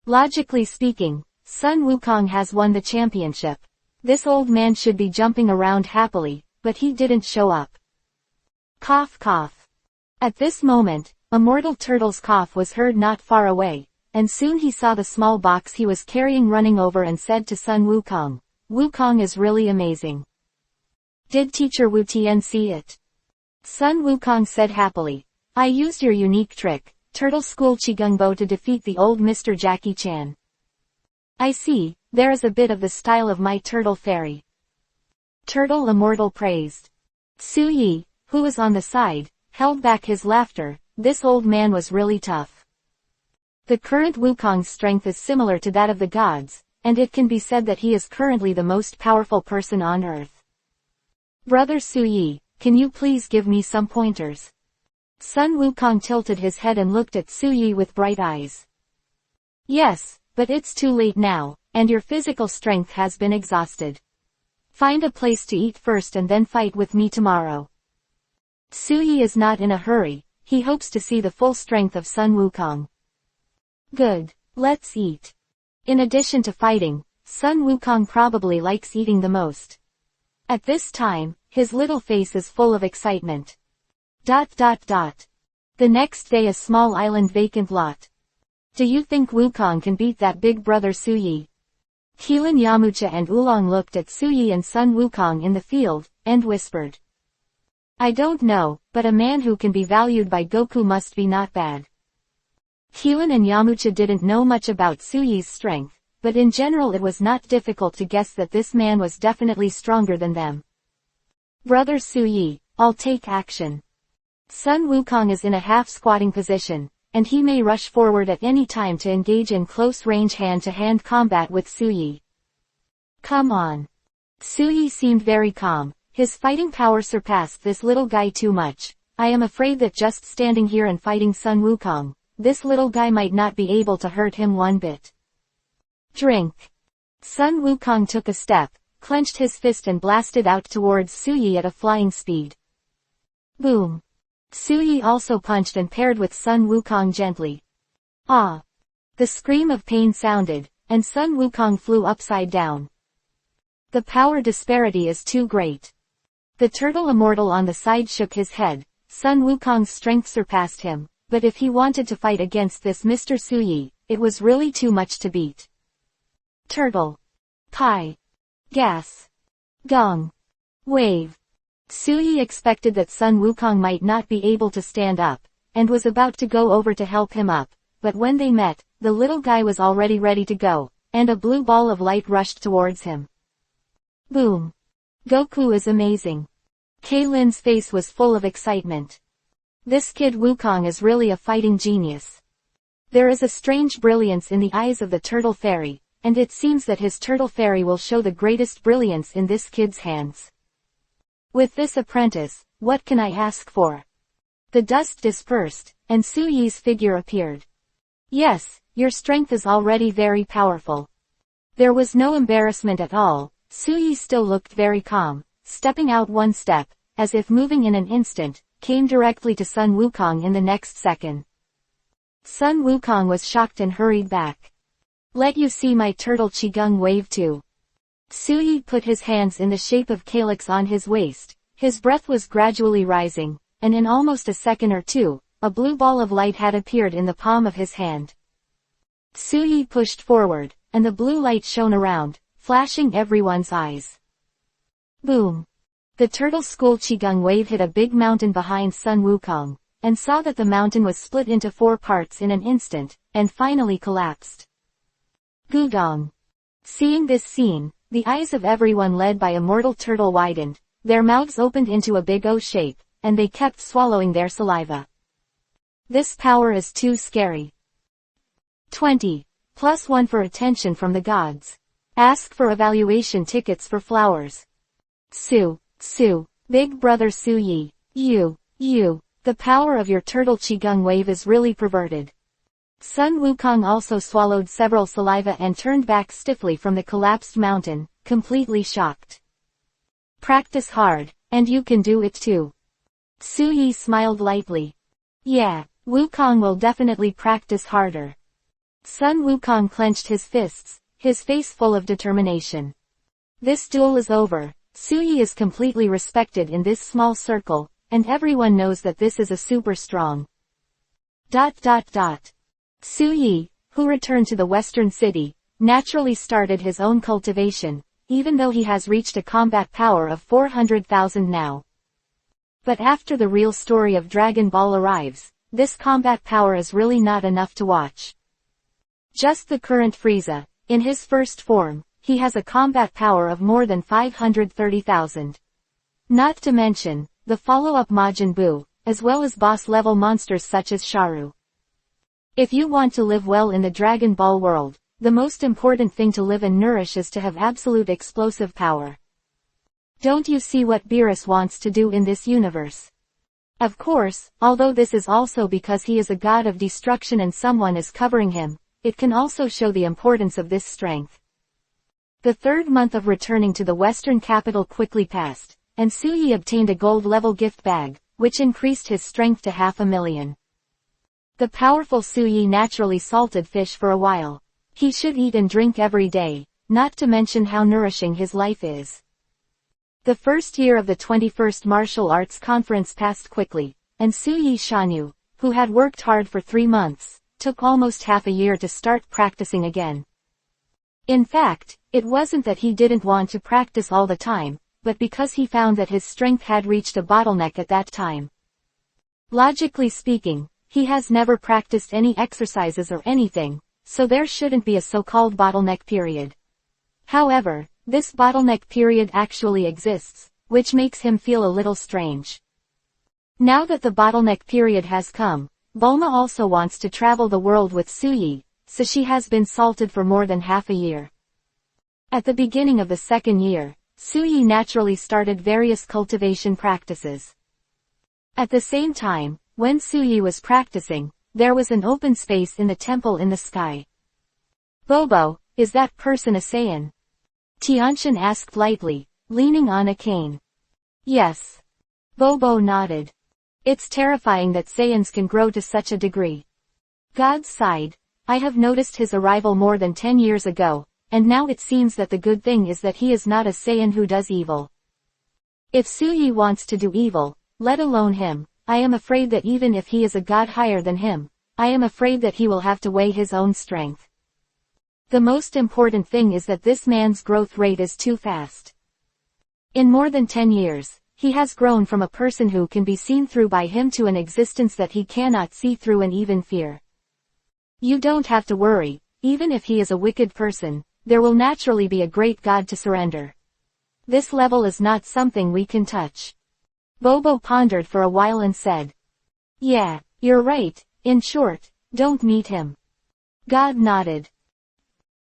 Logically speaking, Sun Wukong has won the championship. This old man should be jumping around happily, but he didn't show up. Cough cough. At this moment, Immortal Turtle's cough was heard not far away, and soon he saw the small box he was carrying running over and said to Sun Wukong, Wukong is really amazing. Did Teacher Wu Tian see it? Sun Wukong said happily, I used your unique trick, Turtle School Qigong Bo, to defeat the old Mr. Jackie Chan. I see, there is a bit of the style of my Turtle Fairy. Turtle Immortal praised. Su Yi, who was on the side, held back his laughter. This old man was really tough. The current Wukong's strength is similar to that of the gods, and it can be said that he is currently the most powerful person on Earth. Brother Suyi, can you please give me some pointers? Sun Wukong tilted his head and looked at Suyi with bright eyes. Yes, but it's too late now, and your physical strength has been exhausted. Find a place to eat first and then fight with me tomorrow. Suyi is not in a hurry, he hopes to see the full strength of Sun Wukong. Good, let's eat. In addition to fighting, Sun Wukong probably likes eating the most. At this time, his little face is full of excitement. The next day, a small island vacant lot. Do you think Wukong can beat that big brother Suyi? Keelan Yamcha and Oolong looked at Suyi and Sun Wukong in the field, and whispered. I don't know, but a man who can be valued by Goku must be not bad. Keelan and Yamcha didn't know much about Suyi's strength, but in general it was not difficult to guess that this man was definitely stronger than them. Brother Suyi, I'll take action. Sun Wukong is in a half-squatting position, and he may rush forward at any time to engage in close-range hand-to-hand combat with Suyi. Come on. Suyi seemed very calm, his fighting power surpassed this little guy too much. I am afraid that just standing here and fighting Sun Wukong, this little guy might not be able to hurt him one bit. Drink. Sun Wukong took a step, clenched his fist and blasted out towards Suyi at a flying speed. Boom. Suyi also punched and paired with Sun Wukong gently. Ah! The scream of pain sounded, and Sun Wukong flew upside down. The power disparity is too great. The turtle immortal on the side shook his head. Sun Wukong's strength surpassed him, but if he wanted to fight against this Mr. Suyi, it was really too much to beat. Turtle. Pie. Gas. Gong. Wave. Suyi expected that Sun Wukong might not be able to stand up, and was about to go over to help him up, but when they met, the little guy was already ready to go, and a blue ball of light rushed towards him. Boom. Goku is amazing. Kaylin's face was full of excitement. This kid Wukong is really a fighting genius. There is a strange brilliance in the eyes of the turtle fairy, and it seems that his turtle fairy will show the greatest brilliance in this kid's hands. With this apprentice, what can I ask for? The dust dispersed, and Suyi's figure appeared. Yes, your strength is already very powerful. There was no embarrassment at all. Suyi still looked very calm, stepping out one step, as if moving in an instant, came directly to Sun Wukong in the next second. Sun Wukong was shocked and hurried back. Let you see my turtle Qigong wave too. Suyi put his hands in the shape of calyx on his waist, his breath was gradually rising, and in almost a second or two, a blue ball of light had appeared in the palm of his hand. Suyi pushed forward, and the blue light shone around, flashing everyone's eyes. Boom! The turtle school Qigong wave hit a big mountain behind Sun Wukong, and saw that the mountain was split into 4 parts in an instant, and finally collapsed. Gudong! Seeing this scene, the eyes of everyone led by Immortal Turtle widened, their mouths opened into a big O shape, and they kept swallowing their saliva. This power is too scary. 20. +1 for attention from the gods. Ask for evaluation tickets for flowers. Big brother Suyi, the power of your turtle Qigong wave is really perverted. Sun Wukong also swallowed several saliva and turned back stiffly from the collapsed mountain, completely shocked. Practice hard, and you can do it too. Suyi smiled lightly. Yeah, Wukong will definitely practice harder. Sun Wukong clenched his fists, his face full of determination. This duel is over. Suyi is completely respected in this small circle, and everyone knows that this is a super strong. Suyi, who returned to the western city, naturally started his own cultivation, even though he has reached a combat power of 400,000 now. But after the real story of Dragon Ball arrives, this combat power is really not enough to watch. Just the current Frieza, in his first form, he has a combat power of more than 530,000. Not to mention, the follow-up Majin Buu, as well as boss-level monsters such as Sharu. If you want to live well in the Dragon Ball world, the most important thing to live and nourish is to have absolute explosive power. Don't you see what Beerus wants to do in this universe? Of course, although this is also because he is a god of destruction and someone is covering him, it can also show the importance of this strength. The third month of returning to the western capital quickly passed, and Suyi obtained a gold-level gift bag, which increased his strength to 500,000. The powerful Suyi naturally salted fish for a while. He should eat and drink every day, not to mention how nourishing his life is. The first year of the 21st Martial Arts Conference passed quickly, and Suyi Shanyu, who had worked hard for 3 months, took almost half a year to start practicing again. In fact, it wasn't that he didn't want to practice all the time, but because he found that his strength had reached a bottleneck at that time. Logically speaking, he has never practiced any exercises or anything, so there shouldn't be a so-called bottleneck period. However, this bottleneck period actually exists, which makes him feel a little strange. Now that the bottleneck period has come, Bulma also wants to travel the world with Suyi, so she has been salted for more than half a year. At the beginning of the second year, Suyi naturally started various cultivation practices. At the same time, when Suyi was practicing, there was an open space in the temple in the sky. Bobo, is that person a Saiyan? Tiantian asked lightly, leaning on a cane. Yes. Bobo nodded. It's terrifying that Saiyans can grow to such a degree. God sighed. I have noticed his arrival more than 10 years ago, and now it seems that the good thing is that he is not a Saiyan who does evil. If Suyi wants to do evil, let alone him, I am afraid that even if he is a god higher than him, I am afraid that he will have to weigh his own strength. The most important thing is that this man's growth rate is too fast. In more than 10 years, he has grown from a person who can be seen through by him to an existence that he cannot see through and even fear. You don't have to worry, even if he is a wicked person, there will naturally be a great god to surrender. This level is not something we can touch. Bobo pondered for a while and said, Yeah, you're right, in short, don't meet him. God nodded.